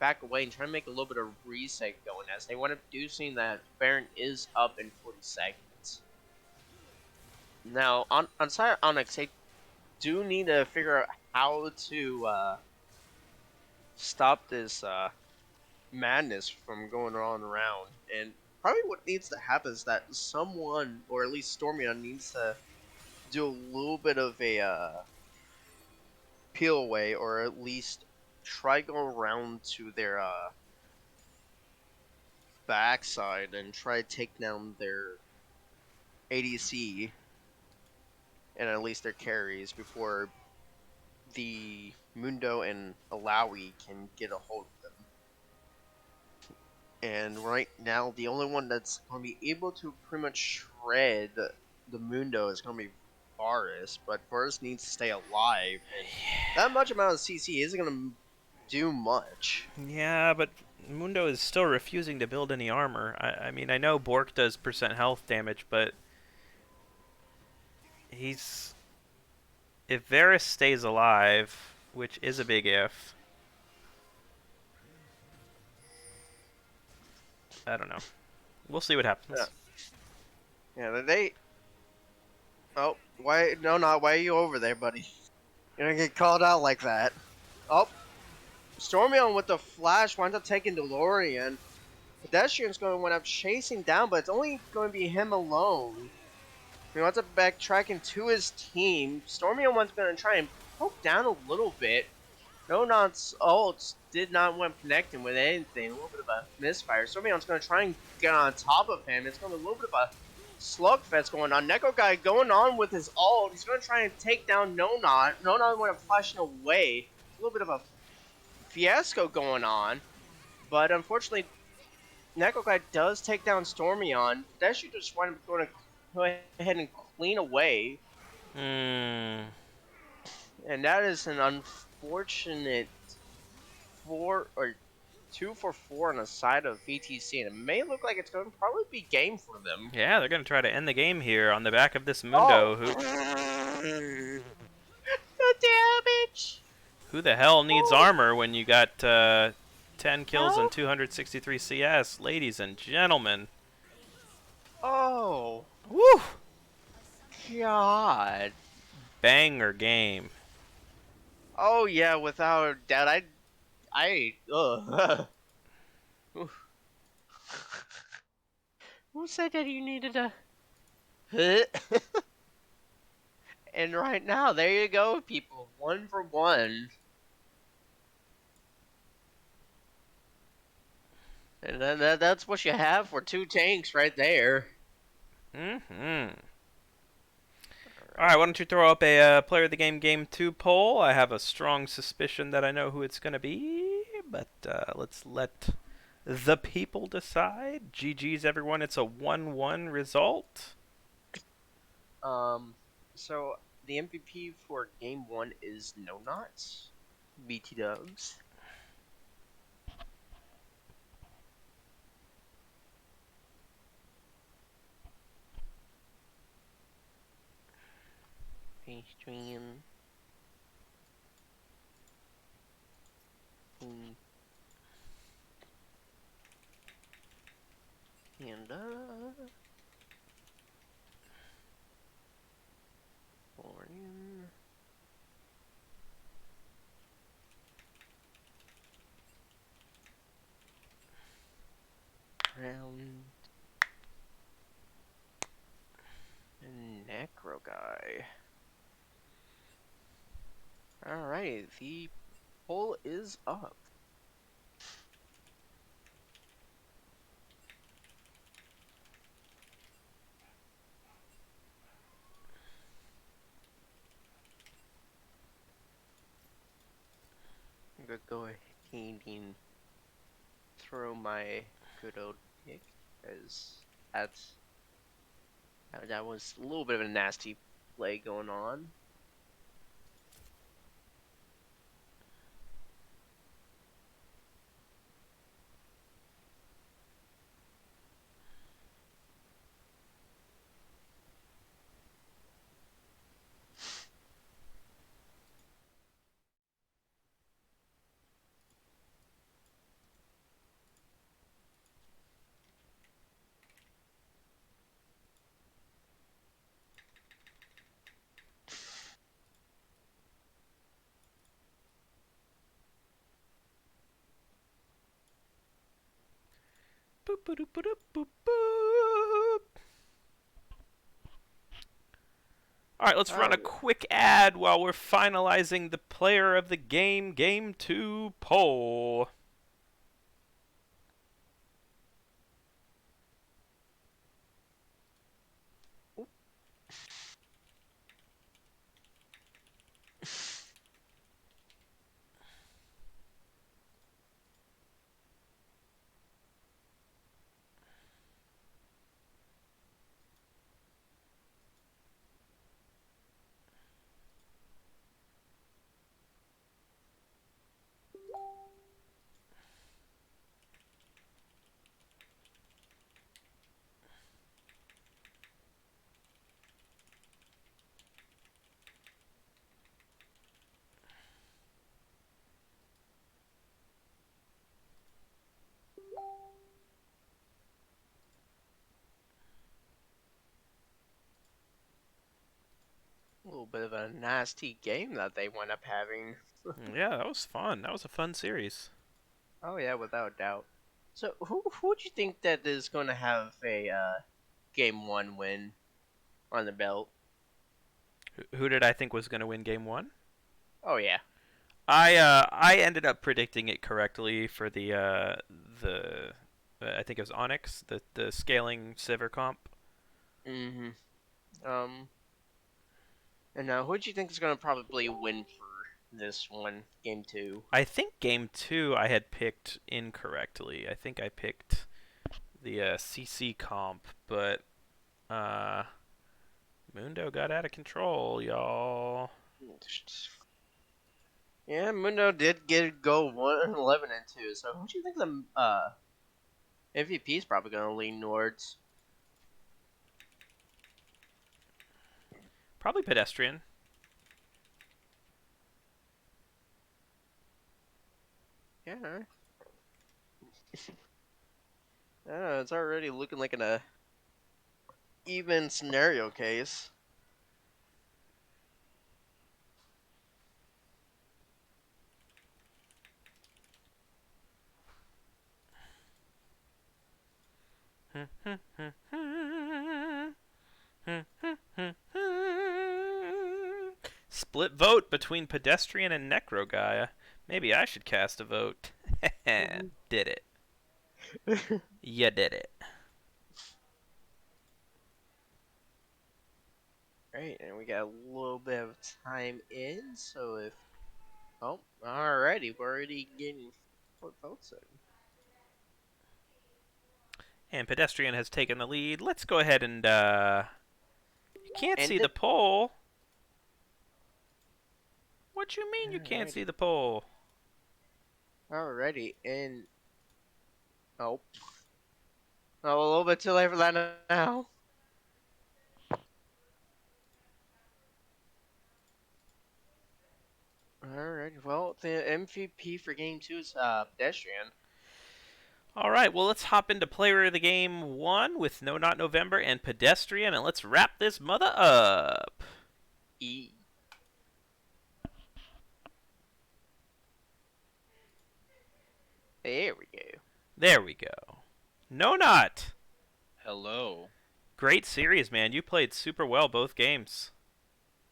back away and try to make a little bit of reset going as they want to do seeing that Baron is up in 40 seconds. Now, on side of Onyx, they do need to figure out how to stop this madness from going on around, and probably what needs to happen is that someone, or at least Stormyon, needs to do a little bit of a peel away, or at least try go around to their backside and try to take down their ADC and at least their carries before the Mundo and Alawi can get a hold of them. And right now, the only one that's going to be able to pretty much shred the Mundo is going to be Varus, but Varus needs to stay alive. And that much amount of CC isn't going to do much. Yeah, but Mundo is still refusing to build any armor. I mean, I know Bork does % health damage, but he's... If Varus stays alive, which is a big if... I don't know. We'll see what happens. Yeah, they... Oh, why? No, not why are you over there, buddy? You're gonna get called out like that. Oh, Stormyon with the flash winds up taking DeLorean. Pedestrian's going to wind up chasing down, but it's only going to be him alone. He wants to backtrack into his team. Stormyon one's going to try and poke down a little bit. Nonon's ults did not want connecting with anything. A little bit of a misfire. Stormion's going to try and get on top of him. It's going to be a little bit of a slugfest going on. Neko guy going on with his ult. He's going to try and take down Nonon. Nonon went flashing away. A little bit of a fiasco going on. But unfortunately, Neko guy does take down Stormion. That should just wind up going to go ahead and clean away. Hmm. And that is an unfortunate 2 for 4 on the side of VTC, and it may look like it's going to probably be game for them. Yeah, they're going to try to end the game here on the back of this Mundo. The damage! Who the hell needs armor when you got 10 kills and 263 CS, ladies and gentlemen? Oh, Woo! God. Banger game. Oh, yeah, without a doubt. Ugh. Who said that you needed a... And right now, there you go, people. 1 for 1. And that's what you have for 2 tanks right there. Mm-hmm. Alright, why don't you throw up a Player of the Game 2 poll? I have a strong suspicion that I know who it's going to be, but let's let the people decide. GG's, everyone. It's a 1-1 result. So the MVP for game 1 is No Knots. BT Dubs. Stream. And Orion. Round. And Necro guy. Alright, the poll is up. I'm gonna go ahead and throw my good old pick, as that was a little bit of a nasty play going on. Boop, boop, boop, boop, boop, boop. Alright, let's run a quick ad while we're finalizing the Player of the Game 2 poll. A little bit of a nasty game that they wound up having. Yeah, that was fun. That was a fun series. Oh yeah, without doubt. So who would you think that is going to have a game 1 win on the belt? Who did I think was going to win game 1? Oh yeah. I ended up predicting it correctly for the I think it was Onyx, the scaling Sivir comp. Mm-hmm. And who do you think is going to probably win for this one, game 2? I think game 2 I had picked incorrectly. I think I picked the CC comp, but Mundo got out of control, y'all. Yeah, Mundo did get go 1-11 and 2. So who do you think the MVP is probably going to lean towards? Probably Pedestrian. Yeah. I don't know, it's already looking like an even scenario case. Split vote between Pedestrian and Necrogaia. Maybe I should cast a vote. Did it. You did it. Right, and we got a little bit of time in, so if... Oh, alrighty, we're already getting 4 votes in. And Pedestrian has taken the lead. Let's go ahead and, You can't see End the it. poll. What you mean you can't Alrighty. see the poll? Alrighty, and... Oh. Oh, a little bit too late for that now. Alright, well, the MVP for game 2 is Pedestrian. All right, well, let's hop into Player of the Game 1 with No Not November and Pedestrian, and let's wrap this mother up. E. There we go. There we go. No Not. Hello. Great series, man. You played super well both games.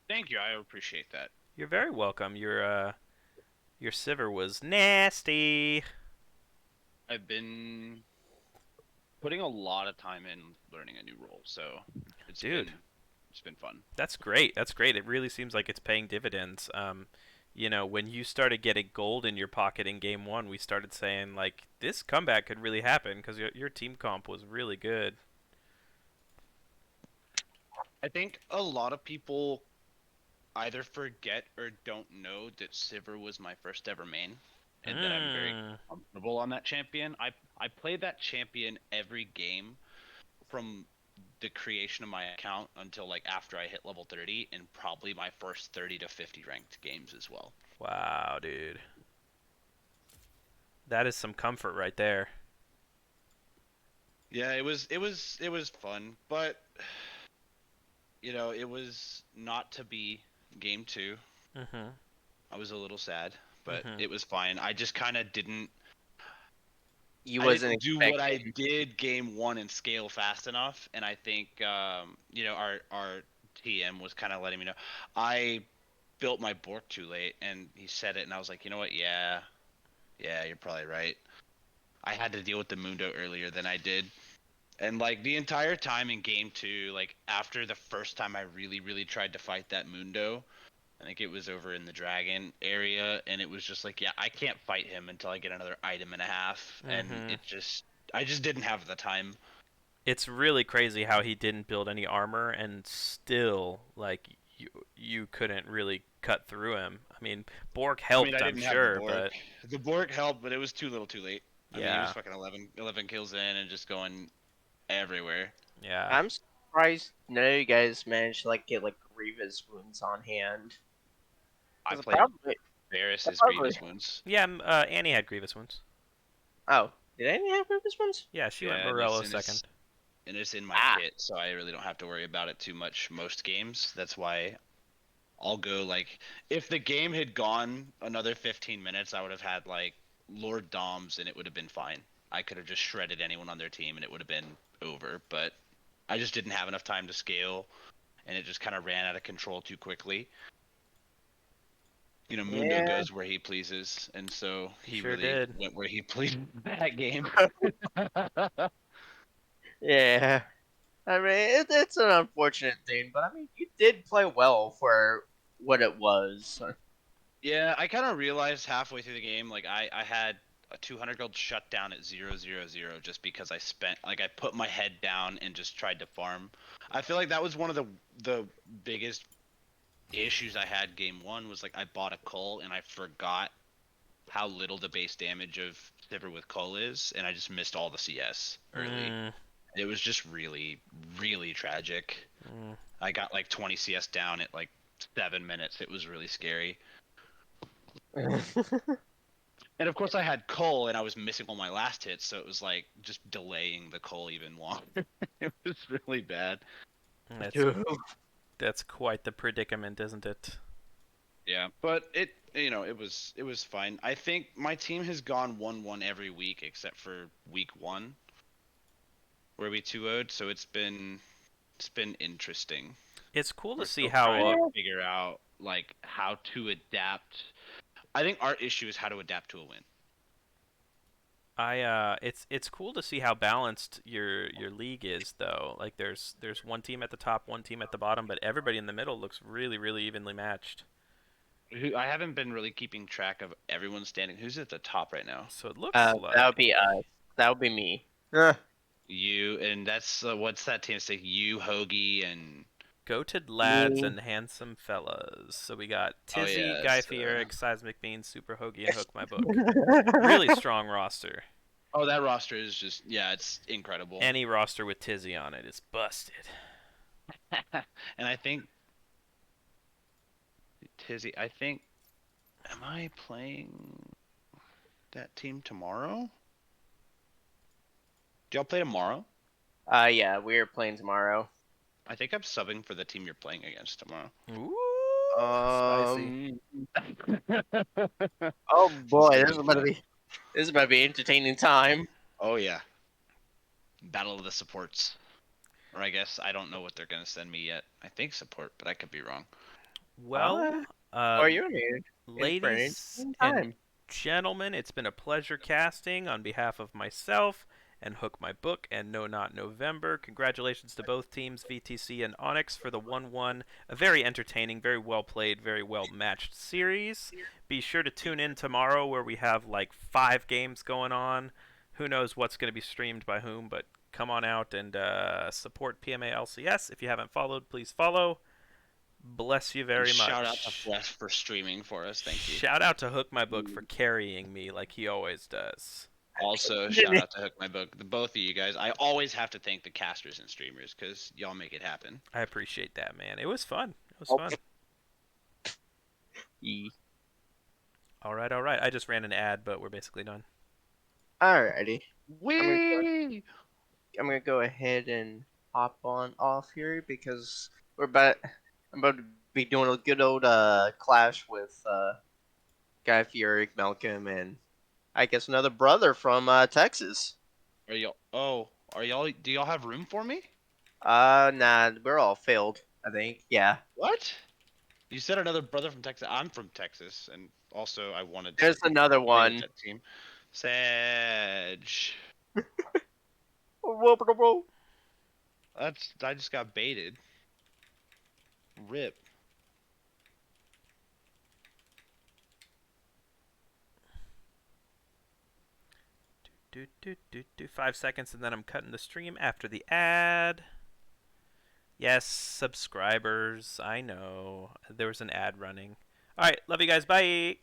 Thank you. I appreciate that. You're very welcome. Your Sivir was nasty. I've been putting a lot of time in learning a new role, so it's been fun. That's great. That's great. It really seems like it's paying dividends. You know, when you started getting gold in your pocket in game 1, we started saying like this comeback could really happen because your team comp was really good. I think a lot of people either forget or don't know that Sivir was my first ever main, and that I'm very comfortable on that champion. I played that champion every game from the creation of my account until like after I hit level 30, and probably my first 30 to 50 ranked games as well. Wow, dude. That is some comfort right there. Yeah, it was fun, but you know, it was not to be game 2. Mhm. I was a little sad, but it was fine. I just kind of didn't. You I wasn't didn't do what I expecting. did game 1 and scale fast enough, and I think you know, our TM was kind of letting me know. I built my Bork too late, and he said it, and I was like, you know what? Yeah, you're probably right. I had to deal with the Mundo earlier than I did. And like the entire time in game 2, like after the first time I really tried to fight that Mundo, I think it was over in the dragon area, and it was just like, yeah, I can't fight him until I get another item and a half, and I just didn't have the time. It's really crazy how he didn't build any armor and still like you couldn't really cut through him. I mean, Bork I mean, helped, I I'm didn't have sure, but the Bork helped, but it was too little too late. I mean, he yeah. was fucking 11 kills in and just going everywhere. Yeah. I'm surprised none of you guys managed to like get like Grievous wounds on hand. I 'Cause played probably- Varys' probably- Grievous wounds. Yeah, Annie had Grievous wounds. Oh, did any have Grievous wounds? Yeah, she went Yeah, and Morello it's- and it's- second. And it's in my kit, so I really don't have to worry about it too much most games. That's why I'll go like, if the game had gone another 15 minutes, I would have had like Lord Doms and it would have been fine. I could have just shredded anyone on their team and it would have been over, but I just didn't have enough time to scale, and it just kind of ran out of control too quickly. Mundo Yeah. goes where he pleases, and so he Sure really did. went where he pleased that game. Yeah. I mean, it's an unfortunate thing, but I mean, you did play well for what it was. Yeah, I kind of realized halfway through the game, like I had a 200 gold shut down at 0-0-0 just because I put my head down and just tried to farm. I feel like that was one of the biggest issues I had game one was like I bought a cull and I forgot how little the base damage of Sivir with cull is, and I just missed all the CS early. Mm, It was just really, really tragic. mm. I got like 20 CS down at like 7 minutes. It was really scary. And of course, I had Cole, and I was missing all my last hits, so it was like just delaying the Cole even longer. It was really bad. That's quite the predicament, isn't it? Yeah, but it was fine. I think my team has gone 1-1 every week except for week 1, where we 2-0'd. So it's been interesting. It's cool to We're see still how trying to figure out like how to adapt. I think our issue is how to adapt to a win. it's cool to see how balanced your league is though. Like there's one team at the top, one team at the bottom, but everybody in the middle looks really evenly matched. I haven't been really keeping track of everyone standing. Who's at the top right now? So it looks That like would be us. That would be me. You, and that's what's that team say? You, Hoagie, and goated lads Me. and handsome fellas. So we got Oh, Tizzy, yeah, Guy it's, Fieric, Seismic Bean, Super Hoagie, and Hook My Book. Really strong roster. oh, that roster is just it's incredible. Any roster with Tizzy on it is busted. And I think Tizzy, am I playing that team tomorrow? Do y'all play tomorrow? Yeah, we're playing tomorrow. I think I'm subbing for the team you're playing against tomorrow. Ooh, spicy. Oh boy, this is about to be entertaining time. Oh yeah, Battle of the Supports. Or I guess I don't know what they're gonna send me yet. I think support, but I could be wrong. Well, Or you're here. ladies and gentlemen, it's been a pleasure casting on behalf of myself and Hook My Book and No Not November. Congratulations to both teams, VTC and Onyx, for the 1-1. A very entertaining, very well played, very well matched series. Be sure to tune in tomorrow where we have like 5 games going on. Who knows what's going to be streamed by whom, but come on out and support PMA LCS. If you haven't followed, please follow. Bless you very much. Shout out to Wes for streaming for us. Thank you. Shout out to Hook My Book for carrying me like he always does. Also, shout out to Hook My Book, the both of you guys. I always have to thank the casters and streamers because y'all make it happen. I appreciate that, man. It was fun. It was fun. All right. I just ran an ad, but we're basically done. Alrighty. Wee! I'm gonna go ahead and hop on off here because I'm about to be doing a good old clash with Guy Fieri, Malcolm, and I guess another brother from Texas. Are y'all? Oh, are y'all? Do y'all have room for me? Nah, we're all failed. I think. Yeah. What? You said another brother from Texas. I'm from Texas, and also I wanted. There's another to play one. with that team. Sag. I just got baited. Rip. Do 5 seconds, and then I'm cutting the stream after the ad. Yes, subscribers. I know. There was an ad running. All right. Love you guys. Bye.